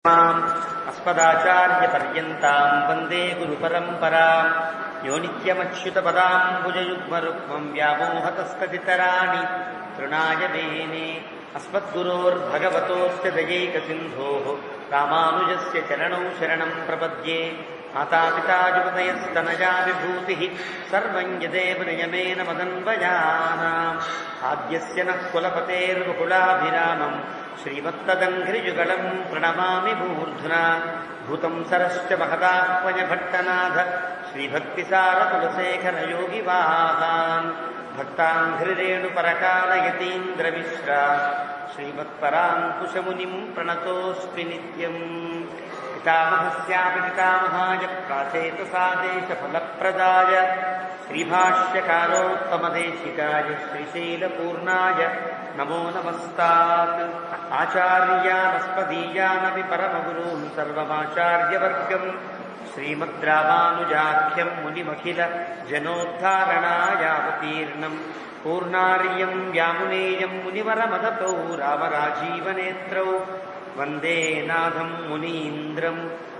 अस्मदाचार्यपर्यन्तां वन्दे गुरुपरम्परां यो नित्यमच्युतपदाम्बुजयुग्मरुक्मं व्यामोहतस्तदितराणि तृणाय मेने अस्मद्गुरोर्भगवतोऽस्य दयैकसिन्धोः रामानुजस्य चरणौ शरणं प्रपद्ये। मातापिता जुगतयस्तनया विभूतिः सर्वं यदेव नियमेन मदन्वयानाम् आद्यस्य नः कुलपतेर्वकुलाभिरामम् श्रीमत्तदङ्घ्रिजुगलं प्रणमामि मूर्ध्ना। भूतं सरश्च महदाह्वयभट्टनाथ श्रीभक्तिसारकुलशेखरयोगिवाहान् भक्ताङ्घ्रिरेणुपरकालयतीन्द्रमिश्रा श्रीमत्पराङ्कुशमुनिं प्रणतोऽस्मि नित्यम्। पितामहस्यापि पितामहाय प्राचेतसादेशफलप्रदाय श्रीभाष्यकारोत्तमदेशिकाय श्रीशैलपूर्णाय नमो नमस्तात्। आचार्यानस्मदीयानपि परमगुरून् सर्वमाचार्यवर्गम् श्रीमद्रामानुजाख्यं मुनिमखिल जनोद्धारणायावतीर्णम् पूर्णार्यं व्यामुनेयं मुनिवरमदतौ रामराजीवनेत्रौ वन्दे नाथं मुनीन्द्रं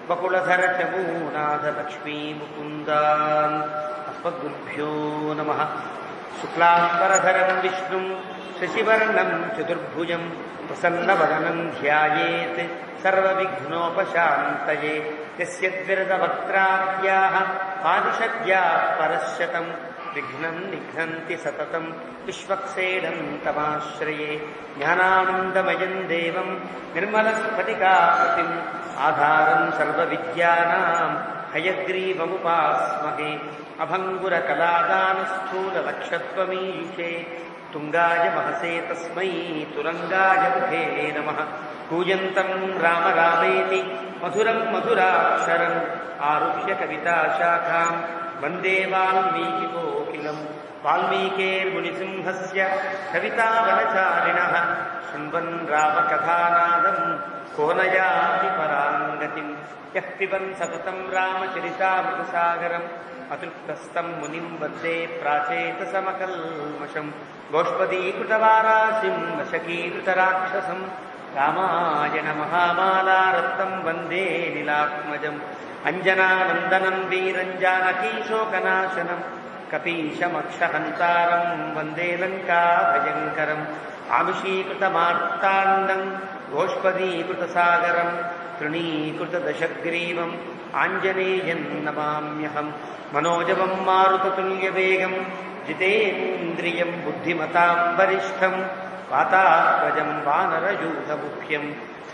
वकुलधरचमूनाथलक्ष्मीमुकुन्दान्। अस्मद्गुरुभ्यो नमः। शुक्लाम्बरधरं विष्णुं शशिवर्णं चतुर्भुजं प्रसन्नवदनं ध्यायेत् सर्वविघ्नोपशान्तये। यस्य द्विरदवक्त्राद्याः पादिषद्याः परश्शतं विघ्नं निघ्नन्ति सततं विश्वक्सेनं तमाश्रये। ज्ञानानन्दमयं देवं निर्मलस्फटिकाकृतिम् आधारं सर्वविद्यानां हयग्रीवमुपास्महे। अभङ्गुरकलादानस्थूललक्षत्वमीशे तुङ्गाय महसे तस्मै तुरङ्गाय मुखे नमः। कूजन्तं राम रामेति मधुरं मधुराक्षरम् आरुह्य कविताशाखां वन्दे वाल्मीकिकोकिलम्। वाल्मीकेर्मुनिसिंहस्य कवितावनचारिणः शृण्वन् रामकथानादं को न याति पराङ्गतिम्। यः पिबन् सततं रामचरितामृतसागरम् अतृप्तस्तं मुनिं वन्दे प्राचेतसमकल्मषम्। गोष्पदीकृतवारासिं वशकीकृतराक्षसं रामायण महामालारत्नं वन्दे नीलात्मजम्। अञ्जनानन्दनं वीरं जानकीशोकनाशनं कपीशमक्षहन्तारं वन्दे लङ्काभयङ्करम्। आमिषीकृतमार्ताण्डं गोष्पदीकृतसागरं तृणीकृतदशग्रीवम् आञ्जनेयं नमाम्यहम्। मनोजवं मारुततुल्यवेगं जितेन्द्रियं बुद्धिमतां वरिष्ठं वातात्मजं वानरयूथमुख्यं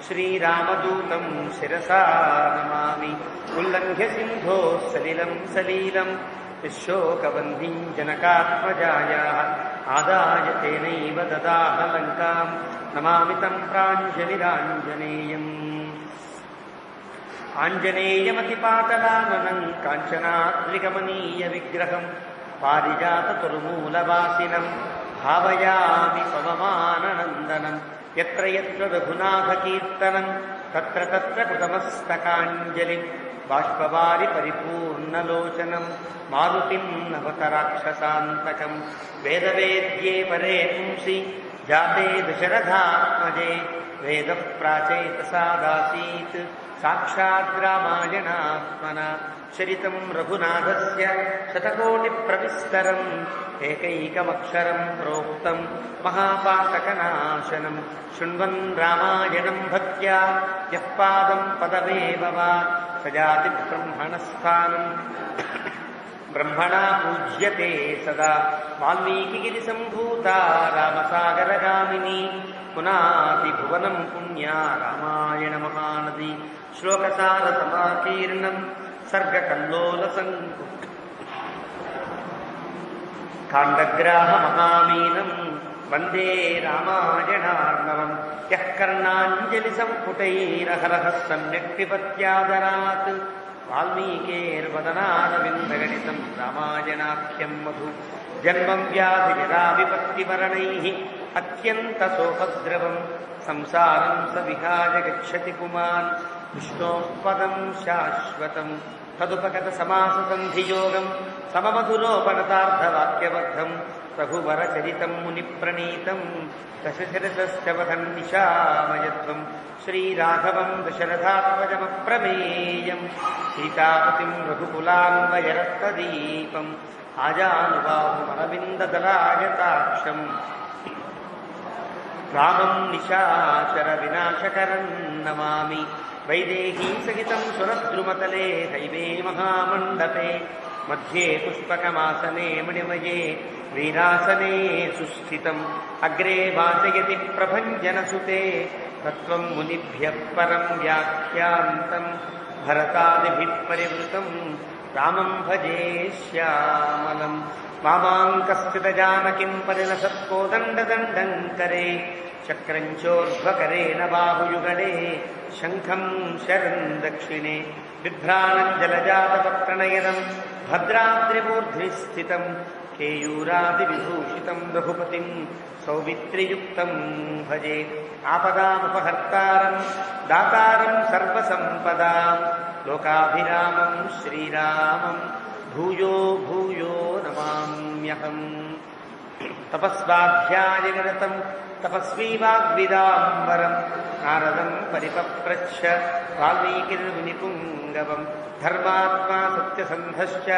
श्रीरामदूतं शिरसा नमामि। उल्लङ्घ्य सिन्धोः सलिलं सलीलं शोकबन्धिं जनकात्मजायाः आदाय तेनैव ददाह लङ्कां नमामि तं प्राञ्जलिराञ्जनेयम्। आञ्जनेयमतिपाटलाननं काञ्चनाद्रिकमनीयविग्रहं पारिजाततरुमूलवासिनं भावयामि पवमाननन्दनं। यत्र यत्र रघुनाथकीर्तनं तत्र तत्र कृतमस्तकाञ्जलिं बाष्पवारि परिपूर्णलोचनं मारुतिं नवत राक्षसान्तकं। वेदवेद्ये परे पुंसि जाते दशरथात्मजे वेदः प्राचेतसादासीत् साक्षात् रामायणात्मना। चरितं रघुनाथस्य शतकोटिप्रविस्तरम् एकैकमक्षरं प्रोक्तं महापातकनाशनं। शृण्वन् रामायणं भक्त्या यः पादं पदमेव वा स याति ब्रह्मणस्थानं ब्रह्मणा पूज्यते सदा। वाल्मीकिगिरिसम्भूता रामसागरगामिनी पुनातिभुवनं पुण्या रामायणमहानदी। श्लोकसारसमाकीर्णं सर्गकल्लोलसङ्कुलं काण्डग्राहमहामीनं वन्दे रामायणार्णवम्। यः कर्णाञ्जलिसम्पुटैरहरः सम्यक् पिबत्यादरात् वाल्मीकेर्वदनारविन्दगणितं रामायणाख्यं मधु। जन्मं व्याधिजराविपत्तिमरणैः अत्यन्तसोपद्रवं संसारं स विहाय गच्छति पुमान् विष्णोः पदं शाश्वतं। तदुपगतसमाससन्धियोगं सममधुरोपनतार्थवाक्यबद्धं రఘువరచరితం మునిప్రణీతం దశశిరసశ్చవహన్నిశామయత్వం శ్రీరాఘవం దశరథాత్మజమప్రమేయం సీతాపతిం రఘుకులాన్వయరక్తదీపం ఆజానుబాహుమరవిందదలాయతాక్షం రామం నిశాచర వినాశకరం నమామి వైదేహీ సహితం సురద్రుమతలే హైవే మహామండపే మధ్యే పుష్పకమాసనే మణిమయే వీరాసనే సుస్థితం అగ్రే వాచయతి ప్రభంజనసుతే తత్వం మునిభ్యః పరం వ్యాఖ్యాంతం భరతాదిభిః పరివృతం రామం భజే శ్యామలం వామాంకస్థితజానకిం పరిలసత్కోదండదండం కరే చక్రం చోర్ధ్వకరేణ బాహుయుగళే శంఖం శరం దక్షిణే బిభ్రాణం జలజాతపత్రనయనం భద్రాద్రిమూర్ధ్ని స్థితం కేయూరాదివిభూషితం రఘుపతిం సౌమిత్రియుక్తం భజే ఆపదాముపహర్తారం దాతారం సర్వసంపదాం లోకాభిరామం శ్రీరామం భూయో భూయో నమామ్యహం తపస్వాధ్యాయనిరతం తపస్వీ వాగ్విదాంబరం నారదం పరిపప్రచ్ఛ వాల్మీకిర్మునిపుంగవం ధర్మాత్మా సత్యసంధశ్చ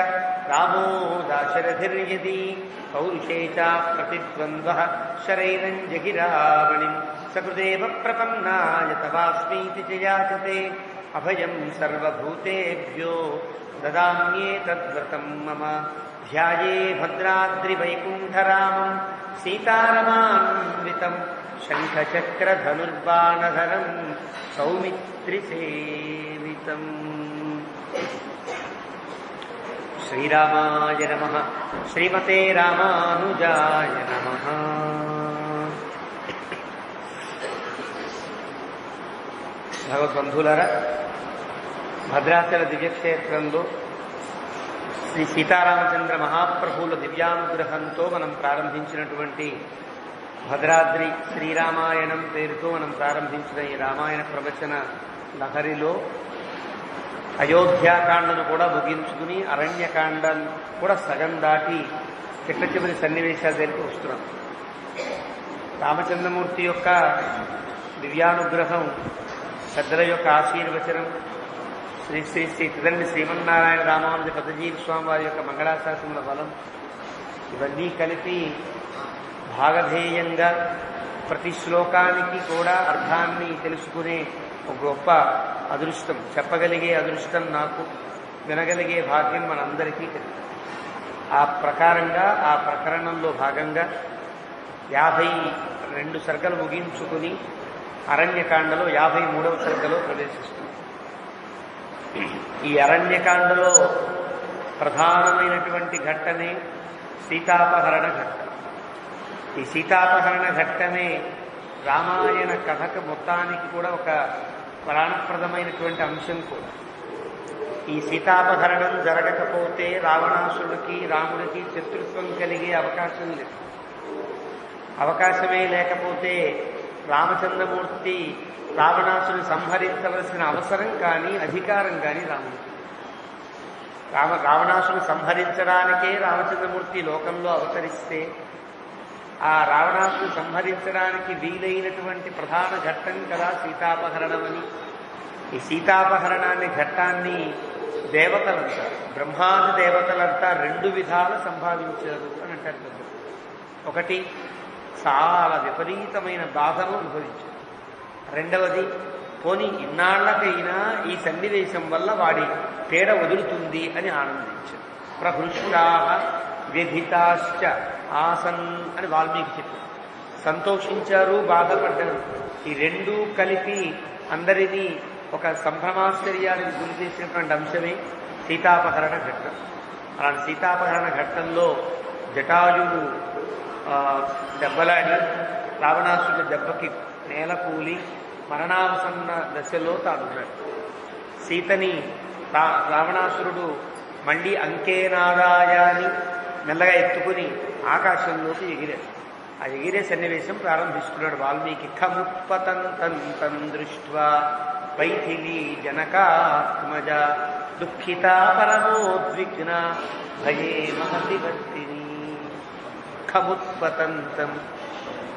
రామో దాశరథిర్యది పౌరుషే చ ప్రతిద్వంద్వః శరైరం జగిరావణిం సకృదేవ ప్రపన్నాయ తవాస్మీతి చ యాచతే అభయం సర్వభూతేభ్యో దదామ్యేతద్వ్రతం మమ ధ్యాయే భద్రాద్రివైకుంఠరామం సీతారమాన్వితం శంఖచక్రధనుర్బాణధరం సౌమిత్రిసేవితం. శ్రీరామాయ నమః. శ్రీమతే రామానుజాయ నమః. భగవద్బంధులారా, భద్రాచల దివ్యక్షేత్రంలో శ్రీ సీతారామచంద్ర మహాప్రభువుల దివ్యానుగ్రహంతో మనం ప్రారంభించినటువంటి భద్రాద్రి శ్రీరామాయణం పేరుతో మనం ప్రారంభించిన ఈ రామాయణ ప్రవచన లహరిలో అయోధ్యాకాండను కూడా ముగించుకుని అరణ్యకాండం కూడా సగం దాటి చిట్ట చివరి సన్నివేశాల దగ్గరికి వస్తున్నాం. రామచంద్రమూర్తి యొక్క దివ్యానుగ్రహం, పెద్దల యొక్క ఆశీర్వచనం, శ్రీ శ్రీ శ్రీ తిదండి శ్రీమన్నారాయణ రామానుజ పదజీవి స్వామి వారి యొక్క మంగళాశాసనముల బలం, ఇవన్నీ కలిపి భాగధేయంగా ప్రతి శ్లోకానికి కూడా అర్థాన్ని తెలుసుకునే ఒక గొప్ప అదృష్టం, చెప్పగలిగే అదృష్టం నాకు, వినగలిగే భాగ్యం మనందరికీ కలిగింది. ఆ ప్రకారంగా ఆ ప్రకరణంలో భాగంగా 52 సర్గలు ముగించుకుని అరణ్యకాండలో 53వ సర్గలో ప్రవేశిస్తుంది. ఈ అరణ్యకాండలో ప్రధానమైనటువంటి ఘట్టమే సీతాపహరణ ఘట్టం. ఈ సీతాపహరణ ఘట్టమే రామాయణ కథకు మొత్తానికి కూడా ఒక ప్రాణప్రదమైనటువంటి అంశం కూడా. ఈ సీతాపహరణం జరగకపోతే రావణాసురుడికి రాముడికి శత్రుత్వం కలిగే అవకాశం లేదు. అవకాశమే లేకపోతే రామచంద్రమూర్తి రావణాసుని సంహరించవలసిన అవసరం కానీ అధికారం కానీ రాముడికి. రావణాసుని సంహరించడానికే రామచంద్రమూర్తి లోకంలో అవతరిస్తే ఆ రావణాసుని సంహరించడానికి వీలైనటువంటి ప్రధాన ఘట్టం కదా సీతాపహరణం అని. ఈ సీతాపహరణాన్ని ఘట్టాన్ని దేవతలంటారు, బ్రహ్మాది దేవతలంతా 2 విధాలు సంభావించారు అని అంటారు పెద్దలు. ఒకటి, చాలా విపరీతమైన బాధను అనుభవించారు. రెండవది, పోనీ ఇన్నాళ్లకైనా ఈ సన్నివేశం వల్ల వాడి తేడ వదులుతుంది అని ఆనందించారు. ప్రహృష్టాః వ్యధితాశ్చ ఆసన్ అని వాల్మీకి చెప్పారు. సంతోషించారు, బాధపడ్డారు. ఈ 2 కలిపి అందరినీ ఒక సంభ్రమాశ్చర్యానికి గురి చేసినటువంటి అంశమే సీతాపహరణ ఘట్టం. అలాంటి సీతాపహరణ ఘట్టంలో జటాయువు దెబ్బలాడి రావణాసుడి దెబ్బకి నేల కూలి మరణావసన్న దశలో తానున్నాడు. సీతని రావణాసురుడు మళ్ళీ అంకేనాదాయాన్ని మెల్లగా ఎత్తుకుని ఆకాశంలోకి ఎగిరాడు. ఆ ఎగిరే సన్నివేశం ప్రారంభిస్తున్నాడు వాల్మీకి. ఖముత్పతంతం దృష్ట్వా వైథిలీ జనకాత్మజ దుఃఖితా పరమోద్విగ్న భయే మహతి భక్తిని. ఖ ఖముత్పతంతం.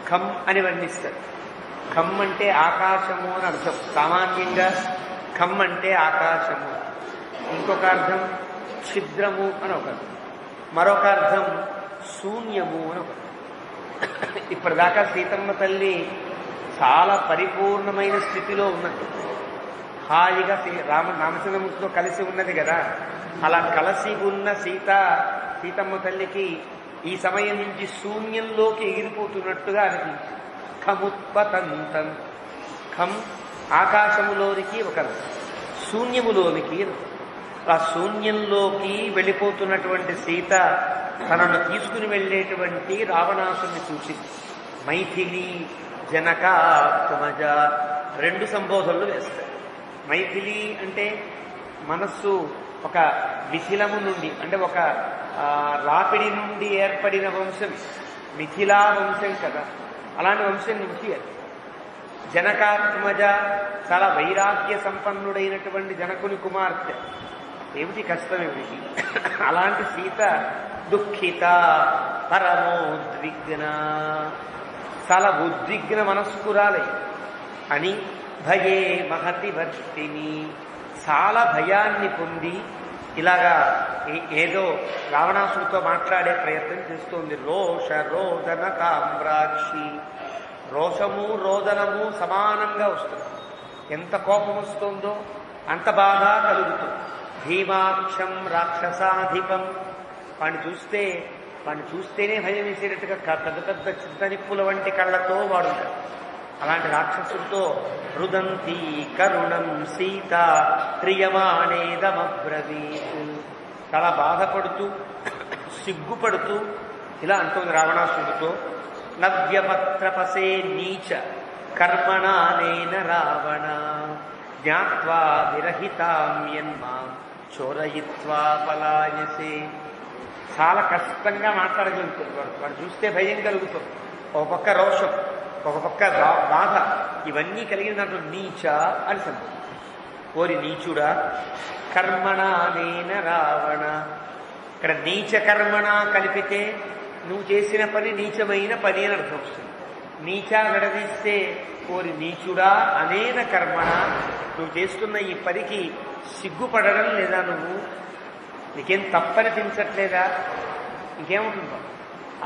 ఖం అని వర్ణిస్తారు. ఖం అంటే ఆకాశము అని అర్థం. సామాన్యంగా ఖం అంటే ఆకాశము. ఇంకొక అర్థం ఛిద్రము అని ఒక అర్థం. మరొక అర్థం శూన్యము అని ఒక అర్థం. ఇప్పటిదాకా సీతమ్మ తల్లి చాలా పరిపూర్ణమైన స్థితిలో ఉన్నది. హాయిగా రామచంద్రమూర్తితో కలిసి ఉన్నది కదా. అలా కలిసి ఉన్న సీతమ్మ తల్లికి ఈ సమయం నుంచి శూన్యంలోకి ఎగిరిపోతున్నట్టుగా అనిపించింది. ఖముత్పతంతం. ఖం ఆకాశములోనికి ఒక శూన్యములోనికి. ఆ శూన్యంలోకి వెళ్ళిపోతున్నటువంటి సీత తనను తీసుకుని వెళ్ళేటువంటి రావణాసుని చూసింది. మైథిలి జనకాత్మజ 2 సంబోధనలు వేస్తాయి. మైథిలి అంటే మనస్సు ఒక మిథిలము నుండి, అంటే ఒక రాపిడి నుండి ఏర్పడిన వంశం మిథిలా వంశం కదా. అలాంటి వంశం నుంచి అది. జనకాత్మజ చాలా వైరాగ్య సంపన్నుడైనటువంటి జనకుని కుమార్తె. ఏమిటి కష్టం ఏమిటి? అలాంటి సీత దుఃఖిత పరమోద్విగ్న, చాలా ఉద్విగ్న మనస్కురాలై అని భయే మహతి వర్తిని, చాలా భయాన్ని పొంది ఇలాగా ఏదో రావణాసుడితో మాట్లాడే ప్రయత్నం చేస్తోంది. రోష రోదన కామ్రాక్షి. రోషము రోదనము సమానంగా వస్తుంది. ఎంత కోపం వస్తుందో అంత బాధ కలుగుతుంది. భీమాక్షం రాక్షసాధిపం. వాడిని చూస్తేనే భయం వేసేటట్టుగా పెద్ద పెద్ద చింతనిప్పుల వంటి కళ్ళతో వాడుంటాడు. అలాంటి రాక్షసుడితో రుదంతి కరుణం సీత ప్రియమానేదమబ్రవీత్. చాలా బాధపడుతూ సిగ్గుపడుతూ ఇలా అంటుంది రావణాసుడితో. నవ్యపత్రపసే నీచ కర్మణానేన రావణ జ్ఞాత్వా విరహితామ్యన్మాం చోరయిత్వా పలాయసే. చాలా కష్టంగా మాట్లాడగలుగుతుంది. వాడు చూస్తే భయం కలుగుతుంది. ఒక పక్క రోషం, ఒక పక్క బాధ, ఇవన్నీ కలిగిన దాంట్లో నీచ అని సంబంధం. ఓరి నీచుడా, కర్మణానేన రావణ. ఇక్కడ నీచ కర్మణ కలిపితే నువ్వు చేసిన పని నీచమైన పని అని అర్థం వస్తుంది. నీచ విడదీస్తే ఓరి నీచుడా అనేన కర్మణ, నువ్వు చేస్తున్న ఈ పనికి సిగ్గుపడడం లేదా? నువ్వు నీకేం తప్పనిపించట్లేదా? ఇంకేముంటుందో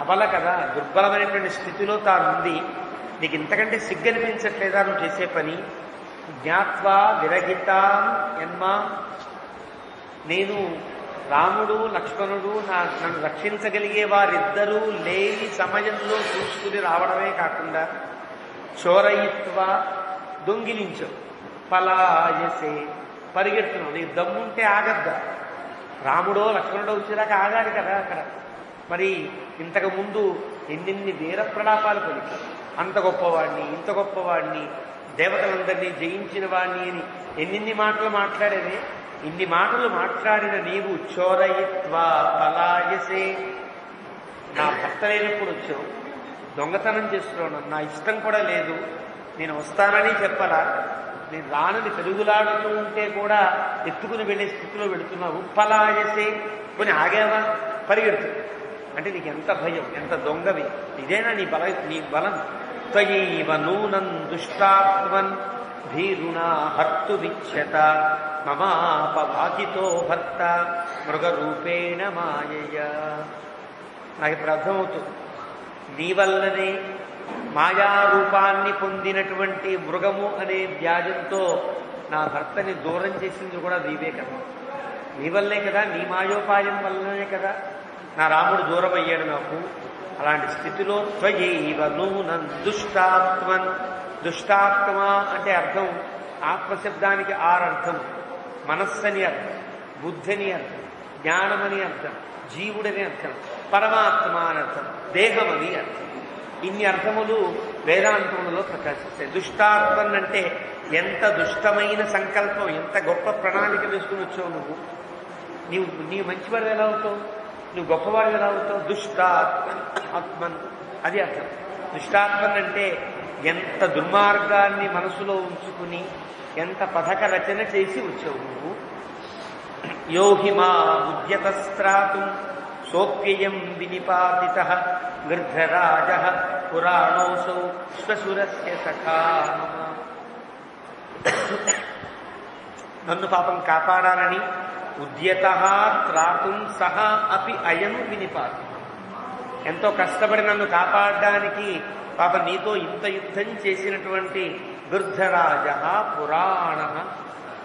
అబల కదా, దుర్బలమైనటువంటి స్థితిలో తానుంది. నీకు ఇంతకంటే సిగ్గు అనిపించట్లేదా నువ్వు చేసే పని? జ్ఞాత్వా విరహితాం యన్మా. నేను రాముడు లక్ష్మణుడు నన్ను రక్షించగలిగే వారిద్దరూ లేని సమయంలో చూసుకుని రావడమే కాకుండా చోరయిత్వా దొంగిలించవు, పలాయసే పరిగెడుతున్నావు. నీకు దమ్ముంటే ఆగద్దా? రాముడో లక్ష్మణుడో వచ్చేదాకా ఆగాలి కదా అక్కడ. మరి ఇంతకు ముందు ఎన్నెన్ని వీర ప్రలాపాలు పలికి అంత గొప్పవాడిని, ఇంత గొప్పవాడిని, దేవతలందరినీ జయించిన వాడిని అని ఎన్నెన్ని మాటలు మాట్లాడేవే. ఇన్ని మాటలు మాట్లాడిన నీవు చోరయిత్వా పలాయసే. నా భర్త లేనప్పుడు వచ్చావు, దొంగతనం చేస్తున్నావు, నా ఇష్టం కూడా లేదు, నేను వస్తానని చెప్పలా, నేను రానని పెరుగులాడుతూ ఉంటే కూడా ఎత్తుకుని వెళ్ళే స్థితిలో వెళుతున్నావు. పలాయసే కొని ఆగావా? పరిగెడుతుంది. అంటే నీకు ఎంత భయం, ఎంత దొంగవి. ఇదేనా నీ బలం? త్వయైవ నూనం దుష్టాత్మన్ భీరుణా హర్తు విచ్యత మమాపవాకితో భర్త మృగరూపేణ మాయయ. నాకు ఇప్పుడు అర్థమవుతుంది, నీ వల్లనే మాయారూపాన్ని పొందినటువంటి మృగము అనే వ్యాజంతో నా భర్తని దూరం చేసింది కూడా నీవే కదా. నీ వల్లే కదా, నీ మాయోపాయం వల్లనే కదా నా రాముడు దూరం అయ్యాడు నాకు. అలాంటి స్థితిలో త్వయైవ నూనం దుష్టాత్మన్. దుష్టాత్మ అంటే అర్థం, ఆత్మశబ్దానికి 6 అర్థం. మనస్సని అర్థం, బుద్ధిని అర్థం, జ్ఞానమని అర్థం, జీవుడని అర్థం, పరమాత్మ అని అర్థం, దేహమని అర్థం. ఇన్ని అర్థములు వేదాంతములలో ప్రకాశిస్తాయి. దుష్టాత్మన్ అంటే ఎంత దుష్టమైన సంకల్పం, ఎంత గొప్ప ప్రణాళిక వేసుకుని వచ్చావు నువ్వు. నీవు మంచివాడు ఎలా అవుతావు, నువ్వు గొప్పవాడు ఎలా అవుతావు? దుష్టాత్మన్ అది అర్థం. దుష్టాత్మన్ అంటే ఎంత దుర్మార్గాన్ని మనసులో ఉంచుకుని ఎంత పథక రచన చేసి వచ్చావు నువ్వు. యోహిమా ఉద్యతస్త్రాతుం సోప్యయం వినిపాతితః గృధ్రరాజః పురాణోసౌ శ్వశురస్య సఖా. నన్ను పాపం కాపాడాలని ఉద్యతః త్రాతుం సహా అపి అయం వినిపాతి. ఎంతో కష్టపడి నన్ను కాపాడడానికి పాపం నీతో ఇంత యుద్ధం చేసినటువంటి గృధ్రరాజ పురాణ.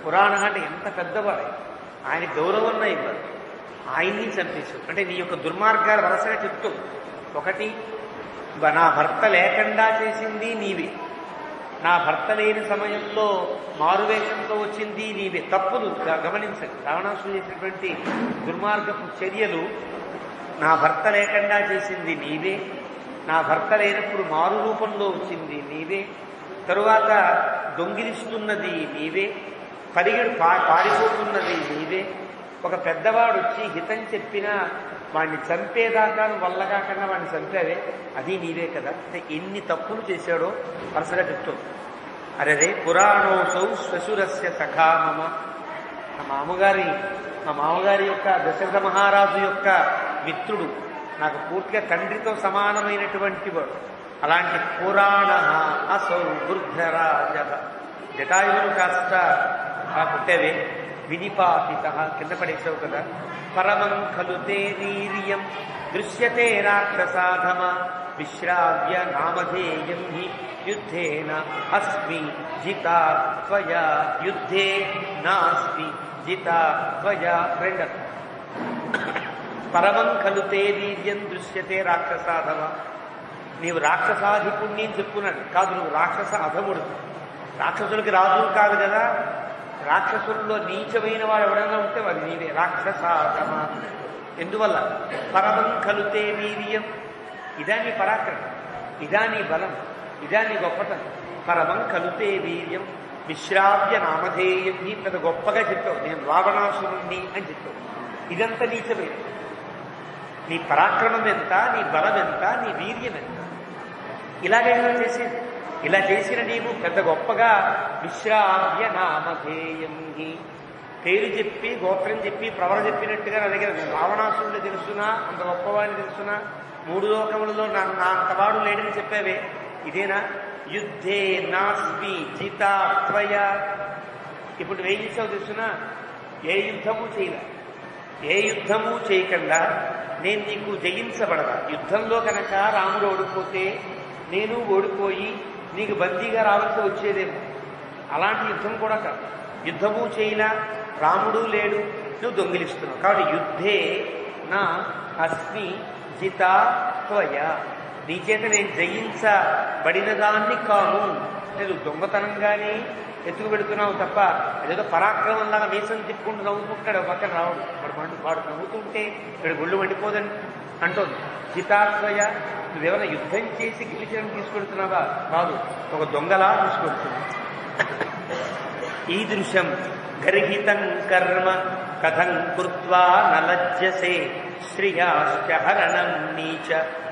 పురాణ అంటే ఎంత పెద్దవాడు, ఆయన గౌరవం ఇవ్వరు, ఆయన్ని చంపేశావు అంటే నీ యొక్క దుర్మార్గాలు వరుసగా చెప్తూ. ఒకటి, నా భర్త లేకుండా చేసింది నీవే, నా భర్త లేని సమయంలో మారువేషంతో వచ్చింది నీవే. తప్పులు గమనించండి, రావణాసుడు చేసినటువంటి దుర్మార్గపు చర్యలు. నా భర్త లేకుండా చేసింది నీవే, నా భర్త లేనప్పుడు మారు రూపంలో వచ్చింది నీవే, తరువాత దొంగిలిస్తున్నది నీవే, పారిపోతున్నది నీవే. ఒక పెద్దవాడు వచ్చి హితం చెప్పినా వాడిని చంపేదాకా వల్ల కాకుండా వాడిని చంపావే, అది నీవే కదా. అంటే ఎన్ని తప్పులు చేశాడో వరుసగా చెప్తుంది. అరే పురాణోసౌ శ్వశురస్య సఖా మమ. మా మామగారి యొక్క దశరథ మహారాజు యొక్క మిత్రుడు, నాకు పూర్తిగా తండ్రితో సమానమైనటువంటి వాడు. అలాంటి పురాణ అసౌ వృద్ధరాజ. జటాయువులు కాస్త పుట్టేవే, వినిపాతిత కింద పడేసావు కదా. పరమం ఖలు తే వీర్యం దృశ్యతే రాక్షసాధమ విశ్రావ్య నామధేయం హి యుద్ధేన అస్మి జితా త్వయా. యుద్ధే నాస్మి జితా త్వయా. రెండర్థం. పరమం ఖలు తే వీర్యం దృశ్యతే రాక్షసాధమ. నీవు రాక్షసాధిపుణ్ణి అని చెప్పుకున్నాడు కాదు, నువ్వు రాక్షస అధముడు. రాక్షసులకి రాజు కాదు కదా. రాక్షసుల్లో నీచమైన వాడు ఎవరైనా ఉంటే వాడు నీవే రాక్షసాధమ. ఎందువల్ల? పరమం ఖలు తే వీర్యం. ఇదా నీ పరాక్రమం, ఇదా నీ బలం, ఇదా నీ గొప్పతనం. పరమం ఖలు తే వీర్యం విశ్రావ్య నామధేయం. నీ పెద్ద గొప్పగా చెప్పావు, నేను రావణాసురుణ్ణి అని చెప్పావు. ఇదంతా నీచమైన. నీ పరాక్రమం ఎంత, నీ బలం ఎంత, నీ వీర్యం ఎంత. ఇలాగైనా చేసేది. ఇలా చేసిన నీవు పెద్ద గొప్పగా విశ్రావ్య నామధేయం. పేరు చెప్పి గోత్రం చెప్పి ప్రవర చెప్పినట్టుగా నా దగ్గర రావణాసురుడు తెలుసునా, అంత గొప్పవాడిని తెలుసునా, మూడు లోకములలో నా అంతవాడు లేడని చెప్పావే, ఇదేనా? యుద్ధే నాస్మి జితా త్వయా. ఇప్పుడు నువ్వేం చేసావు తెలుసునా? ఏ యుద్ధము చేయలే, ఏ యుద్ధము చేయకుండా నేను నీకు జయించబడదా. యుద్ధంలో కనుక రాముడు ఓడిపోతే నేను ఓడిపోయి నీకు బందీగా రావాల్సి వచ్చేదేమో. అలాంటి యుద్ధం కూడా కాదు. యుద్ధము చేయలా, రాముడు లేడు, నువ్వు దొంగిలిస్తున్నావు. కాబట్టి యుద్ధే నా అస్మి జితా త్వయా. నీ చేత నేను జయించబడిన దాన్ని కాను. నేను దొంగతనంగానే ఎత్తుకు పెడుతున్నావు తప్ప అదేదో పరాక్రమంలాగా మీసం తిప్పుకుంటూ నవ్వుకుంటాడు పక్కన రావడు. వాడు నవ్వుతుంటే ఇక్కడ గుళ్ళు మండిపోదని అంటోంది. జితాత్వయ. నువ్వేమైనా యుద్ధం చేసి గెలిచడానికి తీసుకెడుతున్నావా? కాదు, ఒక దొంగలా తీసుకెడుతున్నావు. ఈదృశం గర్హితం కర్మ కథం కృత్వా నలజ్జసే శ్రియాశ్చ హరణం నీచ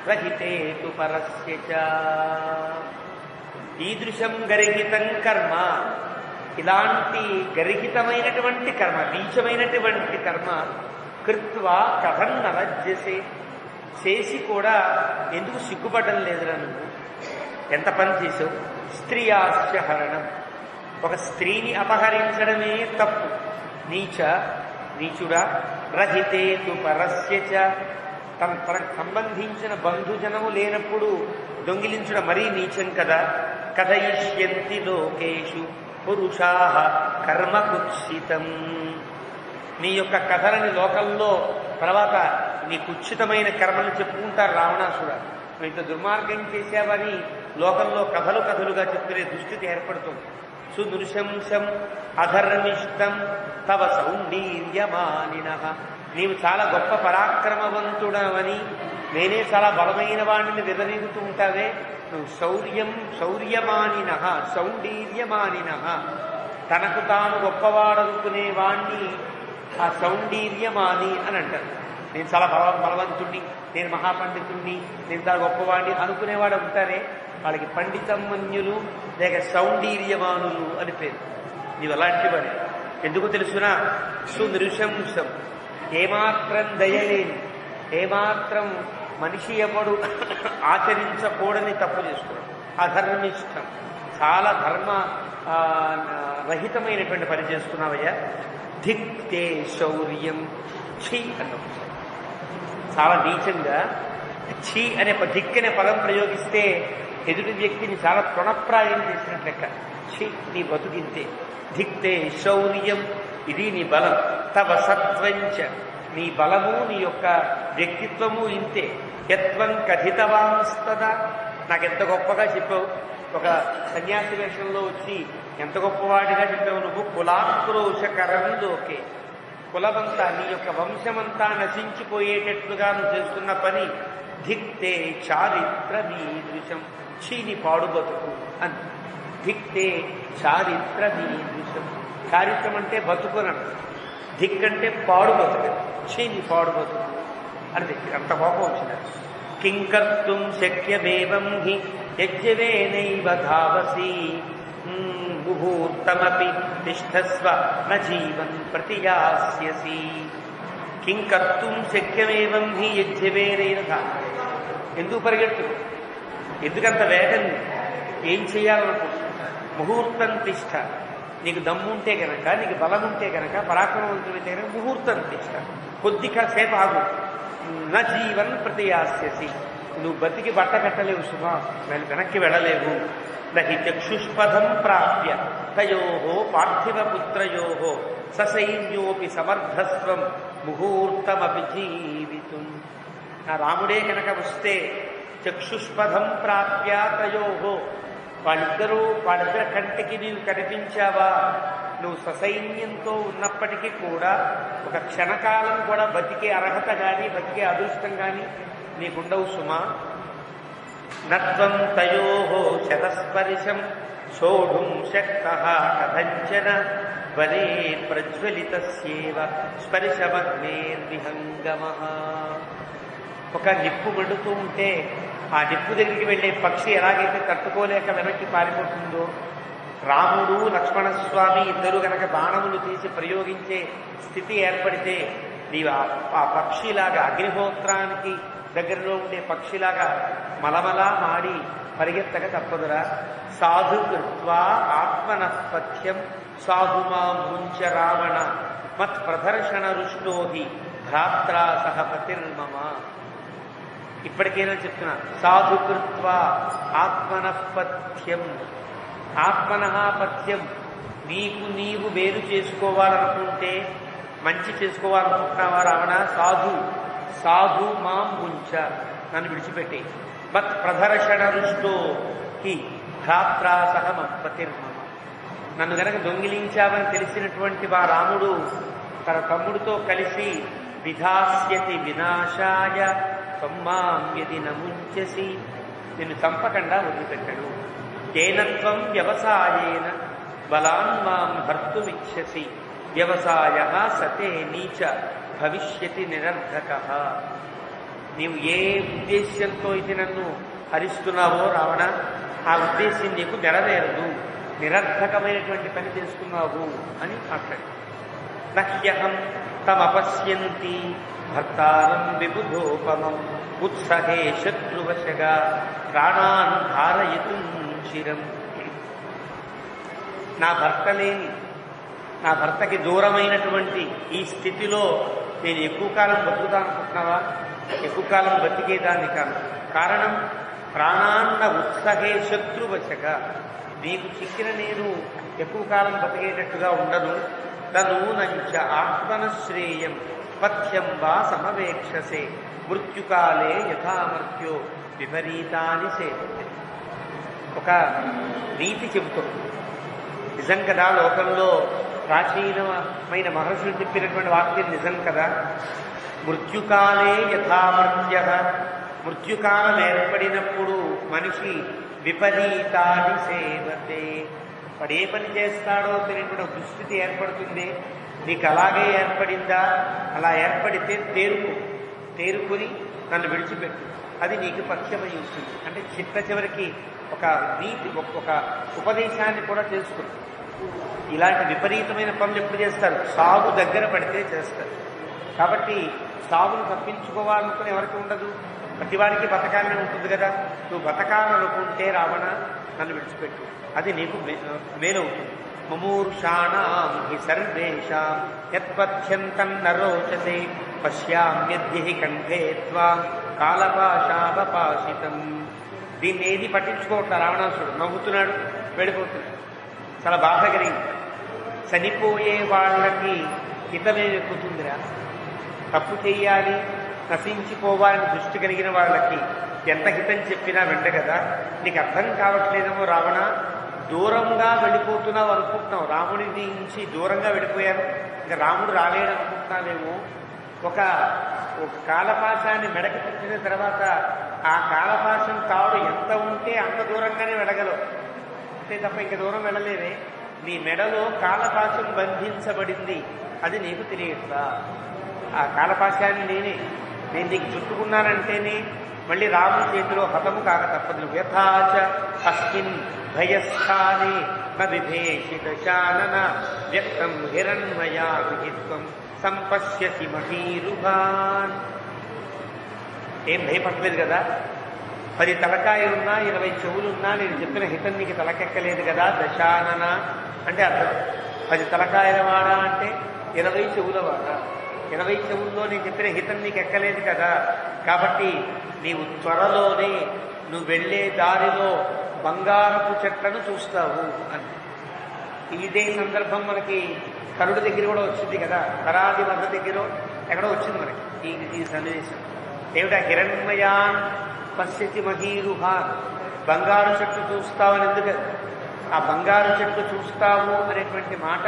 రహితేతు పరస్య చ. ఈదృశం గర్హితం కర్మ. ఇలాంటి గర్హితమైనటువంటి కర్మ, నీచమైనటువంటి కర్మ కృత్వా కథం నలజ్జసే. చేసి కూడా ఎందుకు సిగ్గుపడడం లేదురా నువ్వు? ఎంత పని చేసావు? స్త్రీయాశ్చ హరణం. ఒక స్త్రీని అపహరించడమే తప్పు. నీచుడా. రహితేతు పరస్య చ. తనకు సంబంధించిన బంధుజనము లేనప్పుడు దొంగిలించడం మరీ నీచం కదా. కథయిష్యంతి లోకేషు పురుషాః కర్మ కుత్సితం. నీ యొక్క కథలని లోకంలో తర్వాత నీ కుత్సితమైన కర్మలు చెప్పుకుంటారు. రావణాసుర, నువ్వు ఇంత దుర్మార్గం చేశావని లోకంలో కథలుగా చెప్పుకునే దుస్థితి ఏర్పడుతుంది. సుదృశంసం అధర్మిష్టం తవ సౌందర్యమానినః. నీవు చాలా గొప్ప పరాక్రమవంతుడవని, నేనే చాలా బలమైన వాడిని విర్రవీగుతూ ఉంటావే. నువ్వు శౌర్యమానినః సౌందర్యమానినః. తనకు తాను గొప్పవాడనుకునే వాణ్ణి ఆ సౌందర్యమాని అని అంటారు. నేను చాలా బలవంతుణ్ణి, నేను మహాపండితుణ్ణి, నేను చాలా గొప్పవాడిని అనుకునేవాడు ఉంటారే, వాళ్ళకి పండితమన్యులు లేక సౌందర్యమానులు అని పేరు. నీవు అలాంటి వాడి. ఎందుకు తెలుసునా? సునృశంసం. ఏమాత్రం దయలేని, ఏమాత్రం మనిషి ఎవడు ఆచరించకూడని తప్పు చేస్తున్నాడు. అధర్మిష్టం, చాలా ధర్మ రహితమైనటువంటి పని చేస్తున్నావయ్యా. ధిక్తే శౌర్యం ఛీ అన్నప్పుడు చాలా నీచంగా ఛీ అనే ధిక్ అనే పదం ప్రయోగిస్తే ఎదుటి వ్యక్తిని చాలా తృణప్రాయం చేసినట్టు లెక్క. ఛీ నీ బతుకింతే. ధిక్తే శౌర్యం, ఇది నీ బలం. తవ సత్వంచ, నీ బలము నీ యొక్క వ్యక్తిత్వము ఇంతే. యత్వం కథితవాంస్తదా, నాకెంత గొప్పగా చెప్పావు. ఒక సన్యాసి వేషంలో వచ్చి ఎంత గొప్పవాడిగా చెప్పావు నువ్వు. కులాక్రోశకరంలోకే, కులమంతా నీ యొక్క వంశమంతా నశించిపోయేటట్లుగా నువ్వు చేస్తున్న పని. ధిక్తే చారిత్ర మీదృశం, చీని పాడు బతుకు అని. ధిక్తే చారిత్ర మీదృశం, చారిత్రం అంటే బతుకునను, ధిక్ అంటే పాడు బతుకు, చీని పాడు బతుకు అని అంత కోపం వచ్చింది. కింకర్తుం శక్యమేవం హి యజ్ఞవేనైవ ధావసి ముహూర్తమపి తిష్టస్వ న జీవన్ ప్రతియాస్యసి. కింకర్తుం శక్యమేవం హి యజ్ఞవేనైవ ధావసి. ఎందుకు పరిగెత్తు, ఎందుకంత వేగం, ఏం చేయాలనుకుంటున్నా. ముహూర్తం తిష్ట, నీకు దమ్ముంటే గనక, నీకు బలం ఉంటే గనక, పరాక్రమవంతులైతే కనుక ముహూర్తం తిష్ట, కొద్దిసేపు ఆగు. నా జీవన్ ప్రతియాస్యసి, నువ్వు బతికి బట్ట కట్టలేవు సుమా, వెనక్కి వెళ్ళలేవు. నహి చక్షుష్పథం ప్రాప్య తయోహో పార్థివపుత్రయోహో ససైన్యోపి సమర్థస్వం ముహూర్తమపి జీవితం. నా రాముడే కనుక వస్తే చక్షుష్పథం ప్రాప్య తయోహో, వాళ్ళిద్దరి కంటికి నీవు కనిపించావా, నువ్వు ససైన్యంతో ఉన్నప్పటికీ కూడా ఒక క్షణకాలం కూడా బతికే అర్హత కానీ బతికే అదృష్టం కానీ నీకుండవు సుమా. నత్వం తయోహో శతస్పర్శం సోఢుం శక్తః కథంచన వరే ప్రజ్వలితస్యేవ స్పర్శమగ్నేర్విహంగమః. ఒక నిప్పు మండుతూ ఉంటే ఆ నిప్పు దగ్గరికి వెళ్ళే పక్షి ఎలాగైతే తట్టుకోలేక వెనక్కి పారిపోతుందో, రాముడు లక్ష్మణస్వామి ఇద్దరు కనుక బాణములు తీసి ప్రయోగించే స్థితి ఏర్పడితే నీవు ఆ పక్షిలాగా, అగ్నిహోత్రానికి దగ్గరలో ఉండే పక్షిలాగా మలమలా మాడి పరిగెత్తక తప్పదురా. సాధు కృత్వా ఆత్మనఃపథ్యం సాధుమాం ముంచ రావణ మత్ ప్రదర్శన రుష్టోహి భ్రాత్రా సహ పతిర్మమ. ఇప్పటికైనా చెప్తున్నా, సాధుకృత్వా ఆత్మనఃపథ్యం, ఆత్మనఃపథ్యం, నీకు నీవు వేరు చేసుకోవాలనుకుంటే, మంచి చేసుకోవాలనుకుంటున్నావా రావణ, సాధు మాం ముంచ, నన్ను విడిచిపెట్టి. మత్ ప్రదర్శన రుష్టో హి భ్రాత్రా సహ మత్పతిర్మమ. నన్ను గనక దొంగిలించావని తెలిసినటువంటి వా రాముడు తన తమ్ముడితో కలిసి విధాస్యతి వినాశాయ త్వమ్మాం యది నముంచసి, నిన్ను చంపకుండా వదిలిపెట్టడు. తేనత్వం వ్యవసాయేన బలాన్ మాం హర్తుమిచ్చసి వ్యవసాయ సతే నీచ భవిష్యతి నిరర్ధకః. నీవు ఏ ఉద్దేశ్యంతో ఇది నన్ను హరిస్తున్నావో రావణ, ఆ ఉద్దేశ్యం నీకు నెరవేరదు, నిరర్ధకమైనటువంటి పని చేసుకున్నావు అని మాట్లాడి. నహ్యహం తమపశ్యంతి భర్తారం విబుధోపమం ఉత్సహే శత్రువశగా ప్రాణాన్ ధారయితుం చిరం. నా భర్త లేని, నా భర్తకి దూరమైనటువంటి ఈ స్థితిలో నేను ఎక్కువ కాలం బతుకుతానుకుంటున్నావా? ఎక్కువ కాలం బతికేదాన్ని కాను. కారణం ప్రాణాన్న ఉత్సహే శత్రువశగా, నీకు చిక్కిన నేను ఎక్కువ కాలం బతికేటట్టుగా ఉండను. తనూనంచ ఆత్మనశ్రేయం పథ్యం వా సమవేక్షసే మృత్యుకాలే యథామర్త్యో విపరీతాని సేవతే. ఒక నీతి చెబుతుంది. నిజం కదా, లోకంలో ప్రాచీనమైన మహర్షులు చెప్పినటువంటి వాక్యం నిజం కదా. మృత్యుకాలే యథామర్త్య, మృత్యుకాలం ఏర్పడినప్పుడు మనిషి విపరీతాన్ని సేవతే, వాడు ఏ పని చేస్తాడో తెలియకుండా దుస్థితి ఏర్పడుతుంది. నీకు అలాగే ఏర్పడిందా? అలా ఏర్పడితే తేరుకుని నన్ను విడిచిపెట్టు, అది నీకు పథ్యమై ఉంటుంది. అంటే చిట్ట చివరికి ఒక నీతి, ఒక ఉపదేశాన్ని కూడా చేసుకుంది. ఇలాంటి విపరీతమైన పనులు ఎప్పుడు చేస్తారు? సాగు దగ్గర పడితే చేస్తారు. కాబట్టి సాగును తప్పించుకోవాలనుకుని ఎవరికి ఉండదు, ప్రతివాడికి బతకాలని ఉంటుంది కదా. నువ్వు బతకాలనుకుంటే రావణ నన్ను విడిచిపెట్టు, అది నీకు మేలవుతుంది. ముమూర్షాణాం హి సర్వేషాం యత్పథ్యంతం న రోచతే పశ్యామ్యద్య కంఠే త్వాం కాలపాశావపాశితం. దీన్ని ఏది పట్టించుకోవట్ల రావణాసుడు, నవ్వుతున్నాడు, వెళ్ళిపోతున్నాడు. చాలా బాధ కలిగింది. చనిపోయే వాళ్ళకి హితమే ఎక్కుతుందిరా, తప్పు చెయ్యాలి నశించిపోవాలని దృష్టి కలిగిన వాళ్ళకి ఎంత హితం చెప్పినా వెంట కదా. నీకు అర్థం కావట్లేదేమో రావణ, దూరంగా వెళ్ళిపోతున్నావు అనుకుంటున్నావు, రాముడి నుంచి దూరంగా వెళ్ళిపోయాను, ఇంకా రాముడు రాలేడు అనుకుంటున్నావేమో. ఒక కాలపాశాన్ని మెడకి పెట్టిన తర్వాత ఆ కాలపాశం తాడు ఎంత ఉంటే అంత దూరంగానే వెళ్ళగలవు, అంతే తప్ప ఇంక దూరం వెళ్ళలేదే. నీ మెడలో కాలపాశం బంధించబడింది, అది నీకు తెలియట్లా. ఆ కాలపాశాన్ని నేను నీకు చుట్టుకున్నానంటేనే మళ్ళీ రాముడి చేతిలో హతము కాక తప్పదు. వ్యథాచ అస్మిన్ భయస్థానే విభేషిత శానన వ్యక్తం హిరణ్మయా విహిత్వం సంపశ్యసి మహీరుభాన్. ఏం భయపడలేదు కదా, 10 తలకాయలున్నా 20 చెవులున్నా నేను చెప్పిన హితం నీకు తలకెక్కలేదు కదా. దశానన అంటే అర్థం 10 తలకాయల వాడా అంటే 20 చెవుల వాడా. 20 చెవుల్లో నేను చెప్పిన హితం నీకు ఎక్కలేదు కదా. కాబట్టి నీవు త్వరలోనే నువ్వు వెళ్లే దారిలో బంగారపు చెట్లను చూస్తావు అని. ఇదే సందర్భం మనకి కరుడు దగ్గర కూడా వచ్చింది కదా, కరాది వద్ద దగ్గర ఎక్కడో వచ్చింది మనకి ఈ సన్నివేశం. ఏమిటా హిరణ్మయాన్ పశ్యతి మహీరుహాన్, బంగారు చెట్టు చూస్తావని ఎందుకు. ఆ బంగారు చెట్టు చూస్తావు అనేటువంటి మాట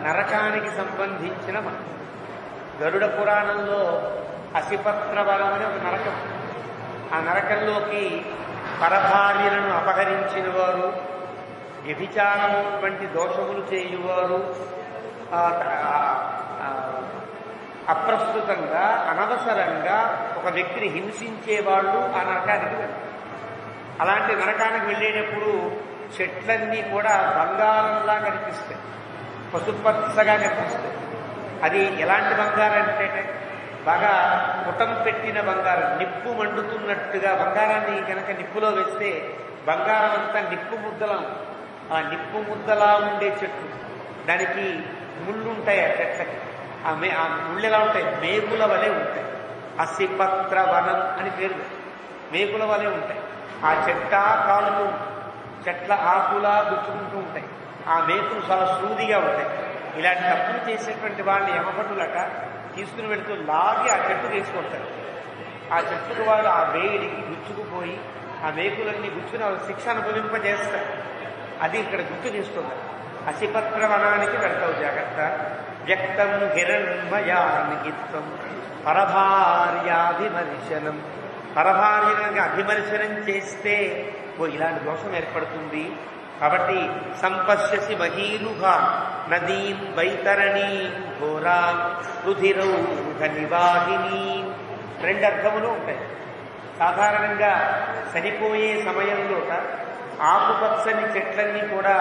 నరకానికి సంబంధించిన మాట. గరుడ పురాణంలో అసిపత్ర వనం అనే ఒక నరకం. ఆ నరకంలోకి పరభార్యలను అపహరించిన వారు, వ్యభిచారము వంటి దోషములు చేయువారు, అప్రస్తుతంగా అనవసరంగా ఒక వ్యక్తిని హింసించేవాళ్ళు ఆ నరకానికి వెళ్ళారు. అలాంటి నరకానికి వెళ్ళేటప్పుడు చెట్లన్నీ కూడా బంగారంలా కనిపిస్తాయి, పసుపచ్చగా కనిపిస్తాయి. అది ఎలాంటి బంగారం అంటే బాగా పుటం పెట్టిన బంగారం, నిప్పు మండుతున్నట్టుగా. బంగారాన్ని కనుక నిప్పులో వేస్తే బంగారం అంతా నిప్పు ముద్దలా, ఆ నిప్పు ముద్దలా ఉండే చెట్టు, దానికి ముళ్ళు ఉంటాయి. ఆ చెట్లకి ఆ ముళ్ళు ఎలా ఉంటాయి, మేకుల వలె ఉంటాయి. అసిపత్ర వనం అని పేరు, మేకుల వలె ఉంటాయి. ఆ చెట్ట కాలుతూ చెట్ల ఆకులా గుచ్చుకుంటూ ఉంటాయి. ఆ మేకులు చాలా సూదిగా ఉంటాయి. ఇలాంటి తప్పులు చేసేటువంటి వాళ్ళని యమభటులట తీసుకుని వెళుతూ లాగి ఆ చెట్టు తీసుకొస్తారు. ఆ చెట్టుకు వాళ్ళు ఆ వేడికి గుచ్చుకుపోయి ఆ మేకులన్నీ గుచ్చుకుని వాళ్ళు శిక్ష అనుభవింపజేస్తారు. అది ఇక్కడ గుర్తు చేస్తున్నారు. అసిపత్ర వనానికి వెళ్తావు జాగ్రత్త. వ్యక్తం హిరణ్మయానిహిత్వం పరభార్యాభిమర్శనం. పరభార్యగా అభిమర్శనం చేస్తే ఇలాంటి దోషం ఏర్పడుతుంది. కాబట్టి సంపశ్యసి మహీరుహ నదీం వైతరణీం ఘోరాం రుధిరౌఘ నివాహిని. 2 అర్థములు ఉంటాయి. సాధారణంగా చనిపోయే సమయంలో ఆకుపచ్చని చెట్లన్నీ కూడా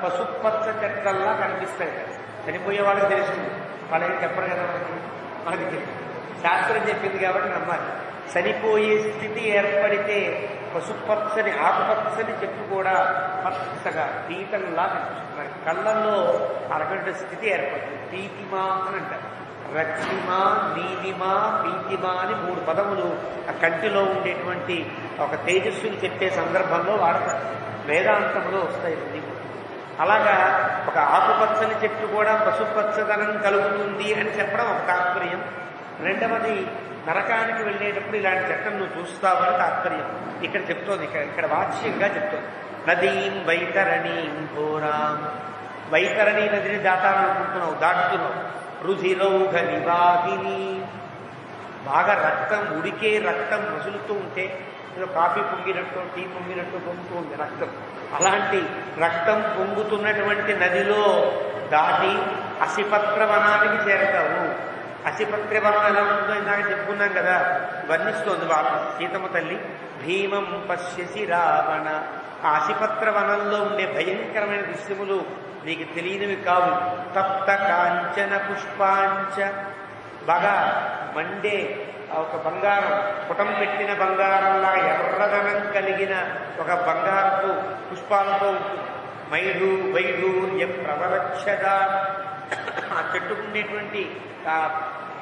పసుపచ్చ చెట్లల్లా కనిపిస్తాయి. చనిపోయే వాళ్ళకి తెలుస్తుంది, వాళ్ళకి చెప్పరు కదా, మనకి శాస్త్రం చెప్పింది కాబట్టి నమ్మాలి. చనిపోయే స్థితి ఏర్పడితే పసుపచ్చని ఆకుపచ్చని చెట్టు కూడా పచ్చగా పీతంలా కనిపిస్తుంది. కళ్ళల్లో అరగంట స్థితి ఏర్పడుతుంది. పీతిమా అని అంటారు. రక్తిమా, నీలిమా, పీతిమా అని 3 పదములు ఆ కంటిలో ఉండేటువంటి ఒక తేజస్సుని చెప్పే సందర్భంలో వాడతారు. వేదాంతంలో వస్తాయి ఇవన్నీ. అలాగా ఒక ఆకుపచ్చని చెట్టు కూడా పసుపచ్చదనం కలుగుతుంది అని చెప్పడం ఒక తాత్పర్యం. రెండవది, నరకానికి వెళ్ళేటప్పుడు ఇలాంటి చెట్లను నువ్వు చూస్తావని తాత్పర్యం ఇక్కడ చెప్తోంది. ఇక్కడ వాచ్యంగా చెప్తోంది. నదీం వైతరణీం ఘోరాం. వైతరణి నదిని దాటాలనుకుంటున్నావు, దాటుతున్నావు. రుధిరౌఘ నివాహిని. బాగా రక్తం, ఉడికే రక్తం మసులుతూ ఉంటే ఏదో కాఫీ పొంగినట్టు, టీ పొంగినట్టు పొంగుతూ ఉంది రక్తం. అలాంటి రక్తం పొంగుతున్నటువంటి నదిలో దాటి అసిపత్ర వనానికి చేరతావు. అసిపత్ర వనం ఎలా ఉంటుందో ఇందాక చెప్పుకున్నాం కదా, వర్ణిస్తోంది సీతమ్మ తల్లి. భీమం పశ్యసి రావణ. ఆ అసిపత్ర వనంలో ఉండే భయంకరమైన దృశ్యములు నీకు తెలియనివి కావు. తప్త కాంచన పుష్పాంచ. బాగా మండే ఒక బంగారం పుటం పెట్టిన బంగారంలా ఎర్రదనం కలిగిన ఒక బంగారపు పుష్పాలతో ఉంటుంది. వైఢూర్యం ప్రవరక్షద. ఆ చెట్టుకు ఉండేటువంటి ఆ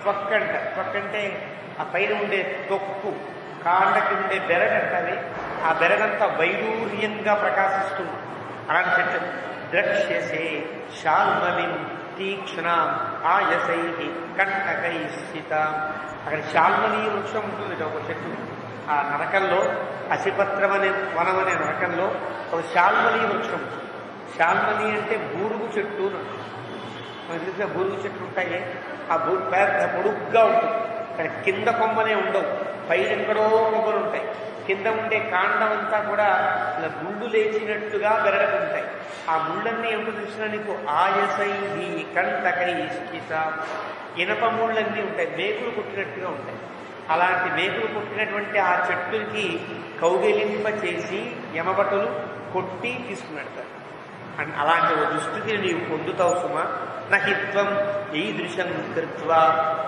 త్వక్కంటే ఆ పైన ఉండే తొక్కు, కాండకి ఉండే బెరగంటది. ఆ బెరగంతా వైడూర్యంగా ప్రకాశిస్తుంది. అలాంటి చెట్టు. ద్రక్ష్యసే శాల్మలిం తీక్ష్ణాం ఆయసై కంటకై స్థిత. అక్కడ శాల్మలి వృక్షం ఉంటుంది ఒక చెట్టు. ఆ నరకంలో అసిపత్రం అనే వనం అనే నరకంలో ఒక శాల్మలి వృక్షం. శాల్మలి అంటే బూరుగు చెట్టు. మనకు తెలిసిన బూరుగు చెట్లు ఉంటాయి. ఆ పెద్ద పొడుగ్గా ఉంటుంది. కానీ కింద కొమ్మలే ఉండవు, పైన ఎక్కడో కొమ్మలు ఉంటాయి. కింద ఉండే కాండం అంతా కూడా ఇలా ముళ్ళు లేచినట్టుగా బెరడుతుంటాయి. ఆ ముళ్ళన్నీ ఏమిటో తెలిసిన నీకు ఆయసై కంటకై స్థిత. ఇనప ముళ్ళన్నీ ఉంటాయి, మేకులు కుట్టినట్టుగా ఉంటాయి. అలాంటి మేకులు కుట్టినటువంటి ఆ చెట్టుకి కౌగిలింప చేసి యమభటులు కొట్టి తీసుకున్నట్టు. అలాంటి ఓ దుస్థితిని నీవు పొందుతావు సుమా. నహిత్వం ఈదృశం కృత్వా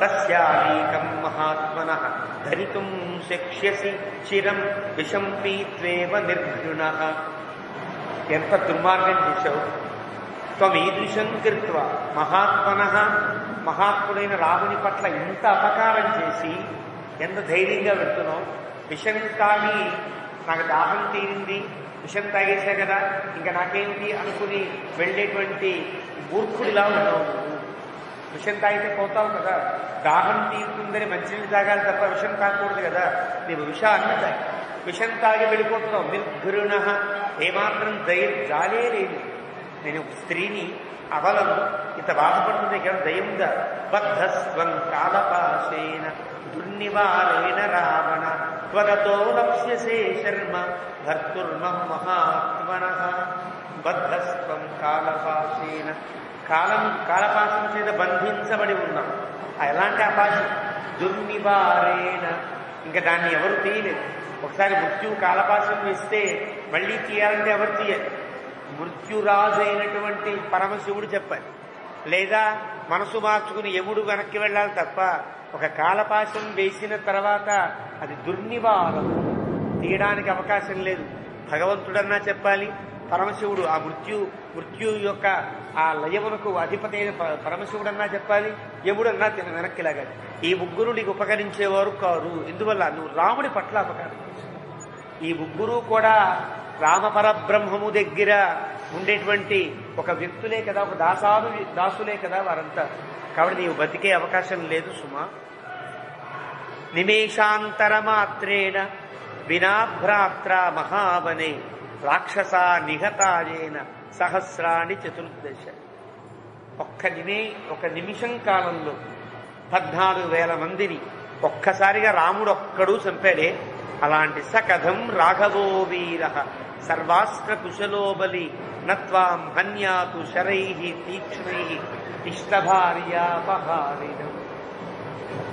తస్యానేకం మహాత్మనః ధరితుం శక్ష్యసి చిరం విషం పీత్వేవ నిర్ఘృణః. ఎంత దుర్మార్గం చేశావు. త్వం ఈదృశం కృత్వా మహాత్మనః, మహాత్ముడైన రాముని పట్ల ఇంత అపకారం చేసి ఎంత ధైర్యంగా పెడుతున్నావు. విషం తాగి నాకు దాహం తీరింది, విషం తాగేశా కదా ఇంకా నాకేమిటి అనుకుని వెళ్ళేటువంటి మూర్ఖుడిలా ఉన్నావు. విషం తాగితే పోతావు కదా. దాహం తీరుతుందని మంచినీళ్ళు తాగాలి తప్ప విషం తాగకూడదు కదా. నీవు విషాన్ని తాగి విషం తాగి వెళ్ళిపోతున్నావు. నిర్ఘృణ. ఏమాత్రం జాలే లేదు. నేను ఒక స్త్రీని అవలను ఇంత బాధపడుతుంది కదా, దయంగా. బద్ధస్వం కాలపాశేన దుర్నివారేణ రావణ త్వరతో లక్ష్యసే శర్మ భర్తుర్మం మహాత్మనః. బద్ధస్వం కాలపాశేన. కాలపాశం చేత బంధించబడి ఉన్నాం. ఎలాంటి ఆపాశం? దుర్నివారేణ. ఇంకా దాన్ని ఎవరు తీయలేదు. ఒకసారి మృత్యువు కాలపాశం వేస్తే మళ్ళీ తీయాలంటే ఎవరు తీయాలి? మృత్యురాజు అయినటువంటి పరమశివుడు చెప్పాలి. లేదా మనసు మార్చుకుని యముడు వెనక్కి వెళ్ళాలి తప్ప ఒక కాలపాశం వేసిన తర్వాత అది దుర్నివారం, తీయడానికి అవకాశం లేదు. భగవంతుడన్నా చెప్పాలి, పరమశివుడు ఆ మృత్యు యొక్క ఆ లయమునకు అధిపతి అయిన పరమశివుడన్నా చెప్పాలి, యముడన్నా వెనక్కి లాగాలి. ఈ ముగ్గురు నీకు ఉపకరించేవారు కారు. ఎందువల్ల? నువ్వు రాముడి పట్ల అపకారం. ఈ ముగ్గురు కూడా రామపరబ్రహ్మము దగ్గర ఉండేటువంటి ఒక వ్యక్తులే కదా, ఒక దాసులే కదా వారంతా. కాబట్టి నీవు బతికే అవకాశం లేదు సుమా. నిమేషాంతరమాత్రేణ వినాభ్రాత్ర మహావనే రాక్షస నిహతాయేన సహస్రాణి చతుర్దశ. ఒక నిమిషం కాలంలో 14,000 మందిని ఒక్కసారిగా రాముడు ఒక్కడూ చంపాడే. అలాంటి సకథం రాఘవో వీర సర్వాస్త్ర కుశలో బలి నత్వాం హన్యాతు శరై తీక్ష్ణై ఇష్టభార్యాపహారిణం.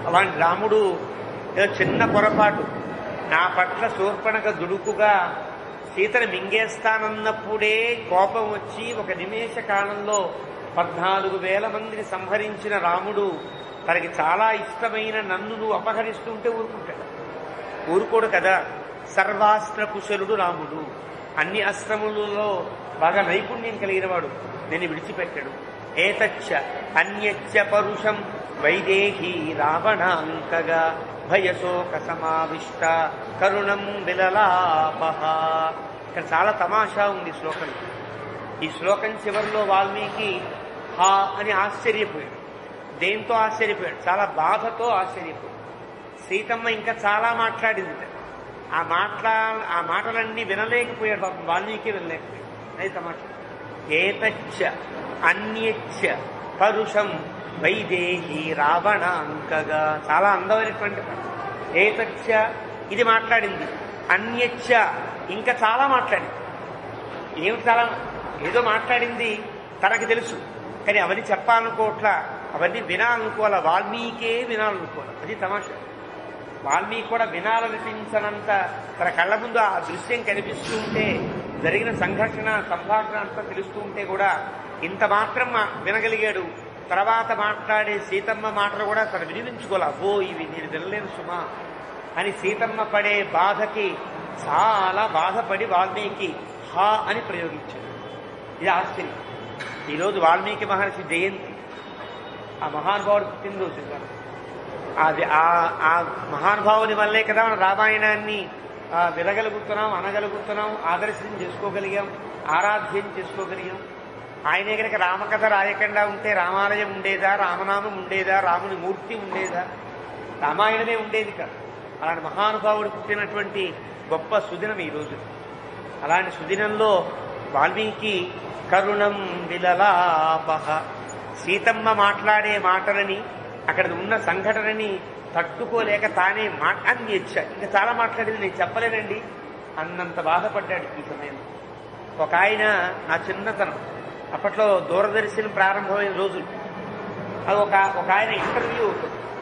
అలాంటి రాముడు ఏదో చిన్న పొరపాటు, నా పట్ల శూర్పణఖ దుడుకుగా సీతను మింగేస్తానన్నప్పుడే కోపం వచ్చి ఒక నిమేష కాలంలో 14,000 మందిని సంహరించిన రాముడు తనకి చాలా ఇష్టమైన నన్ను నువ్వు అపహరిస్తుంటే ఊరుకుంటాడు? ఊరుకోడు కదా. సర్వాస్త్ర కుశలుడు రాముడు, అన్ని అస్త్రములలో బాగా నైపుణ్యం కలిగిన వాడు. నేను విడిచిపెట్టాడు. ఏతచ్చ అన్యచ్చ పరుషం వైదేహీ రావణాంకగా భయశోక సమావిష్ట కరుణం విలలాపహ. ఇక్కడ చాలా తమాషా ఉంది శ్లోకం. ఈ శ్లోకం చివరిలో వాల్మీకి హా అని ఆశ్చర్యపోయాడు. దేంతో ఆశ్చర్యపోయాడు? చాలా బాధతో ఆశ్చర్యపోయాడు. సీతమ్మ ఇంకా చాలా మాట్లాడింది. ఆ మాటలన్నీ వినలేకపోయాడు పాపం. వాల్మీకి వినలేకపోయాడు. అది తమాషా. ఏతచ్చ అన్యచ్చ పరుషం వైదేహీ రావణాంకగా. చాలా అందమైనటువంటి పదం. ఏతచ్చ ఇది మాట్లాడింది, అన్యచ్చ ఇంకా చాలా మాట్లాడింది. ఏమిటి? చాలా ఏదో మాట్లాడింది, తనకి తెలుసు. కానీ అవన్నీ చెప్పాలనుకోవట్లా, అవన్నీ వినాలనుకోవాలా. వాల్మీకే వినాలనుకోవాలి. అది తమాషా. వాల్మీకి కూడా వినాలనిపించనంత తన కళ్ళ ముందు ఆ దృశ్యం కనిపిస్తూ ఉంటే, జరిగిన సంభాషణ అంతా తెలుస్తూ ఉంటే కూడా ఇంత మాత్రం వినగలిగాడు. తర్వాత మాట్లాడే సీతమ్మ మాటలు కూడా తను వినిపించుకోవాలి. అబ్బో ఇవి నేను వినలేను సుమా అని సీతమ్మ పడే బాధకి చాలా బాధపడి వాల్మీకి హా అని ప్రయోగించాడు. ఇది ఆశ్చర్యం. ఈరోజు వాల్మీకి మహర్షి జయంతి. ఆ మహానుభావుడు పుట్టినరోజు. అది ఆ మహానుభావుని వల్లే కదా మనం రామాయణాన్ని వినగలుగుతున్నాం, అనగలుగుతున్నాం, ఆదర్శం చేసుకోగలిగాం, ఆరాధ్యం చేసుకోగలిగాం. ఆయనే కనుక రామకథ రాయకుండా ఉంటే రామాలయం ఉండేదా, రామనామం ఉండేదా, రాముని మూర్తి ఉండేదా, రామాయణమే ఉండేది కాదు. అలాంటి మహానుభావుడు పుట్టినటువంటి గొప్ప సుదినం ఈరోజు. అలాంటి సుదినంలో వాల్మీకి కరుణం విలలాపహ, సీతమ్మ మాట్లాడే మాటలని, అక్కడ ఉన్న సంఘటనని తట్టుకోలేక తానే అన్ని ఇచ్చాడు. ఇంకా చాలా మాట్లాడేది నేను చెప్పలేనండి అన్నంత బాధపడ్డాడు ఈ సమయంలో. ఒక ఆయన నా చిన్నతనం, అప్పట్లో దూరదర్శనం ప్రారంభమైన రోజులు, అది ఒక ఆయన ఇంటర్వ్యూ,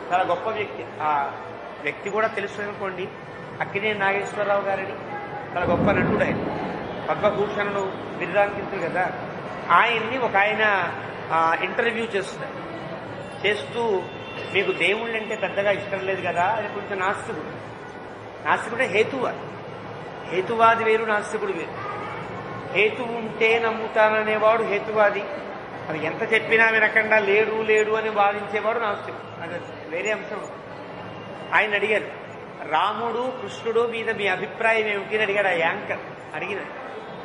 చాలా గొప్ప వ్యక్తి. ఆ వ్యక్తి కూడా తెలుసు అనుకోండి, అక్కినేని నాగేశ్వరరావు గారని, చాలా గొప్ప నటుడు ఆయన, పద్మభూషణుడు బిరుదాంకితుడు కదా. ఆయన్ని ఒక ఆయన ఇంటర్వ్యూ చేస్తున్నారు. చేస్తూ మీకు దేవుళ్ళు అంటే పెద్దగా ఇష్టం లేదు కదా, అది కొంచెం నాస్తికుడు. నాస్తికుడే హేతువాది. హేతువాది వేరు, నాస్తికుడు వేరు. హేతువు ఉంటే నమ్ముతాననేవాడు హేతువాది. అది ఎంత చెప్పినా వినకుండా లేడు లేడు అని వాదించేవాడు నాస్తికుడు. అది వేరే అంశం. ఆయన అడిగారు, రాముడు కృష్ణుడు మీద మీ అభిప్రాయం ఏమిటి అని అడిగాడు. ఆ యాంకర్ అడిగినాడు.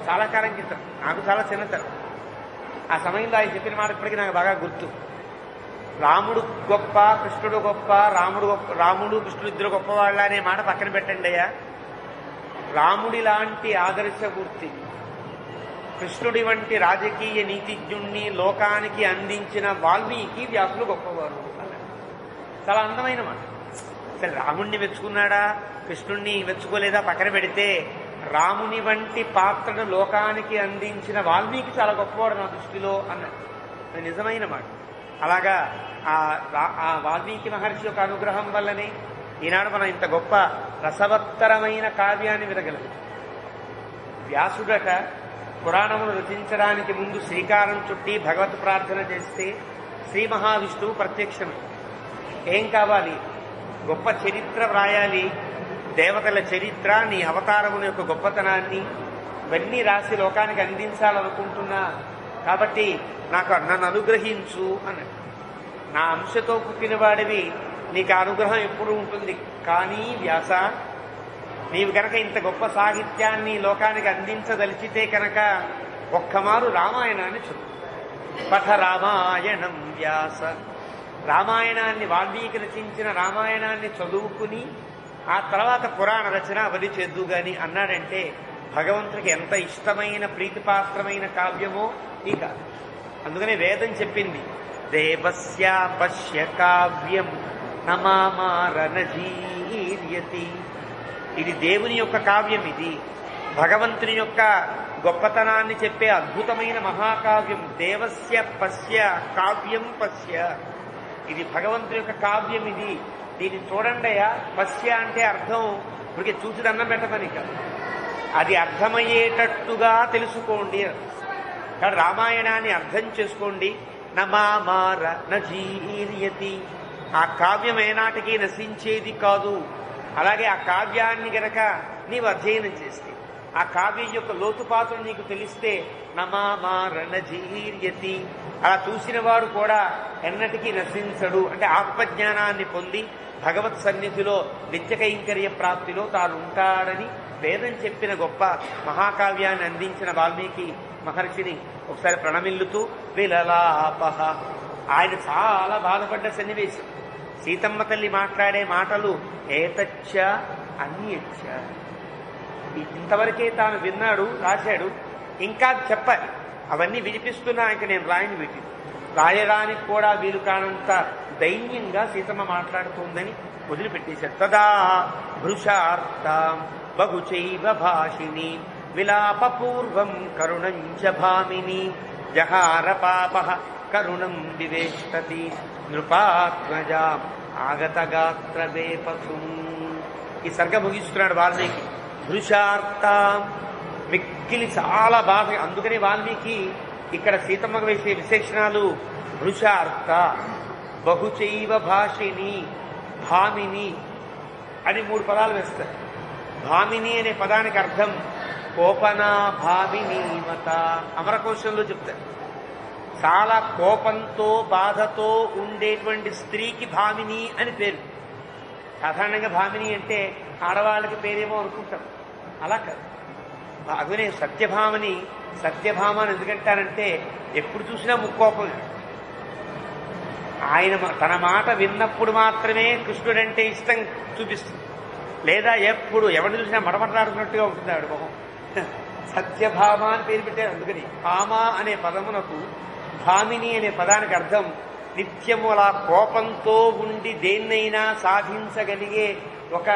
చాలా కాలం క్రితం, నాకు చాలా చిన్నతరం. ఆ సమయంలో ఆయన చెప్పిన మాట ఇప్పటికీ నాకు బాగా గుర్తు. రాముడు గొప్ప, కృష్ణుడు గొప్ప, రాముడు కృష్ణుడు ఇద్దరు గొప్పవాళ్ళ అనే మాట పక్కన పెట్టండి అయ్యా. రాముడి లాంటి ఆదర్శమూర్తి, కృష్ణుడి వంటి రాజకీయ నీతిజ్ఞుణ్ణి లోకానికి అందించిన వాల్మీకి వ్యాసులు గొప్పవారు అన్నాడు. చాలా అందమైన మాట. సరే, రాముణ్ణి మెచ్చుకున్నాడా, కృష్ణుణ్ణి మెచ్చుకోలేదా పక్కన పెడితే, రాముని వంటి పాత్రను లోకానికి అందించిన వాల్మీకి చాలా గొప్పవాడు నా దృష్టిలో అన్నాడు. అది నిజమైన మాట. అలాగా ఆ వాల్మీకి మహర్షి యొక్క అనుగ్రహం వల్లనే ఈనాడు మనం ఇంత గొప్ప రసవత్తరమైన కావ్యాన్ని వినగలం. వ్యాసుడట పురాణములు రచించడానికి ముందు శ్రీకారం చుట్టి భగవత్ ప్రార్థన చేస్తే శ్రీ మహావిష్ణువు ప్రత్యక్షమే. ఏం కావాలి? గొప్ప చరిత్ర వ్రాయాలి, దేవతల చరిత్ర, నీ అవతారముల యొక్క గొప్పతనాన్ని ఇవన్నీ రాసి లోకానికి అందించాలనుకుంటున్నా, కాబట్టి నన్ను అనుగ్రహించు అన్నాడు. నా అంశతో పుట్టినవాడివి, నీకు అనుగ్రహం ఎప్పుడు ఉంటుంది. కానీ వ్యాస, నీవు కనుక ఇంత గొప్ప సాహిత్యాన్ని లోకానికి అందించదలిచితే కనుక ఒక్కమారు రామాయణాన్ని చదువు. పఠ రామాయణం వ్యాస, రామాయణాన్ని వాల్మీకి రచించిన రామాయణాన్ని చదువుకుని ఆ తర్వాత పురాణ రచన అవధి చేద్దు గాని అన్నాడంటే భగవంతుడికి ఎంత ఇష్టమైన ప్రీతిపాత్రమైన కావ్యమో ఈ కావ్యం. అందుకనే వేదం చెప్పింది, దేవస్య పశ్య కావ్యం నమామారనజీర్యతి. ఇది దేవుని యొక్క కావ్యం. ఇది భగవంతుని యొక్క గొప్పతనాన్ని చెప్పే అద్భుతమైన మహాకావ్యం. దేవస్య పశ్య కావ్యం పశ్య, ఇది భగవంతుని యొక్క కావ్యం. ఇది దీన్ని చూడండియా. పశ్య అంటే అర్థం ఇప్పటికే చూసి దండం పెట్టమని కాదు, అది అర్థమయ్యేటట్టుగా తెలుసుకోండి. కానీ రామాయణాన్ని అర్థం చేసుకోండి. నమామార నజీర్యతి, ఆ కావ్యం ఏనాటికి నశించేది కాదు. అలాగే ఆ కావ్యాన్ని గనక నీవు అధ్యయనం చేస్తే, ఆ కావ్యం యొక్క లోతుపాతులు నీకు తెలిస్తే నమామార నజీర్యతి, అలా చూసిన వాడు కూడా ఎన్నటికీ నశించడు. అంటే ఆత్మజ్ఞానాన్ని పొంది భగవత్ సన్నిధిలో నిత్య కైంకర్య ప్రాప్తిలో తాను ఉంటాడని వేదం చెప్పిన గొప్ప మహాకావ్యాన్ని అందించిన వాల్మీకి మహర్షిని ఒకసారి ప్రణమిల్లుతూ విలలాపహ. ఆయన చాలా బాధపడ్డ సన్నివేశం. సీతమ్మ తల్లి మాట్లాడే మాటలు ఏతచ్చ అన్యచ్చ, ఇంతవరకే తాను విన్నాడు, రాశాడు, ఇంకా చెప్పాలి. అవన్నీ వినిపిస్తున్నా ఇంక నేను రాయని వీటిని, రాయడానికి కూడా వీలు కానంత దైన్యంగా సీతమ్మ మాట్లాడుతోందని వదిలిపెట్టేశాడు. తదా భృషార్తాం బహుచైవ భాషిని విలాపపూర్వం కరుణంచ భామిని జహార పాప కరుణం వివేష్టతి నృపాత్మజా ఆగతగాత్ర వేపసుం. ఈ సర్గ ముగిస్తున్నాడు వాల్మీకి. భృషార్తాం, మిక్కిలి చాలా బాధ. అందుకని వాల్మీకి ఇక్కడ సీతమ్మకు వేసే విశేషణాలు పురుషార్థ బహుచైవ భాషిని భామిని అని 3 పదాలు వేస్తారు. భామిని అనే పదానికి అర్థం కోపనా భామిని మత. అమరకోశంలో చెప్తారు. చాలా కోపంతో బాధతో ఉండేటువంటి స్త్రీకి భామిని అని పేరు. సాధారణంగా భామిని అంటే ఆడవాళ్ళకి పేరేమో అనుకుంటాం, అలా కాదు. అదే సత్యభామని సత్యభామ అని ఎందుకంటారంటే ఎప్పుడు చూసినా ముక్కోపం. ఆయన తన మాట విన్నప్పుడు మాత్రమే కృష్ణుడంటే ఇష్టం చూపిస్తుంది, లేదా ఎప్పుడు ఎవరిని చూసినా మడమటలాడుతున్నట్టుగా ఉంటుంది ఆవిడ మొహం. సత్యభామ అని పేరు పెట్టారు. అందుకని భామ అనే పదమునకు భామిని అనే పదానికి అర్థం నిత్యము అలా కోపంతో ఉండి దేన్నైనా సాధించగలిగే ఒక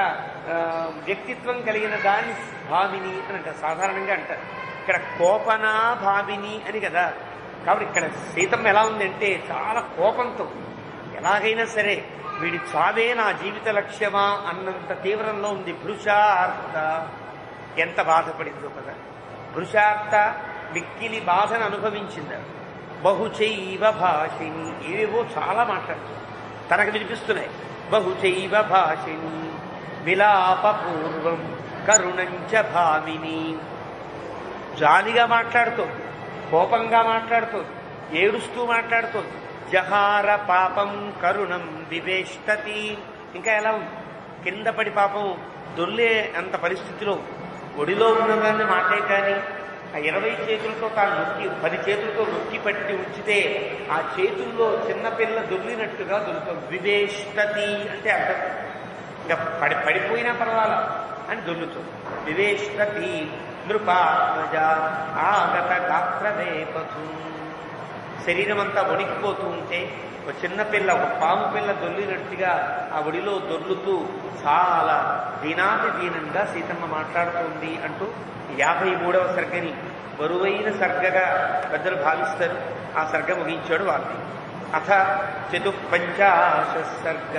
వ్యక్తిత్వం కలిగిన దాన్ని భామిని అని అంటారు. సాధారణంగా అంటారు. ఇక్కడ కోపనా భామిని అని కదా. కాబట్టి ఇక్కడ సీతమ్మ ఎలా ఉందంటే చాలా కోపంతో, ఎలాగైనా సరే వీడి చావే నా జీవిత లక్ష్యమా అన్నంత తీవ్రంలో ఉంది. భృషార్థ ఎంత బాధపడిందో కదా. భృషార్థ మిక్కిలి బాధను అనుభవించింది. బహుచైవ భాషిని ఏవేవో చాలా మాట్లాడుతుంది, తనకు వినిపిస్తున్నాయి. బహుచైవ భాషిని విలాపపూర్వం కరుణంచ భామిని. జాలిగా మాట్లాడుతోంది, కోపంగా మాట్లాడుతోంది, ఏడుస్తూ మాట్లాడుతోంది. జహార పాపం కరుణం వివేష్టతి. ఇంకా ఎలా ఉంది? కింద పడి పాపం దొర్లే అంత పరిస్థితిలో ఒడిలో ఉన్నదాన్ని మాటే కానీ ఆ 20 చేతులతో తాను నొక్కి 10 చేతులతో నొక్కి పట్టి ఉంచితే ఆ చేతుల్లో చిన్నపిల్ల దొర్లినట్టుగా దొరుకుతుంది. వివేష్టతి అంటే అర్థం ఇంకా పడిపోయినా పర్వాలా అని దొర్లుతుంది. వివేష్టతి నృపాత్మజ ఆగత గాత్రవేపథు. శరీరం అంతా వణికిపోతూ ఉంటే ఒక చిన్నపిల్ల, ఒక పాము పిల్ల దొర్లినట్టుగా ఆ ఒడిలో దొర్లుతూ చాలా దీనాతి దీనంగా సీతమ్మ మాట్లాడుతుంది అంటూ 53వ సర్గని బరువైన సర్గగా పెద్దలు భావిస్తారు. ఆ సర్గ ముగించాడు వాల్మీకి. అథ 54 సర్గ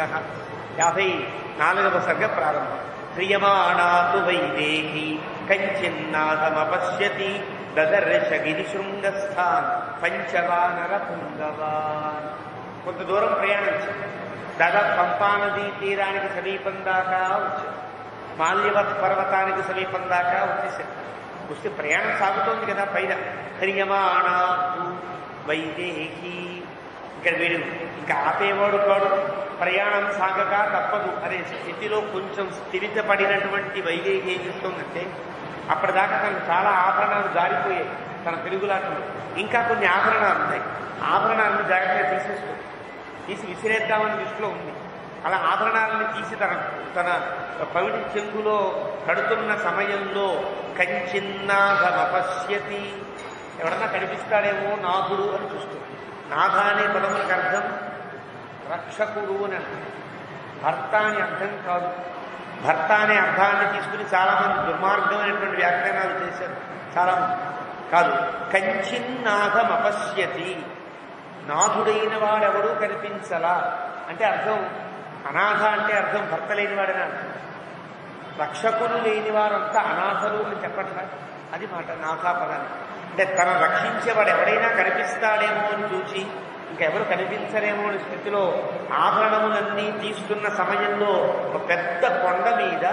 54వ సర్గ ప్రారంభం. హ్రియమాణాతు వైదేహి కంచిన్నాథమపశ్యతి దదర్శ గిరిశృంగస్థాన్ పంచవానర పుంగవాన్. కొంత దూరం ప్రయాణించారు. దాదాపు పంపానదీ తీరానికి సమీపం దాకా వచ్చారు. మాల్యవత్ పర్వతానికి సమీపం దాకా వచ్చేసారు. వస్తే ప్రయాణం సాగుతోంది కదా పైన. హ్రియమాణాతు వైదేహి. ఇక్కడ వీడు ఇంకా ఆపేవాడు కాడు, ప్రయాణం సాగక తప్పదు అనే స్థితిలో కొంచెం స్థిరితపడినటువంటి వైదేహి ఏం చేస్తుందంటే అప్పటిదాకా తనకు చాలా ఆభరణాలు జారిపోయాయి తన తెలుగులాటలో. ఇంకా కొన్ని ఆభరణాలు ఉన్నాయి. ఆభరణాలను జాగ్రత్తగా తీసి విసిరేద్దామని దృష్టిలో ఉంది. అలా ఆభరణాలను తీసి తన పవిటి చెంగులో కడుతున్న సమయంలో కంచిన్నాథమపశ్యతి. ఎవడన్నా కనిపిస్తాడేమో నాథుడు అని చూస్తుంది. నాథ అనే పదములకు అర్థం రక్షకుడు అని అర్థం, భర్త అని అర్థం కాదు. భర్త అనే అర్థాన్ని తీసుకుని చాలామంది దుర్మార్గమైనటువంటి వ్యాఖ్యానాలు చేశారు. చాలామంది కాదు. కంచిన్నాథమపశ్యతి, నాథుడైన వాడెవడూ కనిపించలా అంటే అర్థం అనాథ అంటే అర్థం భర్త లేనివాడని అర్థం. రక్షకులు లేని వారంతా అనాథలు అని చెప్పట్లా. అది మాట నాథా పదాన్ని. అంటే తను రక్షించేవాడు ఎవడైనా కనిపిస్తాడేమో అని చూచి ఇంకెవరు కనిపించరేమో అనే స్థితిలో ఆభరణములన్నీ తీసుకున్న సమయంలో ఒక పెద్ద కొండ మీద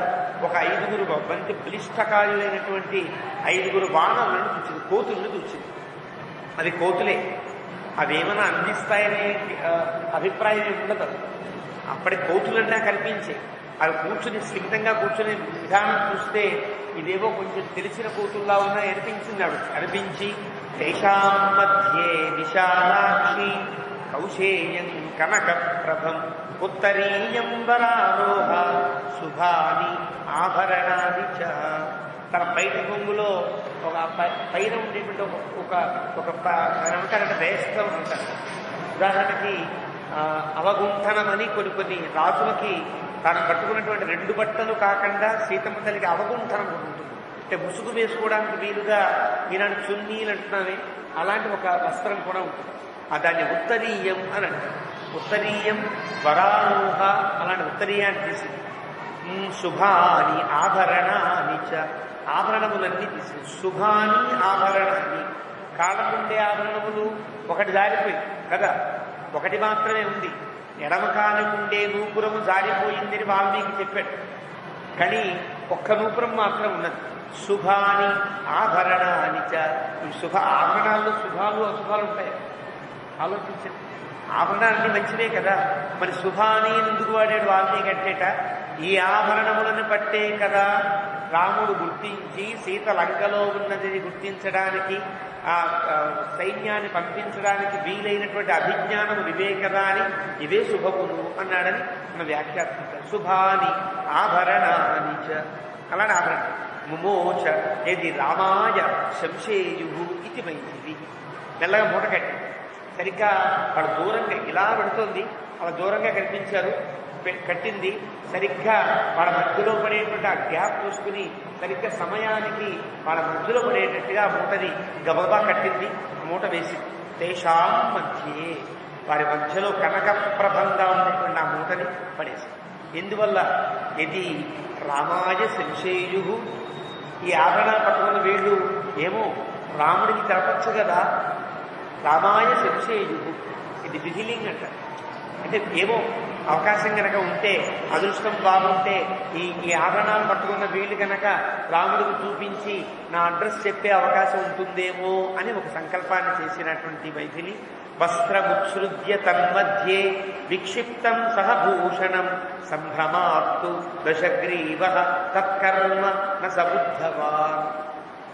ఒక 5 మంచి బలిష్టకాయులైనటువంటి 5 బాణములను చూచింది, కోతులను చూచింది. అది కోతులే, అవేమైనా అందిస్తాయనే అభిప్రాయం ఉండదు. అప్పటి కోతులన్నా కనిపించే అవి కూర్చుని స్నిగ్ధంగా కూర్చుని విధానం చూస్తే ఇదేవో కొంచెం తెలిసిన కోతుల్లా ఉన్నాయి అనిపించి తేషాం మధ్యే విశాలాక్షి కౌశేయం కనక ప్రభం ఉత్తరీయం వరారోహ శుభాని ఆభరణాది చ. తన బయట కొంగులో ఒక పైన ఉండేటువంటి ఒక ఏమంటారంటే వేస్తం అంటారు. ఉదాహరణకి అవగుంఠనమని కొన్ని రాజులకి తాను కట్టుకున్నటువంటి 2 బట్టలు కాకుండా సీతమ్మ తల్లికి అవగుంఠనం ఉంటుంది. అంటే ముసుగు వేసుకోవడానికి వీలుగా ఈనాడు చున్నీలు అంటున్నామే అలాంటి ఒక వస్త్రం కూడా ఉంటుంది. దాన్ని ఉత్తరీయం అని అంటారు. ఉత్తరీయం వరారోహ అలాంటి ఉత్తరీయాన్ని తీసింది. శుభాని ఆభరణాని చ, ఆభరణములన్నీ తీసింది. శుభాని ఆభరణాన్ని, కాళ్ళకుండే ఆభరణములు ఒకటి జారిపోయింది కదా, ఒకటి మాత్రమే ఉంది. ఎడమ కానుకుండే నూపురము జారిపోయిందని వాల్మీకి చెప్పాడు. కానీ ఒక్క నూపురం మాత్రం ఉన్నది. శుభాని ఆభరణాని చ. ఈ శుభ ఆభరణాల్లో శుభాలు అశుభాలు ఉంటాయి. ఆలోచించండి. ఆభరణాన్ని మంచిదే కదా, మరి శుభాని ఎందుకు వాడాడు వాల్మీకి అంటేట ఈ ఆభరణములను పట్టే కదా రాముడు గుర్తించి సీత లంకలో ఉన్నది గుర్తించడానికి ఆ సైన్యాన్ని పంపించడానికి వీలైనటువంటి అభిజ్ఞానము ఇవే కదా అని ఇవే శుభములు అన్నాడని మన వ్యాఖ్యాత్మిక. శుభాని ఆభరణాని చ. అలాంటి ఆభరణ ముమోచ ఏది రామాయ శంశేయు ఇది మైథిలి. మెల్లగా మూట కట్టి సరిగ్గా వాడు దూరంగా ఇలా పెడుతోంది, అలా దూరంగా కనిపించారు, కట్టింది. సరిగ్గా వాళ్ళ మధ్యలో పడేటువంటి ఆ గ్యాప్ చూసుకుని సరిగ్గా సమయానికి వాళ్ళ మధ్యలో పడేటట్టుగా ఆ మూటని గబగబా కట్టింది. ఆ మూట వేసింది. తేషాం మధ్యే, వారి మధ్యలో కనక ప్రభంగా ఉన్నటువంటి ఆ మూటని పడేసింది. ఎందువల్ల ఇది రామాయ సంశేయు. ఈ ఆభరణాలు పట్టుకున్న వీళ్ళు ఏమో రాముడికి తెలపచ్చు కదా, రామాయ సంశేయు. ఇది విధిలింగ్ అంటారు. అంటే ఏమో అవకాశం కనుక ఉంటే, అదృష్టం బాగుంటే ఈ ఆభరణాలు పట్టుకున్న వీళ్ళు కనుక రాముడికి చూపించి నా అడ్రస్ చెప్పే అవకాశం ఉంటుందేమో అని ఒక సంకల్పాన్ని చేసినటువంటి మైథిలి. వస్త్రముత్సృజ్య తన్మధ్యే విక్షిప్తం సహభూషణం సంభ్రమాత్తు దశగ్రీవ తత్కర్మ న సబుద్ధవాన్.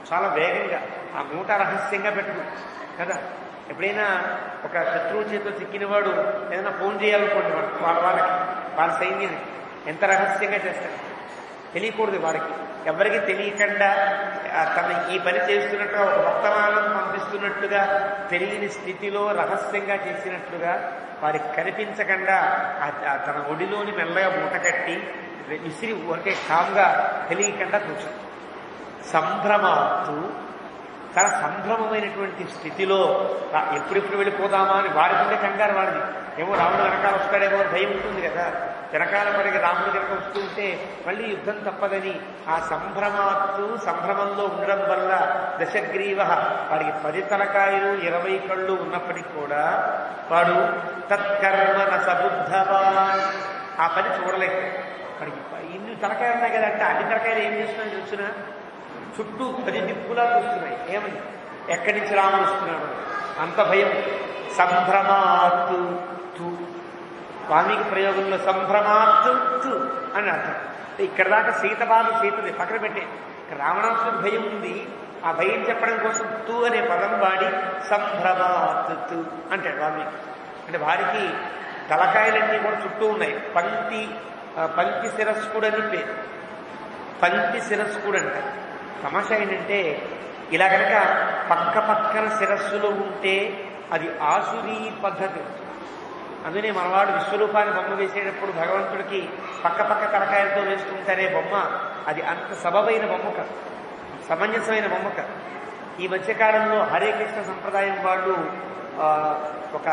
చాలా వేగంగా ఆ మూట రహస్యంగా పెట్టు కదా. ఎప్పుడైనా ఒక శత్రువు చేతిలో చిక్కినవాడు ఏదైనా ఫోన్ చేయాలనుకోండి వాళ్ళ సైన్యాన్ని ఎంత రహస్యంగా చేస్తాడు. తెలియకూడదు వాడికి, ఎవరికి తెలియకుండా తన ఈ పని చేస్తున్నట్టుగా ఒక వర్తమానం పంపిస్తున్నట్టుగా తెలియని స్థితిలో రహస్యంగా చేసినట్లుగా వారికి కనిపించకుండా తన ఒడిలోని మెల్లగా మూట కట్టి విసిరి ఒకే కామ్గా తెలియకుండా కూర్చుంది. సంభ్రమాత్తు, చాలా సంభ్రమమైనటువంటి స్థితిలో ఎప్పుడెప్పుడు వెళ్ళిపోదామా అని వాడికుండే కంగారు వాడిది. ఏమో రాముడు వెనకాల వస్తాడేమో అని భయం ఉంటుంది కదా. వెనకాల పడిగా రాముడు కనుక వస్తూ ఉంటే మళ్ళీ యుద్ధం తప్పదని ఆ సంభ్రమంలో ఉండడం వల్ల దశగ్రీవ, వాడికి 10 తలకాయలు 20 కళ్ళు ఉన్నప్పటికీ కూడా వాడు తత్కర్మ న సబుద్ధవాన్, ఆ పని చూడలేక. వాడికి ఇన్ని తలకాయలు ఉన్నాయి కదా అంటే అన్ని తలకాయలు ఏం చేస్తున్నాయో చూసినా చుట్టూ 10 దిక్కులా చూస్తున్నాయి. ఏమని ఎక్కడి నుంచి రాముడు వస్తున్నాడు అంత భయం. సంభ్రమాత్తు తు, వాల్మీకి ప్రయోగంలో సంభ్రమాత్తు తు అని అర్థం. ఇక్కడ దాకా సీత బాధ సీతది పక్కన పెట్టే, రావణాసుడికి భయం ఉంది. ఆ భయం చెప్పడం కోసం తు అనే పదం వాడి సంభ్రమాత్తు తు అంటాడు వాల్మీకి. అంటే వారికి తలకాయలన్నీ కూడా చుట్టూ ఉన్నాయి. పంక్తి శిరస్కుడని పేరు. పంక్తి శిరస్కుడు అంటారు. సమస్య ఏంటంటే ఇలా కనుక పక్కన శిరస్సులు ఉంటే అది ఆసురీ పద్ధతి. అందుకనే మనవాడు విశ్వరూపాన్ని బొమ్మ వేసేటప్పుడు భగవంతుడికి పక్క తలకాయలతో వేసుకుంటారే బొమ్మ, అది అంత సబబైన బొమ్మ కాదు, సమంజసమైన బొమ్మ కాదు. ఈ మధ్యకాలంలో హరే కృష్ణ సంప్రదాయం వాళ్ళు ఒక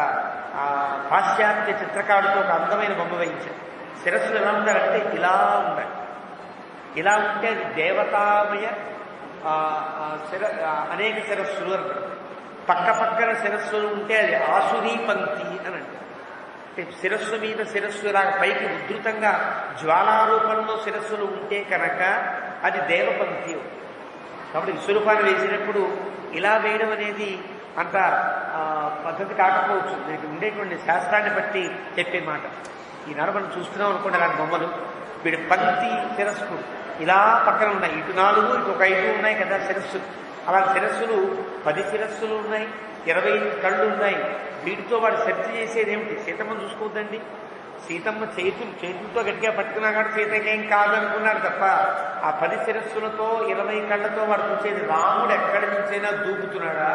పాశ్చాత్య చిత్రకారుడితో ఒక అందమైన బొమ్మ వేయించారు. శిరస్సులు ఎలా ఉండాలంటే ఇలా ఉండాలి. ఇలా ఉంటే అది దేవతామయ అనేక శిరస్సులు అంటారు. పక్కన శిరస్సులు ఉంటే అది ఆసురీ పంక్తి అని అంటారు. శిరస్సు మీద శిరస్సు ఇలాగ పైకి ఉధృతంగా జ్వాలారూపంలో శిరస్సులు ఉంటే కనుక అది దేవపంక్తి. కాబట్టి విశ్వరూపాన్ని వేసినప్పుడు ఇలా వేయడం అనేది అంత పద్ధతి కాకపోవచ్చు. దీనికి ఉండేటువంటి శాస్త్రాన్ని బట్టి చెప్పే మాట. ఈనాడు మనం చూస్తున్నాం అనుకోండి అలాంటి బొమ్మలు. వీడి పంక్తి శిరస్సు ఇలా పక్కన ఉన్నాయి, ఇటు 4 ఇటు ఒక 5 ఉన్నాయి కదా శిరస్సులు. అలాంటి శిరస్సులు 10 శిరస్సులు ఉన్నాయి, 20 కళ్ళు ఉన్నాయి. వీటితో వాడు సెర్చ్ చేసేది ఏమిటి? సీతమ్మను చూసుకోవద్దండి. సీతమ్మ చేతులతో గట్టిగా పట్టుకున్నా కానీ సీతకేం కాదనుకున్నాడు తప్ప ఆ 10 శిరస్సులతో 20 కళ్ళతో వాడు చూసేది రాముడు ఎక్కడి నుంచైనా దూకుతున్నాడా,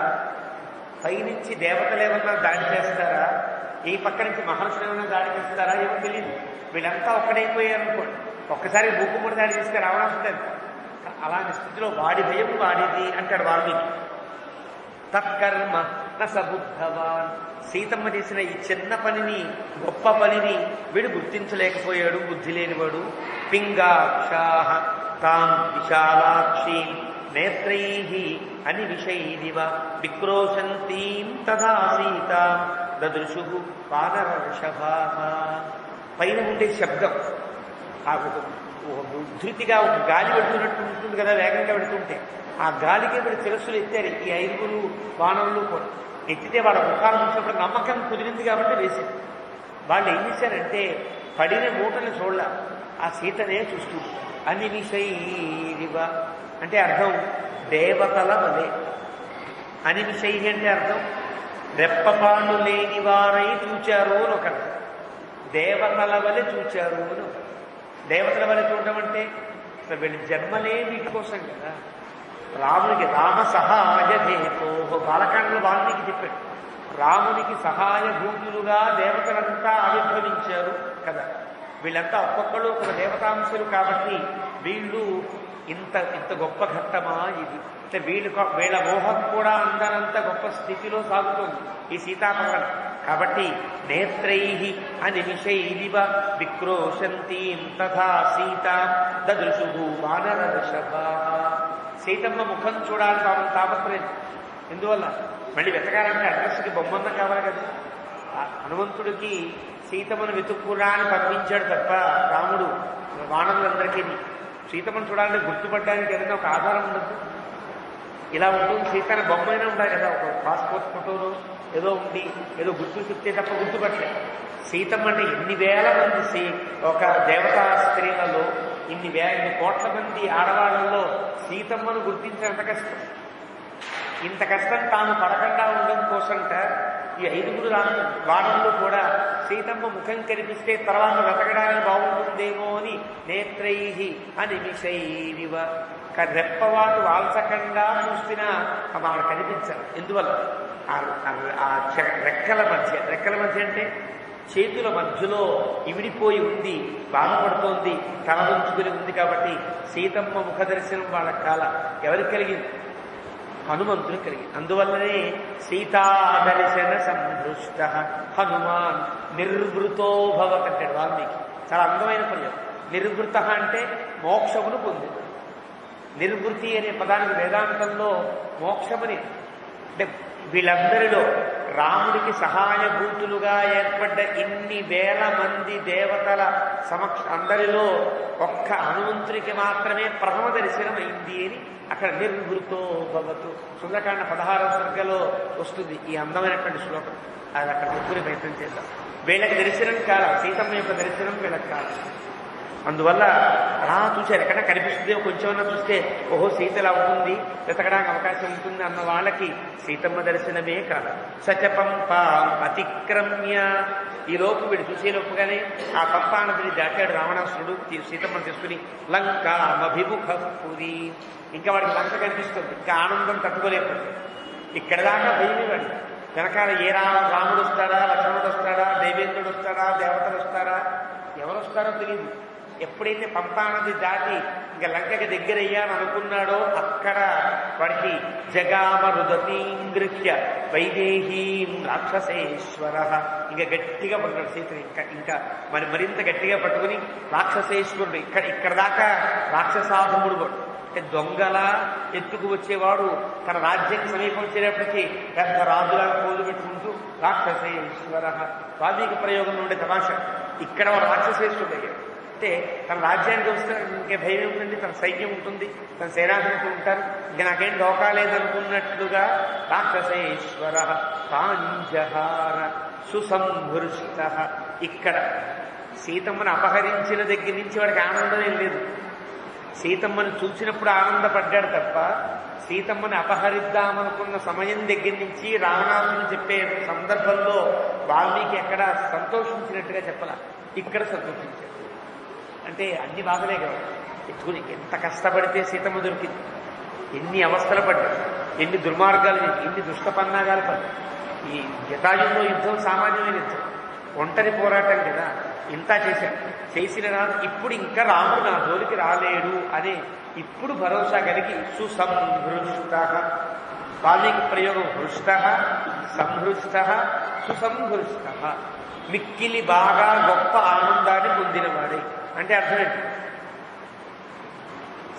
పైనుంచి దేవతలు ఏమన్నా దాడి చేస్తారా, ఈ పక్క నుంచి మహర్షులు ఏమన్నా దాడి చేస్తారా ఏమో తెలియదు. వీళ్ళంతా ఒక్కడైపోయారు అనుకోండి. ఒక్కసారి భూకుముడి దాడి చేస్తే రావణాసుడు. అలాంటి స్థితిలో వాడి భయం వాడిది అంటాడు వాల్మీకి. తత్కర్మ న సబుద్ధవాన్. సీతమ్మ చేసిన ఈ చిన్న పనిని, గొప్ప పనిని వీడు గుర్తించలేకపోయాడు, బుద్ధి లేనివాడు. పింగాక్షాః తాం విశాలాక్షీం నేత్రైః అనివిషైరివ విక్రోశంతీం తథా సీతాం దదృశు వానర వృషభా. పైన ఉండే శబ్దం ఉధృతిగా ఒక గాలి పెడుతున్నట్టు ఉంటుంది కదా, వేగంగా పెడుతుంటే ఆ గాలికి వీడు శిరస్సులు ఎత్తారు ఈ 5 వానరులు కూడా. ఎత్తితే వాళ్ళ ముఖాలు చూసినప్పుడు నమ్మకం కుదిరింది కాబట్టి వేసింది. వాళ్ళు ఏం చేశారంటే పడిన మూటలు చూడాల, ఆ సీతనే చూస్తూ అనిమిషైరివ అంటే అర్థం దేవతల వలె. అనిమిషై అంటే అర్థం రెప్పపాళ్ళు లేని వారై చూచారు అని ఒక అర్థం. దేవతల వలె చూచారు అని ఒక. దేవతల వలె చూడటం అంటే వీళ్ళ జన్మలే వీటి కోసం కదా. రామునికి రామ సహాయ దేతో బాలకాండలో వాల్మీకి చెప్పాడు, రామునికి సహాయభూతులుగా దేవతలంతా ఆవిర్భవించారు కదా. వీళ్ళంతా ఒక్కొక్కళ్ళు ఒక దేవతాంశలు కాబట్టి వీళ్ళు ఇంత గొప్ప ఘట్టమా ఇది. అంటే వీళ్ళ మోహం కూడా అందరంత గొప్ప స్థితిలో సాగుతుంది ఈ సీతాపహరణ. కాబట్టి నేత్రై అనిమిషైరివ విక్రోశంతీం తథా సీతా దదృశు వానర వృషభా. సీతమ్మ ముఖం చూడాలని తాపత్రయం. ఎందువల్ల మళ్ళీ వెతకాలంటే అడ్రస్కి బొమ్మన్న కావాలి కదా. హనుమంతుడికి సీతమ్మను వెతుక్కురా అని పంపించాడు తప్ప రాముడు వానరులందరికీ సీతమ్మను చూడాలంటే గుర్తుపడడానికి ఏదైనా ఒక ఆధారం ఉండదు. ఇలా ఉంటుంది సీతని బొమ్మైనా ఉండాలి కదా, ఒక పాస్పోర్ట్ ఫోటోలో ఏదో ఉండి ఏదో గుర్తు చెప్తే తప్ప గుర్తుపట్టలేదు. సీతమ్మ అంటే ఎన్ని వేల మంది ఒక దేవతా స్త్రీలలో ఇన్ని కోట్ల మంది ఆడవాళ్ళల్లో సీతమ్మను గుర్తించినంత కష్టం. ఇంత కష్టం తాను పడకుండా ఉండడం కోసంట ఈ 5 వానరులు కూడా సీతమ్మ ముఖం కనిపిస్తే తర్వాత వెతకడానికి బాగుంటుందేమో అని నేత్రై అనిమిషైరివ రెప్పవాటు వాల్చకుండా చూసినా ఆవిడ కనిపించారు. ఎందువల్ల ఆ రెక్కల మధ్య అంటే చేతుల మధ్యలో ఇవిడిపోయి ఉంది, బాధపడుతోంది, తలవంచుకుని ఉంది. కాబట్టి సీతమ్మ ముఖ దర్శనం వాళ్ళ కాల ఎవరికి కలిగింది? హనుమంతుడు కలిగింది. అందువల్లనే సీతాదర్శన సంహృష్ట హనుమాన్ నిర్వృతో భవత్ అంటాడు వాల్మీకి. చాలా అందమైన ప్రయోగం. నిర్వృత అంటే మోక్షమును పొందింది. నిర్వృతి అనే పదానికి వేదాంతంలో మోక్షమని అంటే వీళ్ళందరిలో రాముడికి సహాయభూతులుగా ఏర్పడ్డ ఇన్ని వేల మంది దేవతల అందరిలో ఒక్క హనుమంతుడికి మాత్రమే ప్రథమ దర్శనం అయింది అని అక్కడ నిర్వృతో భవతు సుందరకాండ 16వ సర్గలో వస్తుంది ఈ అందమైనటువంటి శ్లోకం. అది అక్కడ చెప్పుకునే ప్రయత్నం చేద్దాం. వీళ్ళకి దర్శనం కాల, సీతమ్మ యొక్క దర్శనం వీళ్ళకి కాల. అందువల్ల అలా చూశారు. ఎక్కడ కనిపిస్తుంది కొంచెమన్నా చూస్తే ఓహో సీతలా ఉంటుంది, వెతకడానికి అవకాశం ఉంటుంది అన్న వాళ్ళకి సీతమ్మ దర్శనమే కాదు. సచ పంపా అతిక్రమ్య ఈ లోపు వీడు చూసేలోపుగానే ఆ పంపా నదిని దాటాడు రావణాసురుడు. సీతమ్మను తీసుకుని లంకామభిముఖ పురి. ఇంకా వాడికి లంక కనిపిస్తుంది, ఇంకా ఆనందం తట్టుకోలేకపోతుంది. ఇక్కడ దాకా భయమే వాడి. వెనకాల ఏ రాముడు వస్తాడా, లక్ష్మణుడు వస్తాడా, దేవేంద్రుడు వస్తాడా, దేవతలు వస్తారా, ఎవరు వస్తారో తెలియదు. ఎప్పుడైతే పంపానది దాటి ఇంకా లంకకి దగ్గరయ్యాను అనుకున్నాడో అక్కడ వాడికి జగామరుదతీంగృహ్య వైదేహీం రాక్షసేశ్వర ఇంకా గట్టిగా పట్టుకున్నాడు సీతని. ఇంకా మరింత గట్టిగా పట్టుకుని రాక్షసేశ్వరుడు ఇక్కడ దాకా రాక్షసాధముడు కూడా అంటే దొంగలా ఎత్తుకు వచ్చేవాడు తన రాజ్యానికి సమీపం వచ్చేటప్పటికీ పెద్ద రాజులా పోజు పెట్టుకుంటూ రాక్షసేశ్వర. వాల్మీకి ప్రయోగంలో ఉండే తమాషా ఇక్కడ వాడు రాక్షసేశ్వరుడు అయ్యాడు. అంటే తన రాజ్యానికి వస్తే ఇంకే భయం ఉంటుంది, తన సైన్యం ఉంటుంది, తన సేనాధిపతులు ఉంటారు, ఇంకా నాకేం డోకాలేదనుకున్నట్లుగా రాక్షసేశ్వర పాంజహార సుసంహృష్ట. ఇక్కడ సీతమ్మను అపహరించిన దగ్గర నుంచి వాడికి ఆనందం ఏం లేదు. సీతమ్మను చూసినప్పుడు ఆనందపడ్డాడు తప్ప సీతమ్మని అపహరిద్దామనుకున్న సమయం దగ్గర నుంచి రావణాసురుడు చెప్పే సందర్భంలో వాల్మీకి ఎక్కడ సంతోషించినట్టుగా చెప్పాల, ఇక్కడ సంతోషించాడు. అంటే అన్ని బాధలే కదా. ఎత్తుకుని ఎంత కష్టపడితే సీతమ్మ దొరికింది, ఎన్ని అవస్థలు పడ్డాడు, ఎన్ని దుర్మార్గాలు, ఎన్ని దుష్టపన్నాగాలు పడ్డాడు. ఈ జటాయుల్లో యుద్ధం సామాన్యమైన యుద్ధం, ఒంటరి పోరాటం కదా. ఇంత చేశాడు, చేసిన రాదు. ఇప్పుడు ఇంకా రాముడు నా జోలికి రాలేడు అనే ఇప్పుడు భరోసా కలిగి సుసంహృష్ట. వాల్మీకి ప్రయోగం హృష్ట, సంహృష్ట, సుసంహృష్ట. మిక్కిలి బాగా గొప్ప ఆనందాన్ని పొందినవాడే అంటే అర్థమేంటి?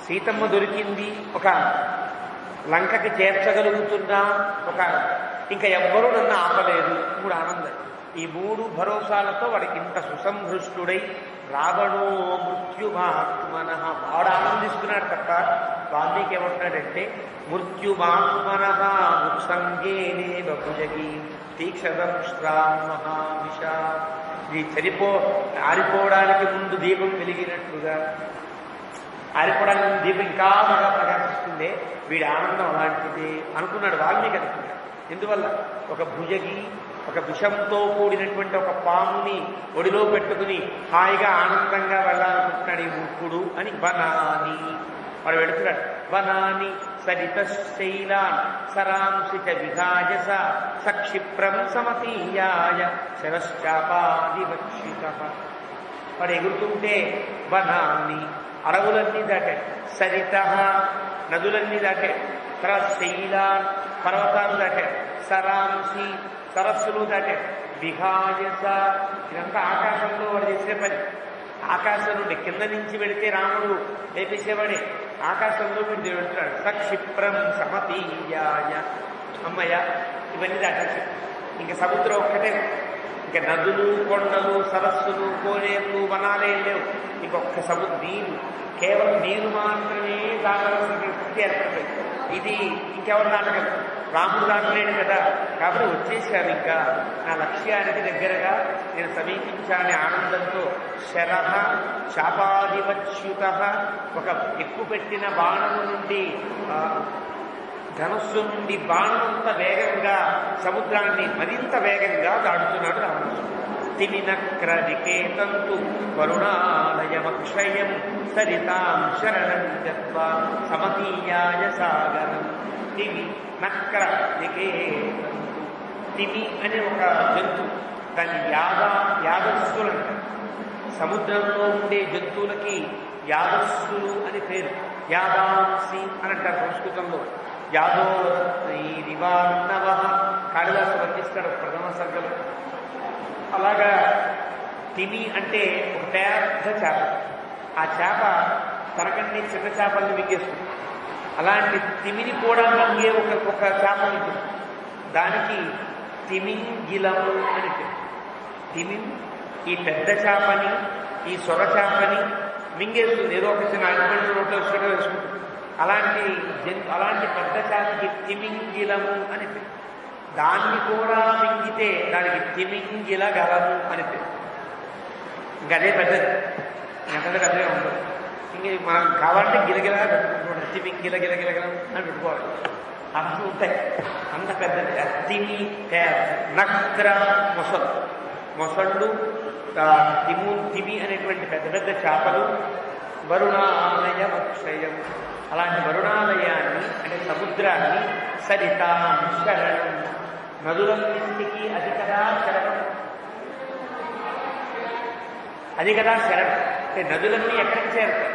సీతమ్మ దొరికింది, ఒక లంకకి చేర్చగలుగుతున్నా, ఒక ఇంకా ఎవ్వరూ నన్ను ఆపలేదు. 3 ఆనందం. ఈ 3 భరోసాలతో వాడికి ఇంత సుసంహృష్టుడై రావణో మృత్యుమాత్మన వాడు ఆనందిస్తున్నాడు తప్ప వాల్మీకి ఏమంటున్నాడంటే మృత్యుమాత్మన ముత్సంగేనే బహుజగి తీక్షణం శ్రామహామిష. ఇది ఆరిపోవడానికి ముందు దీపం వెలిగినట్లుగా ఆరిపోవడానికి ముందు దీపం ఇంకా బాగా ప్రకాశిస్తుందే వీడి ఆనందం అలాంటిది అనుకున్నాడు వాల్మీకి అనుకున్నాడు. ఎందువల్ల ఒక భుజగి ఒక విషంతో కూడినటువంటి ఒక పాముని ఒడిలో పెట్టుకుని హాయిగా ఆనందంగా వెళ్ళాలనుకుంటున్నాడు ఈ మూర్ఖుడు అని వనాని వాడు వెళుతున్నాడు. వనాని సరితశైలాన్ సరాంశిచ విఘాజస సక్షిప్రం సమతీయాయ శరశ్చాపాదివక్షిత. వాడు ఎగురుతుంటే వనాని అడవులన్నీ దాటాడు, సరిత నదులన్నీ దాటాడు, తర్వాత శైలాన్ పర్వతాలు దాటాడు, సరాంశి సరస్సులు దాటాడు, విఘాయస ఇదంతా ఆకాశంలో వాడు చేసే పని. ఆకాశం నుండి కింద నుంచి వెళితే రాముడు లేపేసేవాడే, ఆకాశంలో వీడు వెళ్తున్నాడు. సక్షిప్రం సమతీయాయ అమ్మయ్య ఇవన్నీ దాటేసి ఇంకా సముద్రం ఒక్కటే, ఇంకా నదులు కొండలు సరస్సులు కోనేరు వనాలే లేవు. ఇంకొక నీరు కేవలం నీరు మాత్రమే దాటవలసిన స్థితి ఏర్పడుతుంది. ఇది ఇంకెవరు దాటగలరు, రాముడు దాటలేడు కదా. కాబట్టి వచ్చేసాను, ఇంకా నా లక్ష్యానికి దగ్గరగా నేను సమీపించాలనే ఆనందంతో శరహ శాపాదివచ్యుత ఒక ఎక్కువ పెట్టిన బాణము నుండి ధనుస్సు నుండి బాణమంత వేగంగా సముద్రాన్ని మరింత వేగంగా దాటుతున్నాడు రావణాసురుడు. తిమినక్రనికేతంతు వరుణాలయమక్షయం సరితాం శరణం గత్వా సమతీయాయ సాగరం. తిమి నక్ర నికేతంతు. తిమి అనే ఒక జంతువు, దాన్ని యాదస్సులు అంటారు. సముద్రంలో ఉండే జంతువులకి యాదస్సులు అని పేరు. యాదాంసి అని అంటారు సంస్కృతంలో. యాదో నివాన్నవ కాళిదాసు వర్ణిస్తాడు ప్రథమ సర్గలో. అలాగా తిమి అంటే ఒక పెద్ద చేప. ఆ చేప తనకంటే చిన్న చేపల్ని మింగేస్తుంది. అలాంటి తిమిని కూడా మింగే ఒక చేప ఉంటుంది. దానికి తిమింగిలము అని పేరు. తిమిం ఈ పెద్ద చేపని ఈ సొర చేపని మింగేస్తుంది. ఏదో ఒక చిన్న అల్పండి రోడ్లో సొర వేసుకుంటుంది. అలాంటి పెద్ద చేపకి తిమింగిలము అని పేరు. దాన్ని కూడా మింగితే దానికి తిమింగిల గలము అని పేరు. ఇంకా అదే పెద్దది, ఎంతది అదే ఉండదు. ఇంక మనం కావాలంటే గిలగిలగా పెట్టుకుంటున్నాం. తిమింగిల గిలగిలగలం అని పెట్టుకోవాలి. అలా ఉంటాయి, అంత పెద్దది. తిమి నక్ర మొసళ్ళు తిమి అనేటువంటి పెద్ద పెద్ద చేపలు. వరుణాలయ అక్షయం అలాంటి వరుణాలయాన్ని అంటే సముద్రాన్ని సరితాం శరణం నదులన్నింటికి అది కదా శరణం. అది కదా శరణం అంటే నదులన్నీ ఎక్కడికి చేరుతాయి?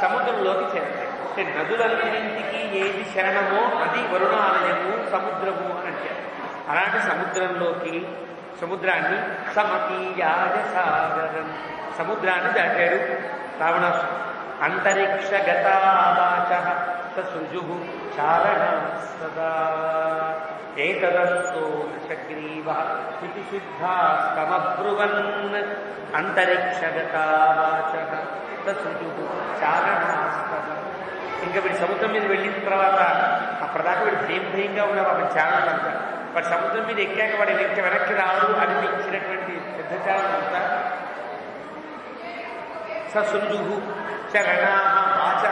సముద్రంలోకి చేరుతాయి. అంటే నదులన్నింటికి ఏది శరణమో అది వరుణాలయము సముద్రము అని అంటారు. అలాంటి సముద్రాన్ని సమతీయాయ సాగరం సముద్రాన్ని దాటాడు రావణాసురుడు. అంతరిక్షగతావాచ సృజు చారణ సదా ఏతదంతో దశగ్రీవ స్థితి సిద్ధాస్తమబ్రువన్. అంతరిక్షగతావాచ సృజు చారణాస్తద. ఇంకా వీడి సముద్రం మీద వెళ్ళిన తర్వాత అప్పటిదాకా వీడు భయంగా ఉన్నవాడు. అప్పుడు చారణాలు అంటారు. వాడు సముద్రం మీద ఎక్కాక వాడు ఇంకా వెనక్కి రాడు అనిపించినటువంటి పెద్ద చారణం అంతా సృజు చరణా వాచ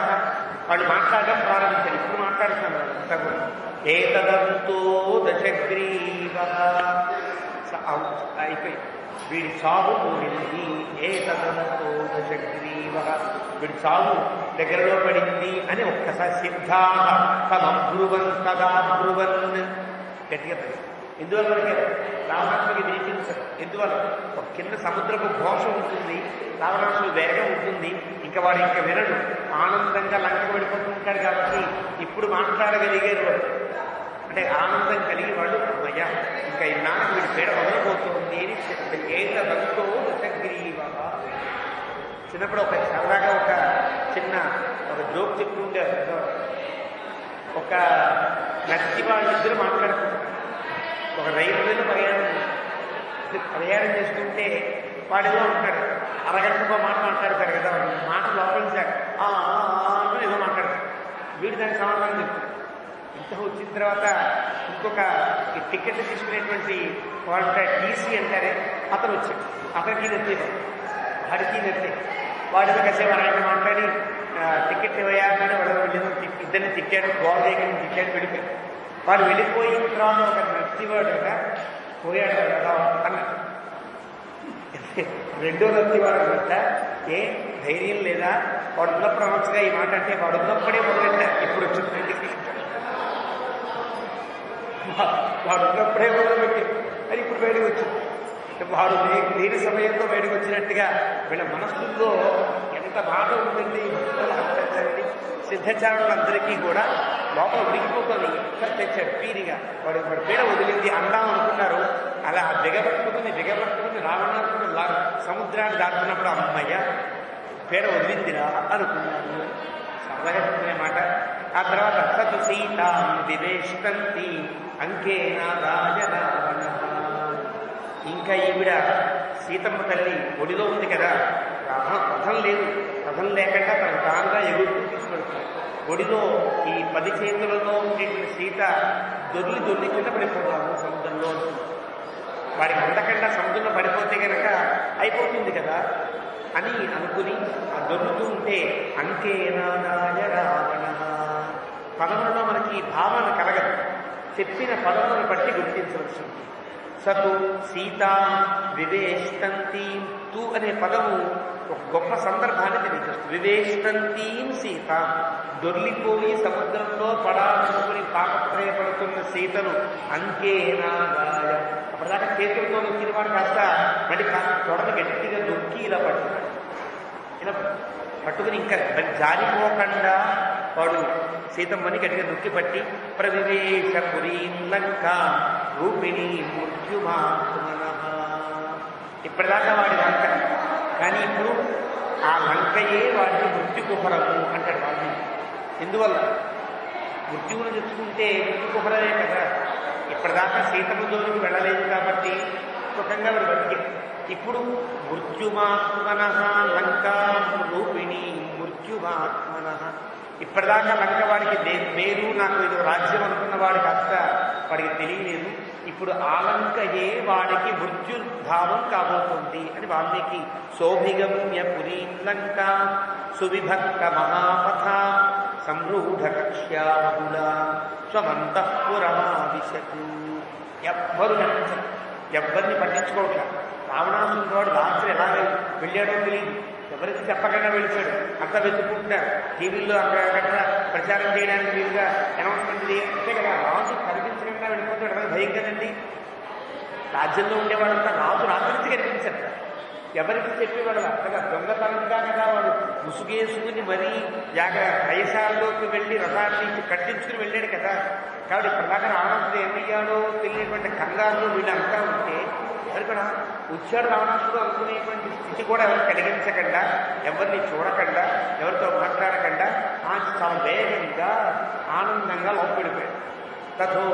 వాళ్ళు మాట్లాడడం ప్రారంభించారు. ఇప్పుడు మాట్లాడుతున్నారు అంతా కూడా. ఏతదంతో దశగ్రీవ అయిపోయి వీడి చావు పోయింది. ఏతదంతో దశగ్రీవ వీడి చావు దగ్గరలో పడింది అని ఒక్కసారి సిద్ధా తదబ్రువన్ గట్టిగా పడింది. ఎందువల్ల రావణాసుడికి నిలిచించారు. ఎందువల్ల ఒక కింద సముద్రపు ఘోష ఉంటుంది, రావణాసుడు వేగం ఉంటుంది. ఇంకా వాడు ఇంకా వినడు, ఆనందంగా లంకకు వెళ్ళిపోతుంటాడు. కాబట్టి ఇప్పుడు మాట్లాడగలిగేది వాడు. అంటే ఆనందం కలిగి వాడు అమ్మయ్య ఇంకా ఇన్నాళ్ళకి వీడి పేడ వదలబోతుంది అని ఏతదంతో దశగ్రీవ. చిన్నప్పుడు ఒక సరదాగా ఒక జోక్ చెప్తుండే, ఒక నచ్చి వాళ్ళిద్దరు మాట్లాడుకుంటారు. ఒక రైల్వేలో ప్రయాణం చేస్తుంటే వాడిలో ఉంటాడు, అరగంటకో మాట మాట్లాడతాడు కదా, మాట లోపలించాడు ఏదో మాట్లాడతాడు, వీడు దానికి సమాధానం చెప్తాడు. ఇంత వచ్చిన తర్వాత ఇంకొక టికెట్ తీసుకునేటువంటి వాడు టీసీ అంటారే అతను వచ్చాడు, అతనికి నెత్తే వాడికి నెత్తే, వాడితో కాసేపు అరగంట మాట్లాడి టికెట్ వేయాలని వాడు ఇద్దరిని తిట్టాడు, గోడ దగ్గర తిట్టాడు, వెళ్ళిపోయాడు. వాడు వెళ్ళిపోయిన తర్వాత ఒక నత్తివాడు కదా పోయాడు కదా అన్నాడు. రెండో నత్తివాడు అనమాట, ఏ ధైర్యం లేదా వాడు ఉన్నప్పుడు అనవచ్చుగా ఈ మాట అంటే, వాడు ఉన్నప్పుడే మొదలెట్టారు, ఇప్పుడు వచ్చింది వాడు ఉన్నప్పుడే మొదలుపెట్టి అది ఇప్పుడు బయటకు వచ్చింది. వాడు లేని సమయంలో బయటకు వచ్చినట్టుగా వీళ్ళ మనస్సుల్లో ఎంత బాధ ఉంటుంది. సిద్ధచారులందరికీ కూడా లోపల ఉడికిపోతుంది. ఎంత తెచ్చాడు పీరిగా, వాడు పీడ వదిలింది అందాం అనుకున్నారు. అలా దిగబట్టుకుని రావణాసుడు సముద్రాన్ని దాటుతున్నప్పుడు అమ్మయ్య పీడ వదిలిందిరా అనుకున్నాను. సరదాగా చెప్తున్న మాట. ఆ తర్వాత సతు సీతాం వివేష్టంతి అంకేనా రాజరావణ. ఇంకా ఈవిడ సీతమ్మ తల్లి ఒడిలో ఉంది కదా, రథం లేదు, రథం లేకుండా తనకు తానుగా ఎగురుతూ తీసుకెళ్తాడు. ఒడిలో ఈ 10 చేతులలో ఉండేటువంటి సీత దొర్లి కింద పడిపోతాము సముద్రంలో. వాడికి అంతకండా సముద్రంలో పడిపోతే కనుక అయిపోతుంది కదా అని అనుకుని ఆ దొరుకుతూ ఉంటే అంకేనాదాయ రావణ. పదములలో మనకి భావన కలగదు, చెప్పిన పదములను బట్టి గుర్తించవచ్చు. సతు సీతా వివేష్టంతీం. తు అనే పదము ఒక గొప్ప సందర్భాన్ని తెలియజేస్తుంది. వివేష్టంతీం సీత, దొర్లిపోయి సముద్రంలో పడాలనుకుని తాపత్రయపడుతున్న సీతను అంకేనాదాయ. అప్పటిదాకా చేతులతో నొక్కిన వాడు కాస్త మళ్ళీ కాస్త తొడని గట్టిగా నొక్కి ఇలా పడుతున్నాడు. ఇలా పట్టుకుని ఇంకా జారిపోకుండా వాడు సీతమ్మని గట్టిగా నొక్కి పట్టి ప్రవివేశ పురీం లంకా రూపిణి మృత్యుమాత్మన. ఇప్పటిదాకా వాడి లంక, కానీ ఇప్పుడు ఆ లంకయే వాడికి మృత్యుకుహరము అంటాడు వాళ్ళు. ఎందువల్ల మృత్యువును తెచ్చుకుంటే మృత్యుకుహరమే కదా. ఇప్పటిదాకా సీతమ్మ జోలికి వెళ్ళలేదు కాబట్టి సుఖంగా వాడు బతికి. ఇప్పుడు మృత్యుమాత్మన లంకా రూపిణి మృత్యుమాత్మన. ఇప్పటిదాకా లంక వాడికి మేలు, నాకు ఇది రాజ్యం అనుకున్న వాడికి కాస్త వాడికి తెలియలేదు. ఇప్పుడు ఆ లంకయే వాడికి మృత్యుభావం కాబోతుంది అని వాల్మీకి సౌభిగమ్య పురీం లంక సువిభక్త మహాపథ సంరూఢ కక్ష్యాబుల స్వమంతఃపురమావిశతు. ఎవ్వరు గమనించరు, ఎవ్వరిని పట్టించుకోవట్లేదు. రావణాసురుడు వాడు రాత్రి ఎలా వెళ్ళాడో తెలియదు, ఎవరికి చెప్పకుండా వెళ్ళిపోయాడు. అంతా వెతుక్కుంటున్నారు. టీవీల్లో అక్కడ ప్రచారం చేయడానికి వీలుగా అనౌన్స్మెంట్ అంతే కదా. రాజు కనిపించకుండా వెళ్ళిపోతాడు, అది భయం కదండి. రాజ్యంలో ఉండేవాడంతా రాజు రాత్రి కనిపించాడు. ఎవరికి చెప్పేవాడు అక్కడ దొంగతనంగా కదా వాడు ముసుగేసుకుని మరీ ప్రదేశాల్లోకి వెళ్ళి రథాన్ని కట్టించుకుని వెళ్ళాడు కదా. కాబట్టి ఇప్పటిదాకా రావణాసుడు ఏమయ్యాడో తెలియనటువంటి కంగారులో వీళ్ళంతా ఉంటే ఎవరు కూడా వచ్చాడు రావణాసుడు అనుకునేటువంటి స్థితి కూడా ఎవరు కలిగించకుండా, ఎవరిని చూడకుండా, ఎవరితో మాట్లాడకుండా చాలా వేగంగా ఆనందంగా లోపడిపోయాడు. తథో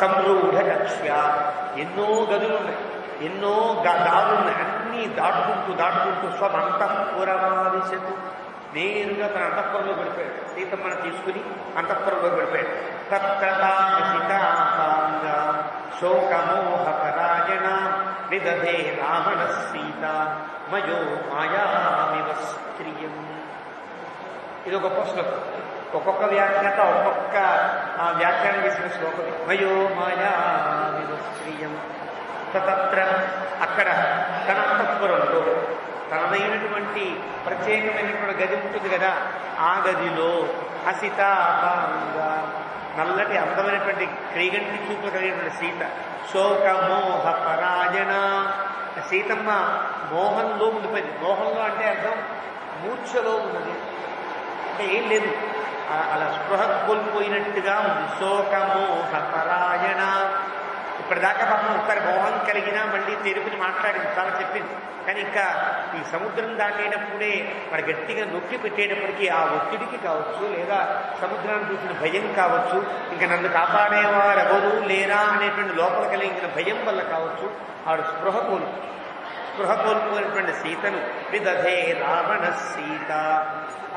సంరూఢ కక్ష్య. ఎన్నో గదులు ఉన్నాయి, ఎన్నో దారులున్నాయి. అన్నీ దాటుకుంటూ స్వమంతఃపురమావిశతు. నేరుగా తన అంతఃపురంలో పడిపోయాడు. సీతమ్మను తీసుకుని అంతఃపురంలో పడిపోయాడు. తత్రతాంగ శోకమోహ పరాయణ విదధే రావణ సీత మయో మాయామివ స్త్రియం. ఇది గొప్ప శ్లోకం. ఒక్కొక్క వ్యాఖ్యాత ఒక్కొక్క వ్యాఖ్యానం చేసిన శ్లోకం. మయో మాయామివ స్త్రియం. తత్ర అక్కడ తన అంతఃపురంలో తనదైనటువంటి ప్రత్యేకమైనటువంటి గది ఉంటుంది కదా, ఆ గదిలో అసితాపాంగ నల్లటి అందమైనటువంటి క్రీగంటి చూపులు కలిగినటువంటి సీత శోకమోహ పరాయణ. సీతమ్మ మోహంలో ఉండిపోయింది. మోహంలో అంటే అర్థం మూర్ఛలో ఉన్నది, అంటే ఏం లేదు, అలా స్పృహ కోల్పోయినట్టుగా ఉంది. శోకమోహ పరాయణ. ఇప్పటిదాకా పాపం ఒకసారి మోహం కలిగినా మళ్ళీ తెలుపుని మాట్లాడింది, చాలా చెప్పింది. కానీ ఇంకా ఈ సముద్రం దాటేటప్పుడే వాడు గట్టిగా నొక్కి పెట్టేటప్పటికీ ఆ ఒత్తిడికి కావచ్చు, లేదా సముద్రాన్ని చూసిన భయం కావచ్చు, ఇంకా నన్ను కాపాడేవారు ఎవరు లేరా అనేటువంటి లోపల కలిగిన భయం వల్ల కావచ్చు, ఆవిడ స్పృహ కోల్పోయినటువంటి సీతను విదధే రావణ సీత.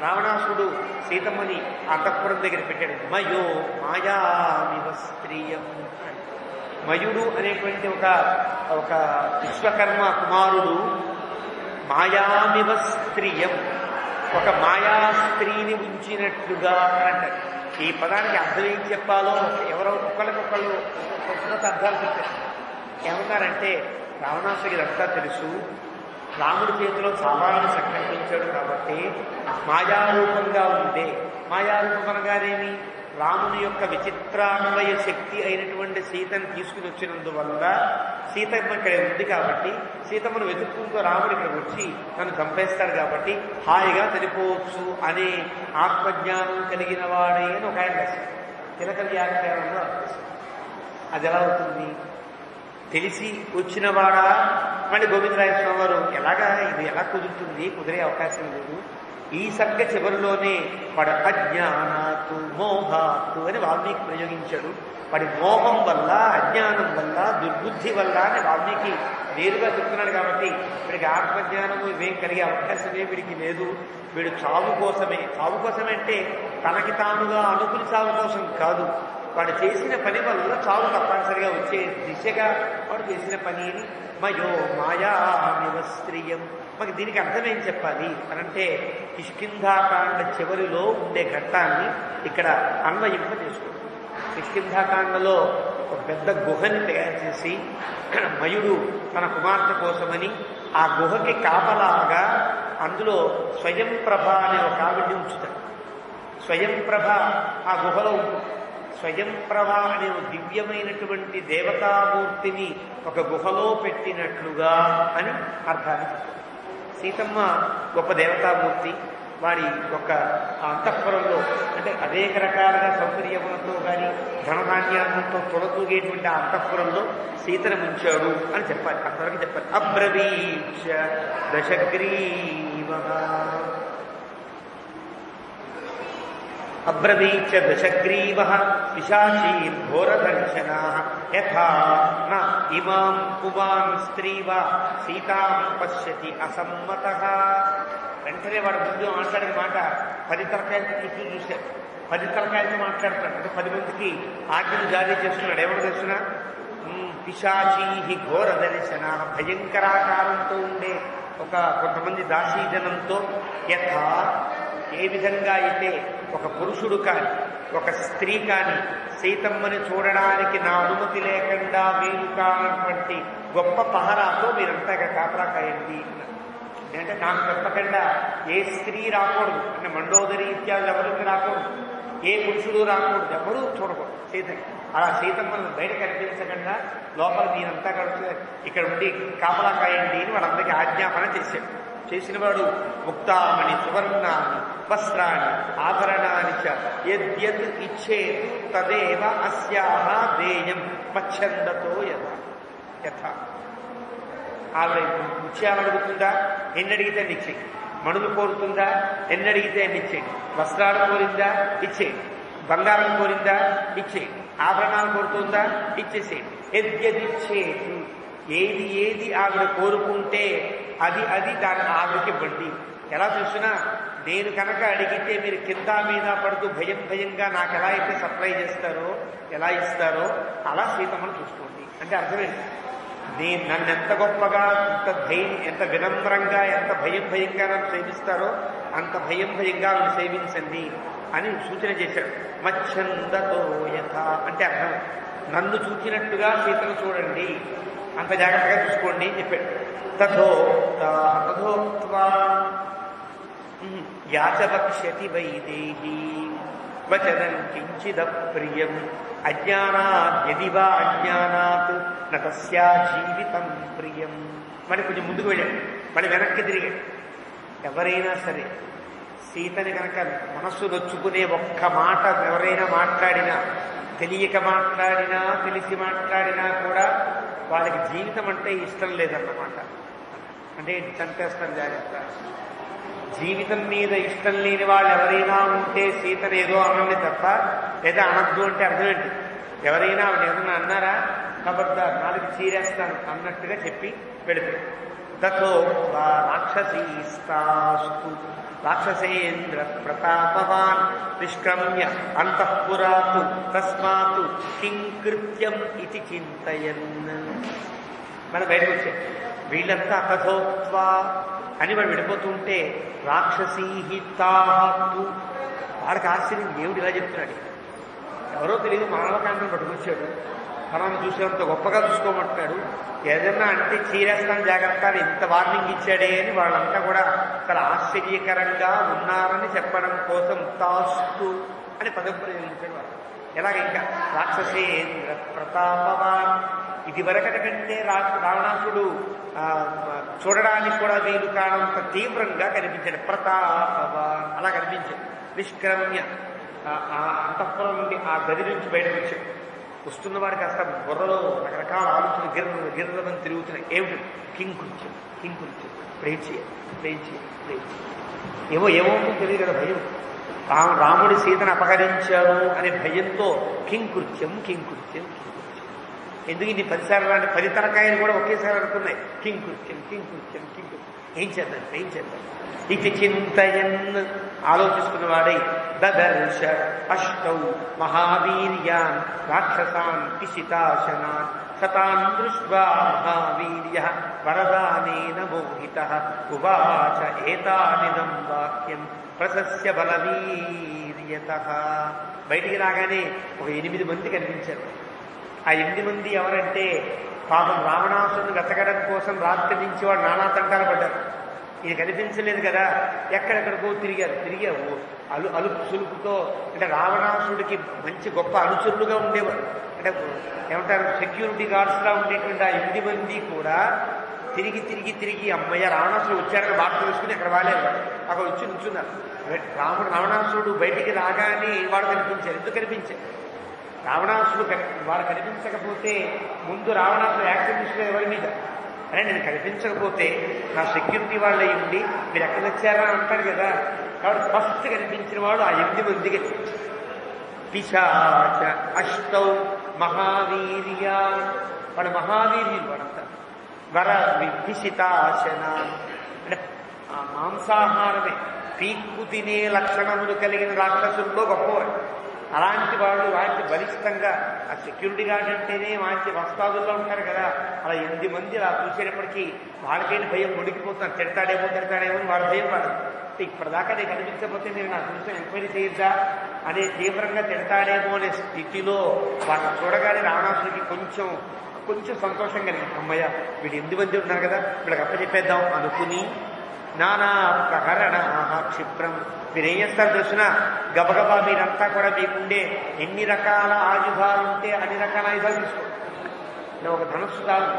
రావణాసుడు సీతమ్మని అంతఃపురం దగ్గర పెట్టాడు. మయో మాయామివ స్త్రీయం. మయుడు అనేటువంటి ఒక విశ్వకర్మ కుమారుడు మాయామివ స్త్రీయం, ఒక మాయా స్త్రీని ఉంచినట్లుగా అంటారు. ఈ పదానికి అర్థం ఏం చెప్పాలో ఎవరో ఒకళ్ళకొకళ్ళు కొత్త అర్థాలు చెప్పారు. ఏమన్నారంటే, రావణాసుడికి ఇదంతా తెలుసు, రాముడి చేతిలో సామాన్యుని సంకల్పించాడు కాబట్టి మాయారూపంగా ఉండే, మాయారూపం అనగానేమి, రాముని యొక్క విచిత్రాన్వయ శక్తి అయినటువంటి సీతను తీసుకుని వచ్చినందువల్ల సీతమ్మ ఇక్కడ ఉంది కాబట్టి సీతమ్మను వెతుక్కుంటూ రాముడు ఇక్కడ వచ్చి నన్ను చంపేస్తాడు కాబట్టి హాయిగా చనిపోవచ్చు అనే ఆత్మజ్ఞానం కలిగిన వాడే అని ఒక ఆయన రాశారు. తిలక వ్యాఖ్యానంలో అది ఎలా అవుతుంది? తెలిసి వచ్చినవాడా? మళ్ళీ గోవిందరాయ స్వామి వారు ఎలాగా ఇది ఎలా కుదురుతుంది? కుదిరే అవకాశం లేదు. ఈ సర్గ చివరిలోనే వాడు అజ్ఞానాత్తు మోహాత్తు అని వాల్మీకి ప్రయోగించాడు. వాడి మోహం వల్ల, అజ్ఞానం వల్ల, దుర్బుద్ధి వల్ల అని వాల్మీకి నేరుగా చెప్తున్నాడు. కాబట్టి వీడికి ఆత్మజ్ఞానము ఇవేం కలిగే అవకాశమే వీడికి లేదు. వీడు చావు కోసమే. చావు కోసమే అంటే తనకి తానుగా అనుకుని చావు కోసం కాదు, వాడు చేసిన పని వల్ల చావు తప్పనిసరిగా వచ్చే దిశగా వాడు చేసిన పనిని మయో మాయామివ స్త్రీయం. మాకు దీనికి అర్థం ఏం చెప్పాలి అనంటే, కిష్కింధాకాండ చివరిలో ఉండే ఘట్టాన్ని ఇక్కడ అన్వయింప చేసుకుంటాం. కిష్కింధాకాండలో ఒక పెద్ద గుహని తయారు చేసి మయుడు తన కుమార్తె కోసమని ఆ గుహకి కాపలాగా అందులో స్వయంప్రభ అనే ఒక ఆవిడ్ని ఉంచుతాడు. స్వయంప్రభ ఆ గుహలో ఉంటుంది. స్వయంప్రభ అనే దివ్యమైనటువంటి దేవతామూర్తిని ఒక గుహలో పెట్టినట్లుగా అని అర్థాన్ని చెప్తారు. సీతమ్మ గొప్ప దేవతామూర్తి. వారి యొక్క అంతఃపురంలో అంటే అనేక రకాలుగా సౌకర్యములతో కానీ ధనధాన్యాలతో తొలతూగేటువంటి ఆ అంతఃపురంలో సీతను ఉంచాడు అని చెప్పాలి. అంతవరకు చెప్పాలి. అబ్రవీక్ష దశగ్రీవ అబ్రవీచ దశగ్రీవ పిశాచీర్ఘోరదర్శనా యథా న ఇమాం పువాన్ స్త్రీవ సీతాం పశ్యతి అసమ్మతః. వెంటనే వాడు ముందు మాట్లాడిన మాట 10 తలకాయలతో చుట్టూ చూశారు. 10 తలకాయలతో మాట్లాడుతున్నాడు. అంటే 10 మందికి ఆజ్ఞలు జారీ చేస్తున్నాడు. ఏమని చేస్తున్నా? పిశాచీ ఘోర దర్శన, భయంకరాకారంతో ఉండే కొంతమంది దాసీజనంతో యథా ఏ విధంగా అయితే ఒక పురుషుడు కానీ ఒక స్త్రీ కానీ సీతమ్మని చూడడానికి నా అనుమతి లేకుండా వీలు కానటువంటి గొప్ప పహరాతో మీరంతా కాపలా కాయండి. అంటే నాకు చెప్పకుండా ఏ స్త్రీ రాకూడదు, అంటే మండోదరి ఇత్యాదులు ఎవరికి రాకూడదు, ఏ పురుషుడు రాకూడదు, ఎవరూ చూడకూడదు సీతకి. అలా సీతమ్మను బయట కనిపించకుండా లోపల మీరంతా కలిసి ఇక్కడ ఉండి కాపలా కాయండి అని వాళ్ళందరికీ ఆజ్ఞాపన చేశాడు. చేసిన వాడు ముక్తామణి సువర్ణాన్ని వస్త్రాన్ని ఆభరణాన్ని చ యద్యత్ ఇచ్చేతు తదేవ అస్యాహ దేయం మచ్చందతో యథా. ఆవిడ ముత్యాలడుగుతుందా? ఎన్నడిగితే నిచ్చేయి. మణులు కోరుతుందా? ఎన్నడిగితే నిచ్చేయి. వస్త్రాలు కోరిందా? ఇచ్చేయండి. బంగారం కోరిందా? ఇచ్చేయండి. ఆభరణాలు కోరుతుందా? ఇచ్చేసేయండి. యద్యదిచ్చేతు, ఏది ఏది ఆవిడ కోరుకుంటే అది దాని ఆవిడకి ఇవ్వండి. ఎలా చూసినా నేను కనుక అడిగితే మీరు కింద మీద పడుతూ భయంగా నాకు ఎలా అయితే సప్లై చేస్తారో, ఎలా ఇస్తారో అలా సీతమ్మను చూసుకోండి. అంటే అర్థమేంటి? నేను నన్ను ఎంత గొప్పగా, ఎంత వినమ్రంగా, ఎంత భయంగా నన్ను సేవిస్తారో అంత భయంగా నన్ను సేవించండి అని సూచన చేశాడు. మచ్చందతో యథ అంటే అర్థం, నన్ను చూచినట్టుగా సీతను చూడండి, అంత జాగ్రత్తగా చూసుకోండి అని చెప్పాడు. తథోక్త్వా యాచవక్ష్యతి వైదేహీ వచనం కించిదప్రియం అజ్ఞానాద్యది వా అజ్ఞానాత్ న తస్యా జీవితం ప్రియం. మరి కొంచెం ముందుకు వెళ్ళాడు, మళ్ళీ వెనక్కి తిరిగాడు. ఎవరైనా సరే సీతని కనుక మనస్సు నొచ్చుకునే ఒక్క మాట ఎవరైనా మాట్లాడినా తెలియక మాట్లాడినా తెలిసి మాట్లాడినా కూడా వాళ్ళకి జీవితం అంటే ఇష్టం లేదన్నమాట. అంటే చంపేస్తారు జాగ్రత్త. జీవితం మీద ఇష్టం లేని వాళ్ళు ఎవరైనా ఉంటే సీతను ఏదో అనండి తప్ప, లేదా అనద్దు అంటే అర్థం ఏంటి? ఎవరైనా ఆవిడ ఏమన్నా అన్నారా, ఖబర్దార్ నాలుగు చీరేస్తాను అన్నట్టుగా చెప్పి వెళ్ళిపోయాడు. తతో రాక్షసీస్తాస్తు రాక్షసేంద్ర ప్రతాపవాన్ నిష్క్రమ్య అంతఃపురాతు తస్మాత్ కింకృత్యం ఇది చింతయన్. మన బయటకు వచ్చాయి వీళ్ళంతా తథోత్వా అని వాడు విడిపోతుంటే రాక్షసీహితాహు. వాళ్ళకి ఆశ్చర్యం, దేవుడు ఇలా చెప్తున్నాడు. ఎవరో తెలియదు మానవకాంతం పట్టుకొచ్చాడు, తనను చూసేంత గొప్పగా చూసుకోమంటున్నాడు. ఏదన్నా అంటే చీరేస్తాను జాగ్రత్త అని ఇంత వార్నింగ్ ఇచ్చాడే అని వాళ్ళంతా కూడా చాలా ఆశ్చర్యకరంగా ఉన్నారని చెప్పడం కోసం తాస్తు అని పదం ప్రయోగించాడు వాళ్ళు. ఎలాగ ఇంకా రాక్షసేంద్ర ప్రతాపవాన్, ఇది వరకటి కంటే రావణాసుడు చూడడానికి కూడా వీలు కానంత తీవ్రంగా కనిపించాడు. ప్రతాపవాన్ అలా కనిపించాడు. నిష్క్రమ్య అంతఃపురం నుండి ఆ గది నుంచి బయటకు వచ్చాడు. వస్తున్న వాడికి కాస్త బుర్రలో రకరకాల ఆలోచనలు గిర్రమని తిరుగుతున్నాయి. ఏమిటి? కింకృత్యం ప్రేమ్ చేయాలి. ఏమో తెలియదు కదా భయం. రాముడి సీతను అపహరించారు అనే భయంతో కింకృత్యం. ఎందుకు ఇన్ని 10 సార్లు అంటే 10 తలకాయలు కూడా ఒకేసారి అనుకున్నాయి. కింకృత్యం. ఏం చేద్దాం ఇది చింతయన్ ఆలోచిస్తున్నవాడై దదర్శ అష్టౌ మహావీర్యాన్ రాక్షసాన్ పిశితాశనాన్ సతాన్ దృష్ట్వా మహావీర్యః వరదానేన మోహితః ఉవాచ ఏతానిదం వాక్యం ప్రశస్య బలవీర్యతః. బయటికి రాగానే ఒక 8 మంది కనిపించారు. ఆ 8 మంది ఎవరంటే పాపం రావణాసురుని వెతకడం కోసం రాత్రి నుంచి వాడు నానా తంటాలు పడ్డారు. ఇది కనిపించలేదు కదా, ఎక్కడెక్కడికో తిరిగారు. అలుపు సులుపుతో, అంటే రావణాసుడికి మంచి గొప్ప అనుచరులుగా ఉండేవారు. అంటే ఏమంటారు, సెక్యూరిటీ గార్డ్స్లా ఉండేటువంటి ఆ 8 మంది కూడా తిరిగి అమ్మయ్య రావణాసుడు వచ్చాడని వార్త తెలుసుకుని అక్కడ వాలేరు. అక్కడ వచ్చి నుంచున్నారు. రావణాసుడు బయటికి రాగానే వాడు కనిపించారు. ఎందుకు కనిపించారు? రావణాసుడు వాడు కనిపించకపోతే ముందు రావణాసుడు యాక్షన్ తీసుకునే ఎవరి మీద? అరే నేను కనిపించకపోతే నా సెక్యూరిటీ వాళ్ళు అయ్యింది, మీరు ఎక్కడ వచ్చారా అంటాడు కదా. కాబట్టి ఫస్ట్ కనిపించిన వాడు ఆ 8 మందికి. పిశాచ అష్టౌ మహావీర్యా, వాడు మహావీర్యులు వాడంతా. వర విభిషితాశన అంటే మాంసాహారమే పీక్కు తినే లక్షణములు కలిగిన రాక్షసుల్లో గొప్పవాడు. అలాంటి వాళ్ళు వాటి బలిష్టంగా, ఆ సెక్యూరిటీ గార్డ్ అంటేనే మంచి వస్తాదుల్లో ఉంటారు కదా, అలా 8 మంది అలా చూసేటప్పటికీ వాళ్ళకైనా భయం ఉడికిపోతున్నారు. తిడతాడేమో అని వాళ్ళ భయం పడదు. ఇప్పటిదాకా నేను కనిపించకపోతే నేను నా చూసిన ఎంక్వైరీ చేయొద్దా అనే తీవ్రంగా తిడతాడేమో అనే స్థితిలో వాళ్ళని చూడగానే రావణాసుడికి కొంచెం సంతోషం కలిగింది. అమ్మయ్య వీడు 8 మంది ఉన్నారు కదా, వీళ్ళకి అప్పచెప్పేద్దాం అనుకుని నానా ప్రహరణ క్షిప్రం. మీరు ఏం చేస్తారు తెలిసిన, గబగబా మీరంతా కూడా మీకుండే ఎన్ని రకాల ఆయుధాలు ఉంటే అన్ని రకాల ఆయుధాలు తీసుకోండి. ఒక ధనుస్సు చాలదు,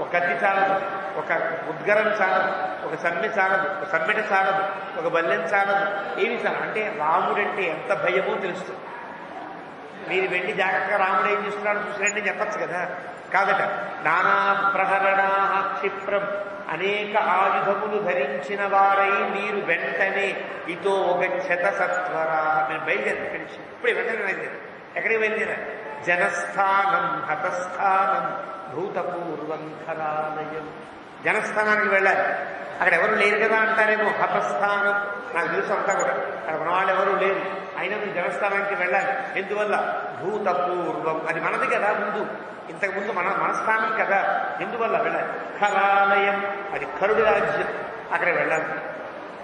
ఒక కత్తి చాలదు, ఒక ఉద్గరం చాలదు, ఒక సమ్మె చాలదు, ఒక సమ్మెట చాలదు, ఒక బల్లెం చాలదు, ఏమి చాలదు. అంటే రాముడంటే ఎంత భయమో తెలుస్తుంది. మీరు వెళ్ళి జాగ్రత్తగా రాముడు ఏం చేస్తున్నాడు చూసిరండి చెప్పచ్చు కదా. కాదట, నానా ప్రహరణా క్షిప్రం, అనేక ఆయుధములు ధరించిన వారై మీరు వెంటనే ఇతో ఒక శతసత్వరా, మీరు బయలుదేరు. ఇప్పుడే వెంటనే బయలుదేరు. ఎక్కడికి బయలుదేరారు? జనస్థానం హతస్థానం భూతపూర్వం ఖరాలయం. జనస్థానానికి వెళ్ళాలి. అక్కడ ఎవరు లేరు కదా అంటారేమో. హతస్థానం నాకు తెలుసు అంతా కూడా, అక్కడ మన వాళ్ళు ఎవరు లేరు, అయినా మీరు జనస్థానానికి వెళ్ళాలి. ఎందువల్ల? భూతపూర్వం, అది మనది కదా ముందు, ఇంతకుముందు మన స్థానం కదా, ఎందువల్ల వెళ్ళాలి? ఖరాలయం, అది కరుడు రాజ్యం, అక్కడ వెళ్ళాలి.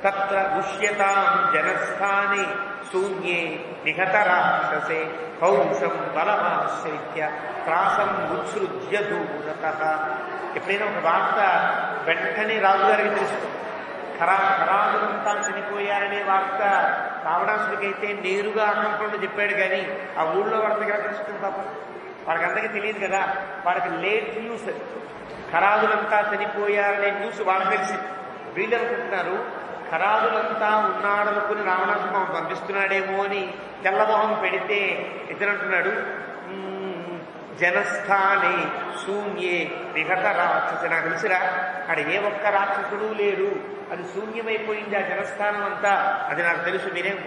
తత్ర ఉష్యతాం జనస్థానే శూన్యే నిహత రాక్షసే పౌరుషం బలమాశ్రిత్య త్రాసం ఉత్సృజ్య దూరతః. ఎప్పుడైనా ఒక వార్త వెంటనే రాజుగారికి తెలుస్తుంది. ఖరాదులంతా చనిపోయారనే వార్త రావణాసుడికైతే నేరుగా అకంపంలో చెప్పాడు, కానీ ఆ ఊళ్ళో వాడి దగ్గర తెలుస్తుంది తప్ప వాడికి అందరికీ తెలియదు కదా. వాడికి లేట్ న్యూస్, ఖరాదులంతా చనిపోయారనే న్యూస్ వాళ్ళకి తెలిసింది. వీళ్ళు అనుకుంటున్నారు ఖరాదులంతా ఉన్నాడనుకుని రావణాసుడు పంపిస్తున్నాడేమో అని తెల్లమోహం పెడితే ఇతనంటున్నాడు జనస్థానే శూన్యే విగత రాక్షసి. నాకు తెలిసిరా అక్కడ ఏ ఒక్క రాక్షసుడు లేడు, అది శూన్యమైపోయింది ఆ జనస్థానం అంతా. అది నాకు తెలుసు. మీరేం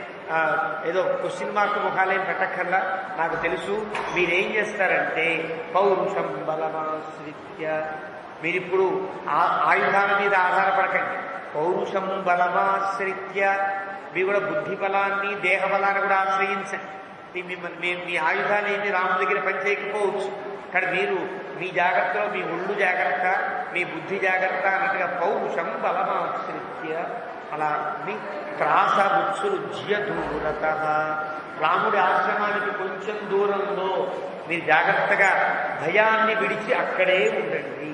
ఏదో క్వశ్చన్ మార్క్ ముఖాలేం పెట్టక్కర్లా, నాకు తెలుసు. మీరేం చేస్తారంటే పౌరుషం బలమాశ్రిత్య, మీరిప్పుడు ఆయుధాల మీద ఆధారపడకండి. పౌరుషం బలమాశ్రిత్య, మీ కూడా బుద్ధి బలాన్ని దేహ బలాన్ని కూడా ఆశ్రయించండి. మీ ఆయుధాలు ఏమి రాముడి దగ్గర పనిచేయకపోవచ్చు, కానీ మీరు మీ జాగ్రత్తలో మీ ఒళ్ళు జాగ్రత్త, మీ బుద్ధి జాగ్రత్త అన్నట్టుగా పౌరుషం బలమాశ్రిత్య అలా మీ త్రాస ఉత్సృజ్య దూరత, రాముడి ఆశ్రమానికి కొంచెం దూరంలో మీరు జాగ్రత్తగా భయాన్ని విడిచి అక్కడే ఉండండి.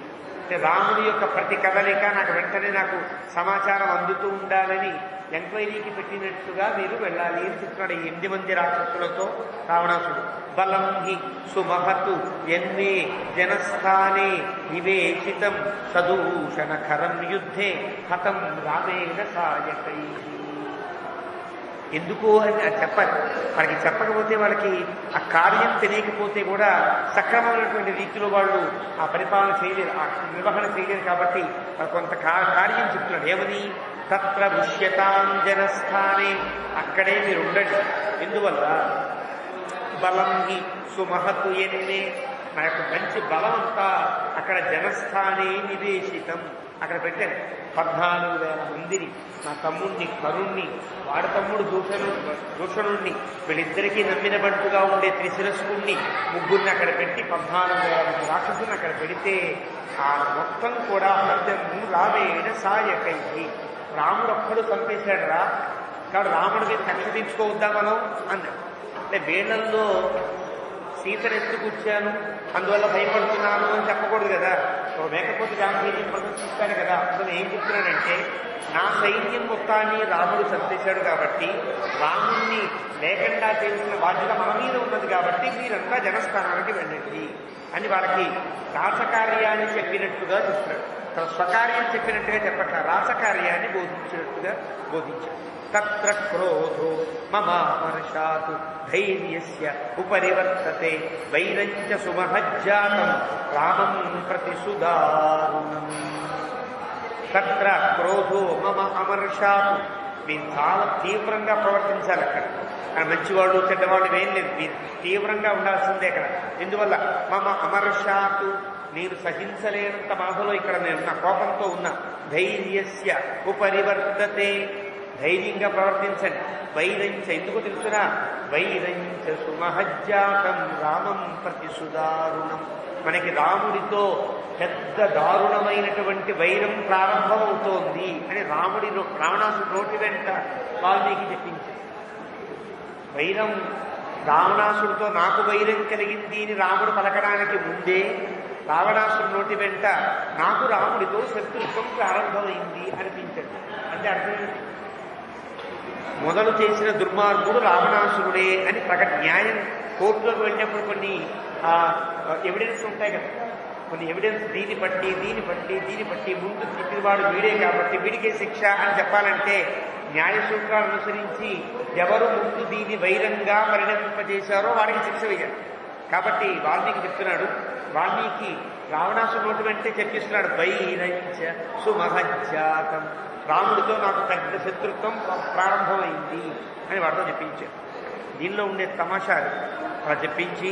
రాముడి యొక్క ప్రతి కదలిక వెంటనే నాకు సమాచారం అందుతూ ఉండాలని ఎంక్వైరీకి పెట్టినట్టుగా మీరు వెళ్ళాలి అని చెప్తున్నాడు. 8 మంది రాక్షసులతో రావణాసుడు. బలం హి సుమహతు ఎన్నే జనస్థానే వివేచితం సదూషణ ఖరం యుద్ధే హతం రామేణ సాయకై. ఎందుకు అని చెప్పాలి. మనకి చెప్పకపోతే వాళ్ళకి ఆ కార్యం తెలియకపోతే కూడా సక్రమమైనటువంటి రీతిలో వాళ్ళు ఆ పరిపాలన చేయలేరు, ఆ నిర్వహణ చేయలేరు. కాబట్టి కొంత కార్యం చెప్తున్నాడు. ఏమని? తత్ర పుష్యతాం జనస్థానే, అక్కడే మీరు ఉండండి. ఎందువల్ల? బలం హి సుమహతు ఎన్నే, నా యొక్క మంచి బలం అంతా అక్కడ జనస్థానే నివేశితం, అక్కడ పెట్టాను. 14,000 మందిని, నా తమ్ముడిని కరుణ్ణి, వాడి తమ్ముడు దూషణుణ్ణి, వీళ్ళిద్దరికీ నమ్మిన బంటుగా ఉండే త్రిశిరస్కుణ్ణి, ముగ్గురిని అక్కడ పెట్టి 14,000 రాక్షసుని అక్కడ పెడితే ఆ మొత్తం కూడా సత్యము రామేణ సాయకై. రాముడు ఒక్కడు చంపేశాడు రా, కాబట్టి రాముడి మీద కక్ష తీర్చుకోవద్దా మనం అన్నాడు. అంటే వేళ్లల్లో సీతను ఎత్తుకొచ్చాను అందువల్ల భయపడుతున్నాను అని చెప్పకూడదు కదా. లేకపోతే గాంధీజీ ప్రదర్శిస్తాడు కదా. అసలు ఏం చెప్తున్నాడంటే, నా సైన్యం మొత్తాన్ని రాముడు చంపేశాడు కాబట్టి రాముణ్ణి లేకుండా చేసిన బాధ్యత మన మీద ఉన్నది కాబట్టి మీరంతా జనస్థానానికి వెళ్ళండి అని వాళ్ళకి రాసకార్యాన్ని చెప్పినట్టుగా చెప్తున్నాడు. స్వకార్యం చెప్పినట్టుగా చెప్పట్ల, రాసకార్యాన్ని బోధించినట్టుగా బోధించాడు. తత్ర క్రోధో మమామర్షాత్ ధైర్యస్య ఉపరివర్తతే వైరంచ సుమహజ్జాతం రామం ప్రతి సుదారుణం. తత్ర క్రోధో మమ అమర్షాత్, మీరు చాలా తీవ్రంగా ప్రవర్తించాలి అక్కడ. మంచివాళ్ళు చెడ్డవాళ్ళు ఏం లేదు, మీరు తీవ్రంగా ఉండాల్సిందే అక్కడ. ఎందువల్ల? మమ అమర్షాత్, నేను సహించలేనంత బాధలో ఇక్కడ నేను నా కోపంతో ఉన్నా. ధైర్యస్య ఉపరివర్తతే, ధైర్యంగా ప్రవర్తించండి. వైరంచ, ఎందుకు తెలుసునా? వైరంచ సుమహజ్జాతం రామం ప్రతి సుదారుణం. మనకి రాముడితో పెద్ద దారుణమైనటువంటి వైరం ప్రారంభమవుతోంది అని రావణాసుడు నోటి వెంట వాల్మీకి చెప్పించారు. వైరం రావణాసుడితో నాకు వైరం కలిగింది అని రాముడు పలకడానికి ముందే రావణాసుడు నోటి వెంట నాకు రాముడితో శత్రుత్వం ప్రారంభమైంది అనిపించండి. అంటే అర్థం, మొదలు చేసిన దుర్మార్గుడు రావణాసురుడే అని న్యాయం కోర్టులోకి వెళ్ళినప్పుడు కొన్ని ఎవిడెన్స్ ఉంటాయి కదా, కొన్ని ఎవిడెన్స్ దీన్ని బట్టి ముందు చెప్పినవాడు వీడే కాబట్టి వీడికే శిక్ష అని చెప్పాలంటే న్యాయ సూత్రాలు అనుసరించి ఎవరు ముందు దీన్ని వైరంగా పరిణమింపజేశారో వాడికి శిక్ష వేయాలి. కాబట్టి వాల్మీకి చెప్తున్నాడు, వాల్మీకి రావణాసుడు నోటి వెంటే చెప్పిస్తున్నాడు, వైరంచ సుమహజ్జాతం, రాముడితో నాకు పెద్ద శత్రుత్వం ప్రారంభమైంది అని వాడితో చెప్పించాడు. దీనిలో ఉండే తమాషాలు అలా చెప్పించి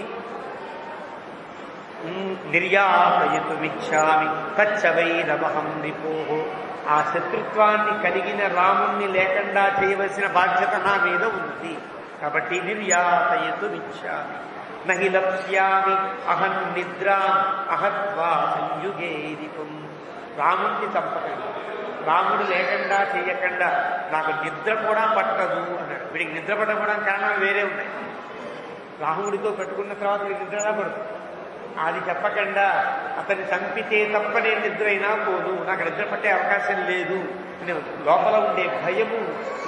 నిర్యాపయతుమిచ్చామి తచ్చవైరవహం రిపోహో, ఆ శత్రుత్వాన్ని కలిగిన రాముణ్ణి లేకుండా చేయవలసిన బాధ్యత నా మీద ఉంది కాబట్టి నిర్యాపయతుమిచ్చామి నహి లప్స్యామి అహం నిద్రా అహత్వా సంయుగేరిపుం. రాముణ్ణి చంపకండి, రాముడు లేకుండా చేయకుండా నాకు నిద్ర కూడా పట్టదు అన్నాడు. వీడికి నిద్ర పట్టకపోవడానికి కారణాలు వేరే ఉన్నాయి. రాముడితో పెట్టుకున్న తర్వాత వీడికి నిద్రలా పడుతుంది. అది చెప్పకుండా అతన్ని చంపితే తప్ప నేను నిద్ర అయినా పోదు, నాకు నిద్ర పట్టే అవకాశం లేదు అని లోపల ఉండే భయము,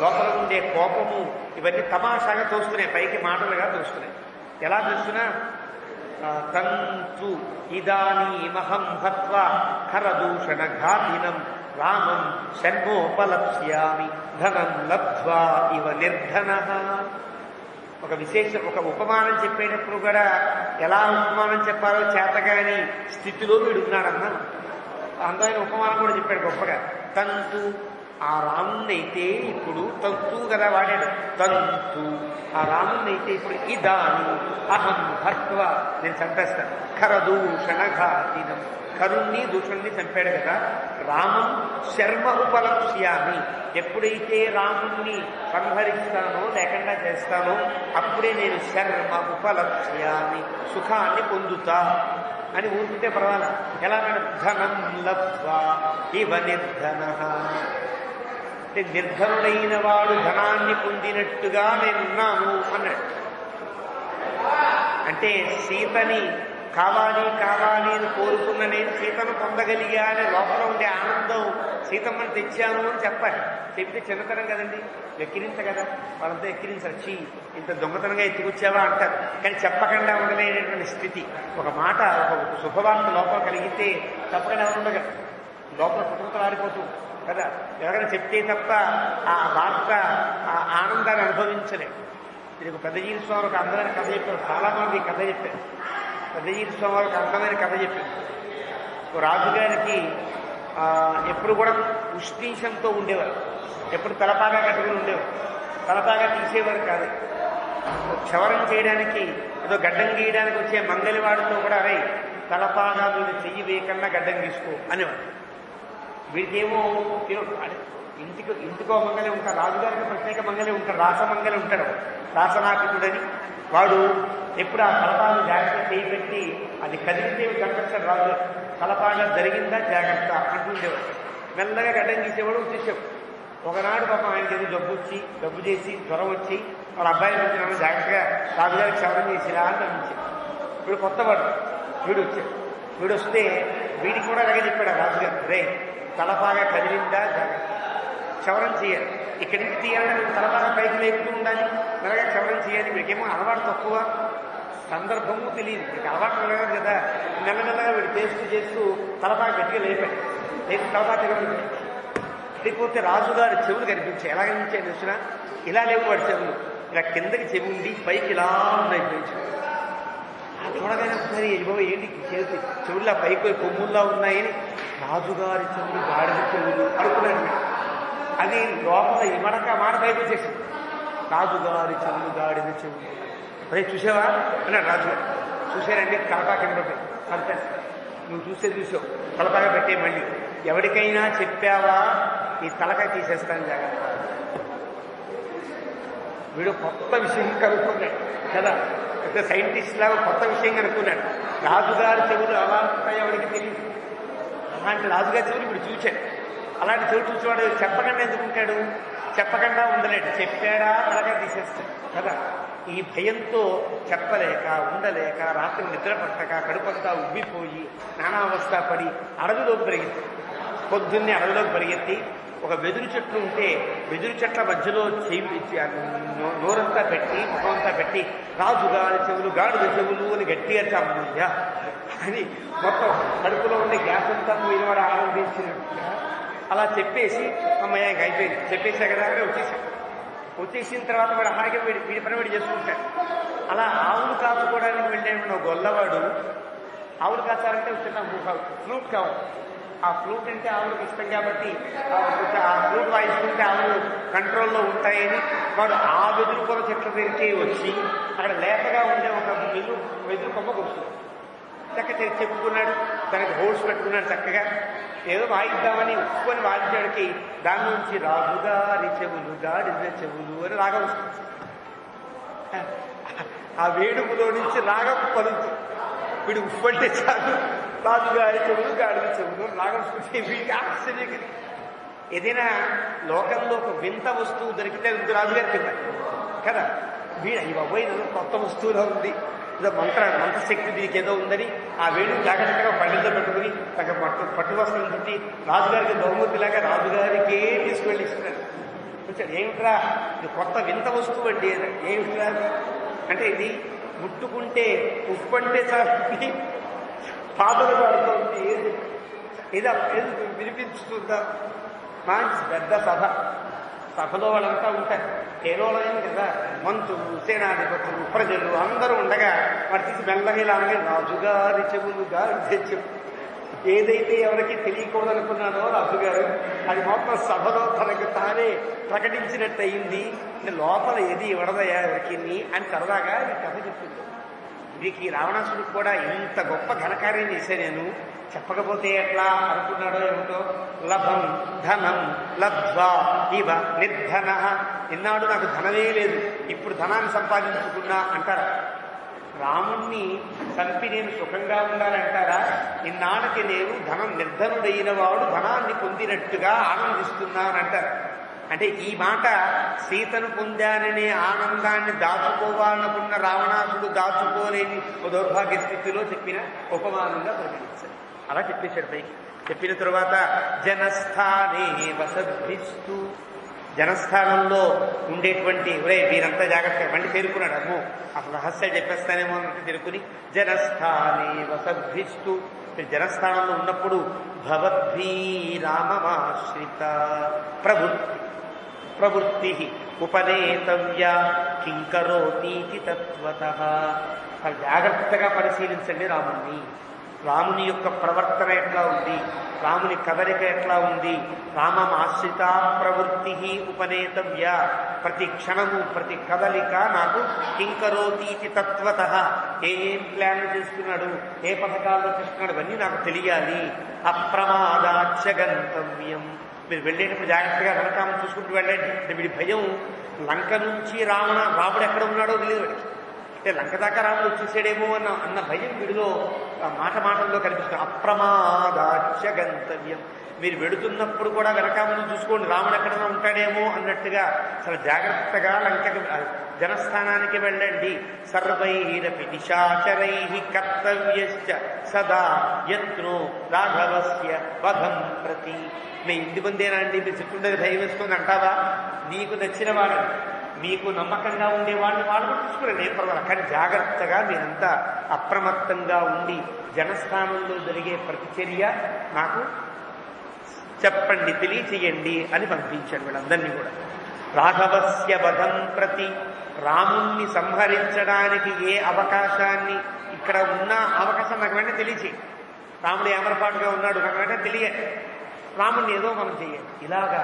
లోపల ఉండే కోపము ఇవన్నీ తమాషాగా తోస్తున్నాయి, పైకి మాటలుగా తోస్తున్నాయి. ఎలా తెలుస్తున్నా? తంతు ఇదానీమహం హత్వా ఖరదూషణ ఘాతినం రామం షణ్మోపలప్స్యామి ధనం లబ్ధ్వా ఇవ నిర్ధనః. ఒక విశేషం, ఒక ఉపమానం చెప్పేటప్పుడు కూడా ఎలా ఉపమానం చెప్పాలో చేతగాని స్థితిలో వీడున్నాడన్నా అందమైన ఉపమానం కూడా చెప్పాడు గొప్పగా. తంతు ఆ రాముణ్ణైతే ఇప్పుడు తంతు కదా వాడాడు, తంతు ఆ రాముణ్ణైతే ఇప్పుడు ఇదాని అహం హత్వ నేను చంపేస్తాను. ఖరదూషణఘాతినం కరుణ్ణి దూషణ్ణి చంపాడు కదా. రామం శర్మ ఉపలక్ష్యామి ఎప్పుడైతే రాముణ్ణి సంహరిస్తానో లేకుండా చేస్తానో అప్పుడే నేను శర్మ ఉపలక్ష్యామి సుఖాన్ని పొందుతా అని ఊరుకుంటే పర్వాలా. ఎలా ధనం లబ్ధ్వా ఇవ నిర్ధన అంటే నిర్ధనుడైన వాడు ధనాన్ని పొందినట్టుగా నేనున్నాను అన్నాడు. అంటే సీతని కావాలి కావాలి అని కోరుకున్న నేను సీతను పొందగలిగా అనే లోపల ఉండే ఆనందం సీతమ్మని తెచ్చాను అని చెప్పాలి. చెప్తే చిన్నతనం కదండి, ఎక్కిరించ కదా, వాళ్ళంతా ఎక్కిరించారు. చీ ఇంత దొంగతనంగా ఎత్తుకొచ్చావా అంటారు. కానీ చెప్పకుండా ఉండలేనటువంటి స్థితి. ఒక మాట ఒక శుభవార్త లోపల కలిగితే తప్పకుండా ఎవరు ఉండగా లోపల కుటుంబం ఆడిపోతూ కదా. ఎవరైనా చెప్తే తప్ప ఆ వార్త ఆ ఆనందాన్ని అనుభవించలేదు. ఇది ఒక పెద్దజీవి స్వామి ఒక అందమైన కథ చెప్పారు. చాలా మంది కథ చెప్పారు. పెద్దజీవి స్వామి ఒక అందమైన కథ చెప్పారు. రాజుగారికి ఎప్పుడు కూడా ఉష్ణీషంతో ఉండేవారు, ఎప్పుడు తలపాగా కట్టుకుని ఉండేవారు. తలపాగా తీసేవారు కాదు. క్షవరం చేయడానికి ఏదో గడ్డం గీయడానికి వచ్చే మంగళవాడితో కూడా అరే తలపాగా మీద చెయ్యి వేయకన్నా గడ్డం తీసుకో అనేవాడు. వీడికేమో ఇంటికో మంగళే ఉంటారు, రాజుగారికి ప్రత్యేక మంగళే ఉంటారు, రాసమంగళే ఉంటాడు, రాసనాపికుడని. వాడు ఎప్పుడు ఆ తలపాగా జాగ్రత్త చేయిపెట్టి అది కదిలితే కనిపిస్తాడు రాజు. తలపాగా జరిగిందా జాగ్రత్త అంటుండేవాడు. మెల్లగా గడ్డం తీసేవాడు, వచ్చేసేవాడు. ఒకనాడు పాపం ఆయనకి ఏదో జబ్బు చేసి జ్వరం వచ్చి వాళ్ళ అబ్బాయిని వచ్చిన జాగ్రత్తగా రాజుగారికి క్షవరం చేసిరా అని అనిపించాడు. వీడు కొత్తవాడు, వీడు వచ్చాడు. వీడు వస్తే వీడికి కూడా అలాగే చెప్పాడు రాజుగారు, రే తలపాగా కదిలిందా జాగ్రత్త, క్షవరం చేయాలి, ఇక్కడి నుంచి తీయాలని తలపాగా పైకి లేపుతూ ఉండాలి, మెల్లగా క్షవరం చేయాలి. వీడికేమో అలవాటు తక్కువ, సందర్భము తెలియదు, వీడికి అలవాటు లేదు కదా. మెల్లమెల్లగా వీడు చేస్తూ తలపాగా గట్టిగా లేపాడు. లేపి తలపాగా లేకపోతే రాజుగారి చెవులు కనిపించాయి. ఎలా కనిపించాయి చూసినా ఇలా లేవు వాడి చెవులు, ఇలా కిందకి చెవి ఉండి పైకి ఇలా ఉన్నాయి పెంచాడు. చూడగానే ఒకసారి బాబు ఏంటి చెవుల్లో పైకి కొమ్ముల్లా ఉన్నాయని రాజుగారి చెవులు గాడిద చెవులు అనుకున్నాడు. అది లోపల ఈ మాట పైకి వచ్చేసింది. రాజుగారి చెవులు గాడిద చెవులు అదే చూసావా అన్నాడు రాజుగారు. చూసారండి తలపా కింద అంతే, నువ్వు చూసావు తలపాగా పెట్టే. మళ్ళీ ఎవరికైనా చెప్పావా ఈ తలకాయ తీసేస్తాను జాగ్రత్త. వీడు కొత్త విషయం కనుక్కున్నాడు కదా, పెద్ద సైంటిస్ట్ లాగా కొత్త విషయం కనుక్కున్నాడు. రాజుగారి చెవులు అలా ఉంటాయి ఎవరికి తెలియదు. అలాంటి రాజుగారి చెవులు ఇప్పుడు చూశాడు. అలాంటి చెవులు చూసేవాడు చెప్పకుండా ఎందుకుంటాడు, చెప్పకుండా ఉండలేడు. చెప్పాడా తలకాయ తీసేస్తాడు కదా. ఈ భయంతో చెప్పలేక ఉండలేక రాత్రి నిద్ర పట్టక కడుపంతా ఉబ్బిపోయి నానావస్థ పడి అడవిలోకి పరిగెత్తి, పొద్దున్నే అడవిలోకి పరిగెత్తి ఒక వెదురు చెట్లు ఉంటే వెదురు చెట్ల మధ్యలో నోరంతా పెట్టి ముఖమంతా పెట్టి రాజుగారి చెవులు గాడిద చెవులు అని గట్టిగా చమ్మయ్యా అని మొత్తం కడుపులో ఉండే గ్యాస్ అంతా పోయినవాడు ఆనందించినట్టుగా అలా చెప్పేసి అమ్మయ్య ఇంకా అయిపోయింది చెప్పేసా కదా అంటే వచ్చేసిన తర్వాత వాడు హాయిగా వీడి పని వీడు చేసుకుంటాడు. అలా ఆవులు కాచుకోవడానికి వెళ్ళే గొల్లవాడు ఆవులు కాచాలంటే చిన్న ఫ్లూట్ కావాలి. ఆ ఫ్లూట్ అంటే ఆవులకు ఇష్టం కాబట్టి ఆ ఫ్లూట్ వాయిస్తుంటే ఆవులు కంట్రోల్లో ఉంటాయని వాడు ఆ వెదురు కొర చెట్ల దగ్గరికి వచ్చి అక్కడ లేతగా ఉండే ఒక వెదురు కొమ్మ కొడుతుంది. చక్కగా చెప్పుకున్నాడు, దానికి హోల్స్ పెట్టుకున్నాడు. చక్కగా ఏదో వాయిద్దామని ఉప్పుకొని వాయించడానికి దాని నుంచి రాజుగారి చెవులు గాడిద చెవులు అని రాగం వస్తుంది. ఆ వేడుకలో నుంచి రాగం పలుకుతుంది. వీడు ఉప్పంటే చాలు రాజుగారి చెవులు గాడిద చెవులు రాగం వస్తుంది. వీడికి ఆశ్చర్యం. ఏదైనా లోకంలో ఒక వింత వస్తువు దొరికితే రాజుగారి కింద కదా, వీడు అయ్యి బాబోయ్ కొత్త వస్తువులో ఉంది, ఏదో మంత్రశక్తి దీనికి ఏదో ఉందని ఆ వేణు జాగ్రత్తగా పళ్ళెల్లో పెట్టుకుని తగ్గ పట్టు వస్త్రం చుట్టి రాజుగారికి బహుమతిలాగా రాజుగారికే తీసుకువెళ్ళి ఇస్తున్నాడు. వచ్చాడు, ఏమిట్రా ఇది కొత్త వింత వస్తువు అండి, ఏమిట్రా అంటే ఇది ముట్టుకుంటే ఉప్పు అంటే చాలు పాదలు పడుతుంది, ఏది వినిపించుతుందా. మంచి పెద్ద సభ సభలో వాళ్ళంతా ఉంటారు, కేవలం కదా, మంత్రులు, సేనాధిపతులు, ప్రజలు అందరూ ఉండగా వాడు తీసి మెల్లగా ఇలా అనగా రాజుగారి చెవులుగా చెవు ఏదైతే ఎవరికి తెలియకూడదనుకున్నాడో రాజుగారు అది మొత్తం సభలో తనకు తానే ప్రకటించినట్టు అయింది. లోపల ఏది ఇవ్వడదయా ఎవరికి అని సరదాగా ఈ కథ చెప్తుంది. వీరికి రావణాసుడికి కూడా ఇంత గొప్ప ఘనకార్యం చేశా నేను, చెప్పకపోతే ఎట్లా అనుకున్నాడో ఏమిటో. లభం ధనం లబ్ధ్వా ఇవ నిర్ధన, ఇన్నాడు నాకు ధనమే లేదు, ఇప్పుడు ధనాన్ని సంపాదించుకున్నా అంటారా? రాముణ్ణి చంపి నేను సుఖంగా ఉండాలంటారా? ఇన్నాళ్ళకి నేను ధనం నిర్ధనుడైన వాడు ధనాన్ని పొందినట్టుగా ఆనందిస్తున్నానంటారు. అంటే ఈ మాట సీతను పొందాననే ఆనందాన్ని దాచుకోవాలనుకున్న రావణాసుడు దాచుకోలేని దౌర్భాగ్య స్థితిలో చెప్పిన ఉపమానంగా పరిగణించారు. అలా చెప్పేశాడు పైకి. చెప్పిన తరువాత జనస్థానే వసద్భిస్తూ, జనస్థానంలో ఉండేటువంటి వీరంతా జాగ్రత్తగా మళ్ళీ చేరుకున్నాడు. అమ్మో అసలు రహస్యాలు చెప్పేస్తానేమో అన్నట్టు చేరుకుని జనస్థానే వసద్భిస్తూ, జనస్థానంలో ఉన్నప్పుడు భవద్భీ రామమాశ్రిత ప్రవృత్తి ఉపనేతవ్య కింకరోతీతి తత్వతః. జాగ్రత్తగా పరిశీలించండి రాముణ్ణి. రాముని యొక్క ప్రవర్తన ఎట్లా ఉంది, రాముని కదలిక ఎట్లా ఉంది. రామం ఆశ్రిత ప్రవృత్తి ఉపనేతవ్య, ప్రతి క్షణము ప్రతి కదలిక నాకు కింకరోతీతి తత్వతః, ఏం ప్లాన్ చేస్తున్నాడు, ఏ పథకాల్లో చేస్తున్నాడు అవన్నీ నాకు తెలియాలి. అప్రమాదాచ గంతవ్యం, మీరు వెళ్ళేటప్పుడు జాగ్రత్తగా వెనకామని చూసుకుంటూ వెళ్ళండి. అంటే వీడి భయం లంక నుంచి రాముడు ఎక్కడ ఉన్నాడో తెలియదు వాడికి. అంటే లంక దాకా రాముడు వచ్చేసాడేమో అన్న భయం వీడిలో మాటల్లో కనిపిస్తుంది. అప్రమాదాచ గంతవ్యం, మీరు వెడుతున్నప్పుడు కూడా వెనకామని చూసుకోండి, రాముడు ఎక్కడైనా ఉంటాడేమో అన్నట్టుగా చాలా జాగ్రత్తగా లంకకు జనస్థానానికి వెళ్ళండి. సర్వైరపి నిశాచరై కర్తవ్యశ్చ సదా యత్నో రాఘవస్య వధం ప్రతి. మీ ఇంటి ముందేనా అండి మీరు చుట్టూ భయం వేసుకుంది అంటావా? నీకు నచ్చిన వాడు, మీకు నమ్మకంగా ఉండేవాడిని వాడు కూడా చూసుకురండి, ఏం పర్వాలేదు. కానీ జాగ్రత్తగా మీరంతా అప్రమత్తంగా ఉండి జనస్థానంలో జరిగే ప్రతిచర్య నాకు చెప్పండి, తెలియచేయండి అని పంపించాడు వీళ్ళందరినీ కూడా. రాఘవస్య వధం ప్రతి, రాముణ్ణి సంహరించడానికి ఏ అవకాశాన్ని ఇక్కడ ఉన్న అవకాశం నాకు వెంటనే తెలియచేయి. రాముడు ఏమరపాటుగా ఉన్నాడు నాకు వెంటనే తెలియాలి, రాముణ్ణి ఏదో మనం చేయాలి. ఇలాగా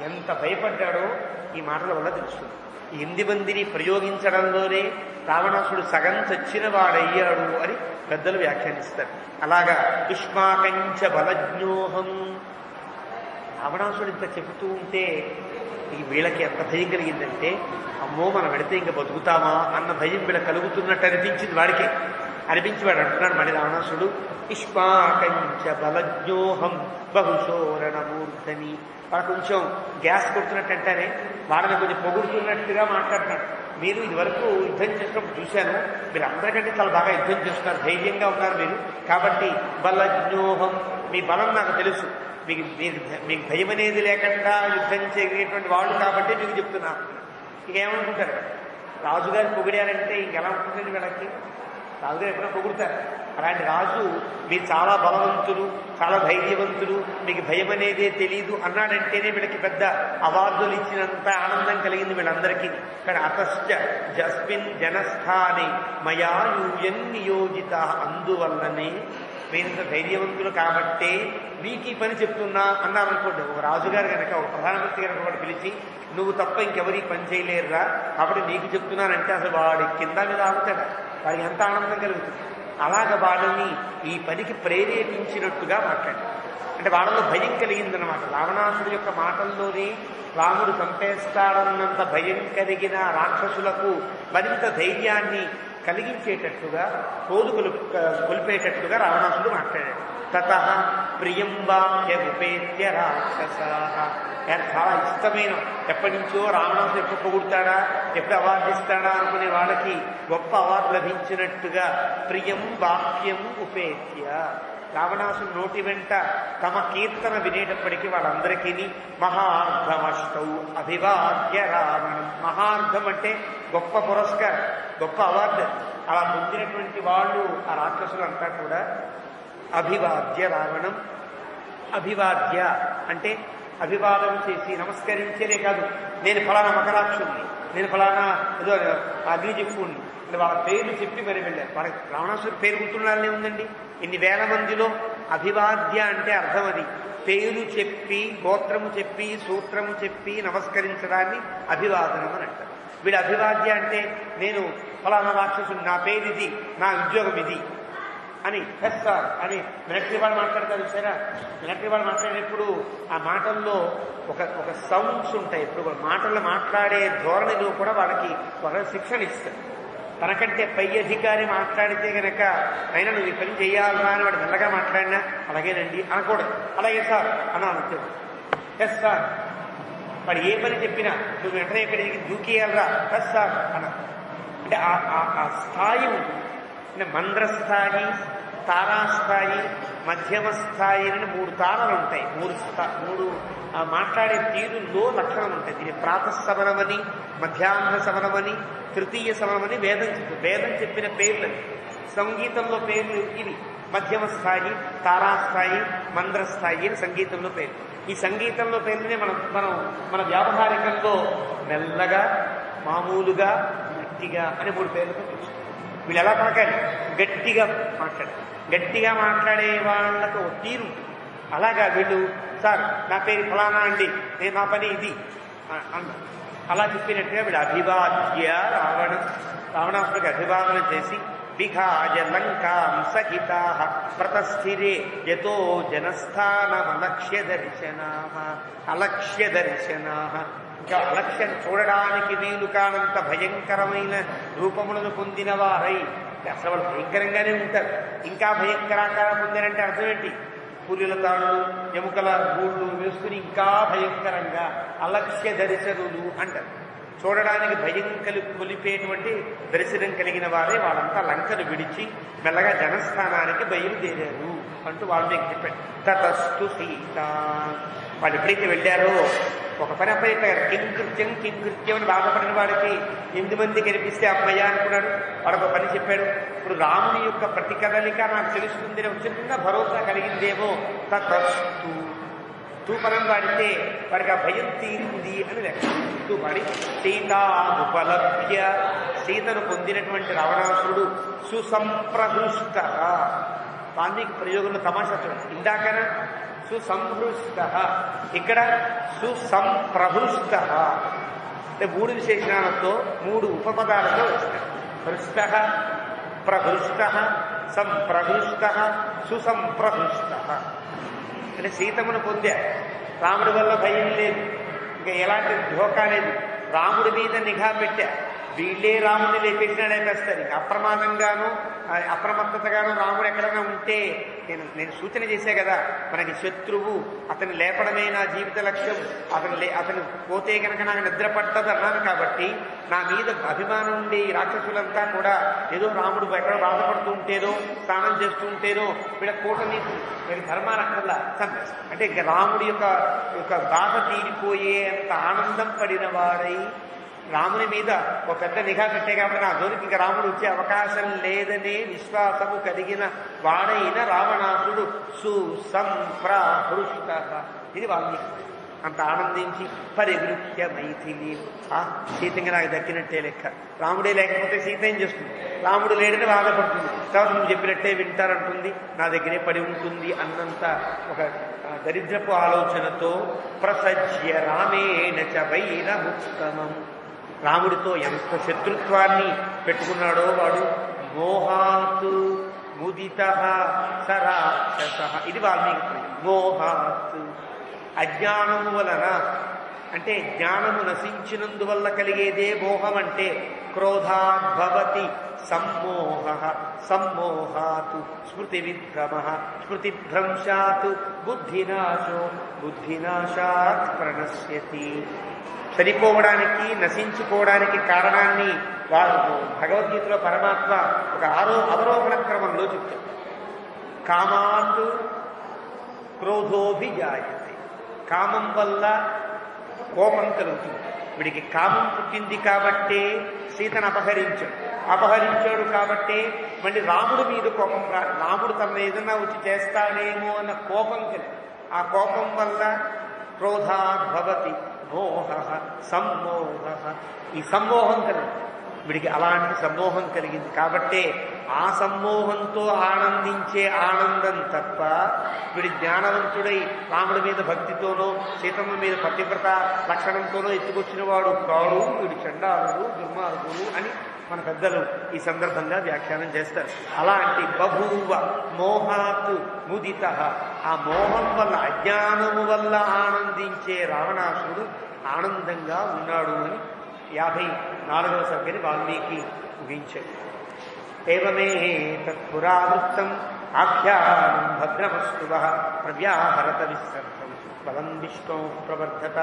ఎంత భయపడ్డాడో ఈ మాటల వల్ల తెలుస్తుంది. ఈ 8 మందిని ప్రయోగించడంలోనే రావణాసుడు సగం చచ్చిన వాడయ్యాడు అని పెద్దలు వ్యాఖ్యానిస్తారు. అలాగా యుష్మాకంచ బలజ్ఞోహం, రావణాసుడు ఇంత చెబుతూ ఉంటే ఈ వీళ్ళకి ఎంత భయం కలిగిందంటే, అమ్మో మనం వెళితే ఇంకా బతుకుతామా అన్న భయం వీళ్ళ కలుగుతున్నట్టు అనిపించింది వాడికి. అనిపించి వాడు అంటున్నాడు మళ్ళీ రావణాసుడు, ఇష్మాకంచ బలజ్ఞోహం బహుశోరణమూర్ధని. వాడు కొంచెం గ్యాస్ కొడుతున్నట్టు అంటేనే వాళ్ళని కొంచెం పొగుడుతున్నట్టుగా మాట్లాడుతున్నాడు. మీరు ఇదివరకు యుద్ధం చేసినప్పుడు చూశాను, మీరు అందరికంటే చాలా బాగా యుద్ధం చేస్తున్నారు, ధైర్యంగా ఉన్నారు మీరు. కాబట్టి బలజ్ఞోహం, మీ బలం నాకు తెలుసు, మీకు భయం అనేది లేకుండా యుద్ధం చేయగలిగేటువంటి వాళ్ళు కాబట్టి మీకు చెప్తున్నా. ఇంకేమనుకుంటారు, రాజుగారు పొగిడారంటే ఇంకెలా ఉంటుందండి వీళ్ళకి? రాజుగారు ఎప్పుడైనా పొగుడుతారు. అలాంటి రాజు మీరు చాలా బలవంతులు, చాలా ధైర్యవంతులు, మీకు భయం అనేదే తెలీదు అన్నాడంటేనే వీళ్ళకి పెద్ద అవార్డులు ఇచ్చినంత ఆనందం కలిగింది వీళ్ళందరికీ. కానీ అతశ్చ జస్మిన్ జనస్థానే మయా యూయన్ నియోజిత, అందువల్లనే మీరింత ధైర్యవంతులు కాబట్టే మీకు ఈ పని చెప్తున్నా అన్నారనుకోండి. ఒక రాజుగారు కనుక, ఒక ప్రధానమంత్రి కనుక వాడు పిలిచి నువ్వు తప్ప ఇంకెవరికి పని చేయలేరురా కాబట్టి నీకు చెప్తున్నానంటే అసలు వాడి కింద మీద ఆగుతాడు, వాడికి ఎంత ఆనందం కలుగుతుంది. అలాగ వాళ్ళని ఈ పనికి ప్రేరేపించినట్టుగా మాట్లాడి, అంటే వాళ్ళలో భయం కలిగిందనమాట. రావణాసుడి యొక్క మాటల్లోనే రాముడు చంపేస్తాడన్నంత భయం కలిగిన రాక్షసులకు మరింత ధైర్యాన్ని కలిగించేటట్టుగా, కొలిపేటట్టుగా రావణాసుడు మాట్లాడాడు. తతః ప్రియం వాక్యముపేత్య రాక్షసాః, చాలా ఇష్టమైన, ఎప్పటి నుంచో రావణాసుడు ఎప్పుడు పొగుడతాడా, ఎప్పుడు అవార్డు ఇస్తాడా అనుకునే వాళ్ళకి గొప్ప అవార్డు లభించినట్టుగా ప్రియం వాక్యం ఉపేత్య, రావణాసుడు నోటి వెంట తమ కీర్తన వినేటప్పటికీ వాళ్ళందరికీ మహార్ధమష్టౌ అభివాద్య రావణం. మహార్ధం అంటే గొప్ప పురస్కారం, గొప్ప అవార్డు. అలా పొందినటువంటి వాళ్ళు ఆ రాక్షసులంతా కూడా అభివాద్య రావణం. అభివాద్య అంటే అభివాదం చేసి నమస్కరించేదే కాదు, నేను ఫలానా మకరాక్షుణ్ణి, నేను ఫలానా ఏదో అగ్నిజిప్పుణ్ణి అంటే వాళ్ళ పేర్లు చెప్పి మరి వెళ్ళారు. వాళ్ళకి రావణాసురుడు పేరు గుర్తుండాలనే ఉందండి. ఇన్ని వేల మందిలో అభివాద్య అంటే అర్థం అది. పేరు చెప్పి, గోత్రము చెప్పి, సూత్రము చెప్పి నమస్కరించడాన్ని అభివాదనం అని అంటారు. వీడు అభివాద్య అంటే నేను ఫలానా రాక్షసుడు, నా పేరు ఇది, నా ఉద్యోగం ఇది అని ఎస్ సార్ అని మిలిటరీ వాళ్ళు మాట్లాడతారు సరే. మిలిటరీ వాళ్ళు మాట్లాడేటప్పుడు ఆ మాటల్లో ఒక సౌండ్స్ ఉంటాయి. ఇప్పుడు మాటల్లో మాట్లాడే ధోరణిలో కూడా వాళ్ళకి ఒక శిక్షణ ఇస్తారు. తనకంటే పై అధికారి మాట్లాడితే గనక అయినా నువ్వు ఈ పని చేయాలరా అని వాడు మెల్లగా మాట్లాడినా అలాగేనండి అనకూడదు. అలాగే సార్ అన్నాను, ఎస్ సార్. వాడు ఏ పని చెప్పినా నువ్వు వెంటనే ఇక్కడికి దూకేయాలరా, ఎస్ సార్ అన్నా. అంటే ఆ స్థాయి ఉంటుంది. అంటే మంద్రస్థాయి, తారాస్థాయి, మధ్యమ స్థాయి అని 3 తారలు ఉంటాయి. 3 మాట్లాడే తీరుల్లో లక్షణం ఉంటాయి. దీని ప్రాతఃసమనమని, మధ్యాహ్న సమనమని, తృతీయ సమనమని వేదం చెప్పిన పేర్లు. సంగీతంలో పేర్లు ఇవి. మధ్యమ స్థాయి, తారాస్థాయి, మంద్రస్థాయి అని సంగీతంలో పేర్లు. ఈ సంగీతంలో పేర్లనే మన వ్యావహారికంలో మెల్లగా, మామూలుగా, గట్టిగా అని 3 పేర్లతో చూస్తాం. వీళ్ళు ఎలా పలకాలి? గట్టిగా మాట్లాడాలి. గట్టిగా మాట్లాడే వాళ్ళకు తీరు ఉంటుంది. అలాగా వీళ్ళు సార్ నా పేరు ఫలానా అండి, నేను నా పని ఇది అన్నారు. అలా చెప్పినట్టుగా వీళ్ళు అభివాద్య రావణాసుడికి అభివాదన చేసి విఘాయ లంకాం సహితా ప్రతస్థిరే యతో జనస్థానమలక్ష్య దర్శనా. ఇంకా అలక్ష్యం చూడడానికి వీలు కానంత భయంకరమైన రూపములను పొందిన వారై, అసలు వాళ్ళు భయంకరంగానే ఉంటారు. ఇంకా భయంకరాకారం పొందారంటే అర్థం ఏంటి? పులిల తాళ్ళు, ఎముకల గూళ్ళు వేసుకుని ఇంకా భయంకరంగా అలక్ష్య దర్శనులు అంటారు. చూడడానికి భయం కొలిపేటువంటి దర్శనం కలిగిన వారే వాళ్ళంతా లంకను విడిచి మెల్లగా జనస్థానానికి బయలుదేరారు అంటూ వాల్మీకి చెప్పాడు. తతస్తు సీత. వాళ్ళు ఎప్పుడైతే వెళ్ళారో ఒక పని అప్పయ్యారు. కింకృత్యం అని బాధపడిన వాడికి 8 మంది కనిపిస్తే అమ్మయ్య అనుకున్నాడు. వాడొక పని చెప్పాడు. ఇప్పుడు రాముని యొక్క ప్రతి కదలిక నాకు తెలుస్తుంది, చిన్న భరోసా కలిగిందేమో. తతస్తు తూపనం వాడితే వాడికి ఆ భయం తీరింది అని లెక్క వాడి సీతాముపలభ్య సీతను పొందినటువంటి రావణాసురుడు సుసంప్రహృష్ట. వాల్మీకి ప్రయోగంలో తమాషా చూడండి. ఇందాకన సుసంహృష్ట, ఇక్కడ సుసంప్రహృష్ట. అంటే 3 విశేషణాలతో 3 ఉపపదాలతో వచ్చినాయి. హృష్ట, ప్రహృష్ట, సంప్రహృష్ట, సుసంప్రహృష్ట. అంటే సీతమును పొందా. రాముడి వల్ల భయం లేదు, ఇంకా ఎలాంటి ధోకా లేదు. రాముడి మీద నిఘా పెట్టా. వీళ్ళే రాముడిని లేపేస్తారు. ఇంకా అప్రమత్తతగాను రాముడు ఎక్కడైనా ఉంటే నేను సూచన చేశా కదా, మనకి శత్రువు, అతను లేపడమే నా జీవిత లక్ష్యం, అతను పోతే కనుక నాకు నిద్ర పట్టదు అన్నాను. కాబట్టి నా మీద అభిమానం ఉండే ఈ రాక్షసులంతా కూడా ఏదో రాముడు ఎక్కడ బాధపడుతూ ఉంటేనో, స్నానం చేస్తూ ఉంటేనో వీళ్ళ కూటనీతి వీళ్ళ ధర్మాలక్కల్లా చంపేస్తారు. అంటే ఇంకా రాముడి యొక్క బాధ తీరిపోయే అంత ఆనందం పడిన వారై రాముని మీద ఒక పెద్ద నిఘా పెట్టే కాబట్టి నా జోలికి ఇంకా రాముడు వచ్చే అవకాశం లేదనే విశ్వాసము కలిగిన వాడైన రావణాసుడు సుసంప్రహృష్ట. ఇది వాల్మీకి. అంత ఆనందించి పరివృత్య మైథిలి. సీతంగా నాకు దక్కినట్టే లెక్క. రాముడే లేకపోతే సీత ఏం చేస్తుంది? రాముడు లేడని బాధపడుతుంది. తర్వాత నువ్వు చెప్పినట్టే వింటారంటుంది, నా దగ్గరే పడి ఉంటుంది అన్నంత ఒక దరిద్రపు ఆలోచనతో ప్రసజ్య రామేణ చ వైరముత్తమం. రాముడితో ఎంత శత్రుత్వాన్ని పెట్టుకున్నాడో వాడు. మోహాత్ ముదిత సరాక్షస. ఇది వాల్మీకి. మోహాత్ అజ్ఞానము వలన, అంటే జ్ఞానము నశించినందువల్ల కలిగేదే మోహం. అంటే క్రోధాద్భవతి సమ్మోహ, సమ్మోహాత్ స్మృతి విభ్రమ, స్మృతిభ్రంశాత్ బుద్ధినాశో, బుద్ధినాశాత్ ప్రణశ్యతి. చనిపోవడానికి, నశించిపోవడానికి కారణాన్ని వారు భగవద్గీతలో పరమాత్మ ఒక అవరోహణ క్రమంలో చెప్తారు. కామాత్ క్రోధోభిజాయతే. కామం వల్ల కోపం కలుగుతుంది. వీడికి కామం పుట్టింది కాబట్టే సీతను అపహరించాడు కాబట్టే మళ్ళీ రాముడి మీద కోపం రాముడు తన ఏదన్నా వచ్చి చేస్తాడేమో అన్న కోపం కలిగి, ఆ కోపం వల్ల క్రోధాద్భవతి మోహ సమ్మోహ. ఈ సమ్మోహం కలిగి వీడికి అలాంటి సమ్మోహం కలిగింది కాబట్టే ఆ సమ్మోహంతో ఆనందించే ఆనందం తప్ప వీడి జ్ఞానవంతుడై రాముడి మీద భక్తితోనో సీతమ్మ మీద పతివ్రత లక్షణంతోనో ఎత్తుకొచ్చిన వాడు కాడు, వీడు చండాలుడు దుర్మార్గుడు అని మన పెద్దలు ఈ సందర్భంగా వ్యాఖ్యానం చేస్తారు. అలాంటి బభూవ మోహాత్ ముదిత, ఆ మోహం వల్ల అజ్ఞానము వల్ల ఆనందించే రావణాసురుడు ఆనందంగా ఉన్నాడు అని 54వ సర్గని వాల్మీకి ముగించాడు. ఏవమే తత్పురావృత్తం ఆఖ్యానం భద్రమస్తువః ప్రవ్యాహరత విసర్గం బలం విష్ణో ప్రవర్ధత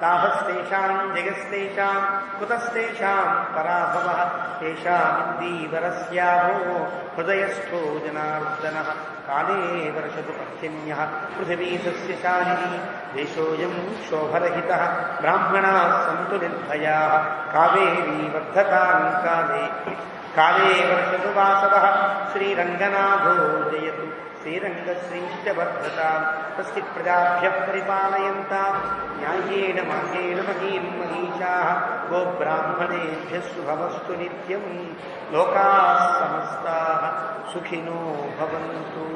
తాపస్తేషాం జగస్తేషాం కుతస్తేషాం పరాభవః తేషామిందీవరస్యాహో హృదయస్థో జనార్దనః కాలే వర్షతు పర్జన్యః పృథివీ సస్యశాలినీ దేశోऽयं శోభరహితः బ్రాహ్మణాः సంతు నిర్భయాः కావేరీ వర్ధతాం కాలే కాలే వర్షతు వాసవః శ్రీరంగనాథో జయతు శ్రీరంగశ్రీశ్చ వర్ధతాం స్వస్తి ప్రజాభ్యః పరిపాలయంతాం న్యాయేన మార్గేణ మహీం మహీషాః గోబ్రాహ్మణేభ్యः శుభమస్తు నిత్యం లోకాः సమస్తాः సుఖినో భవంతు.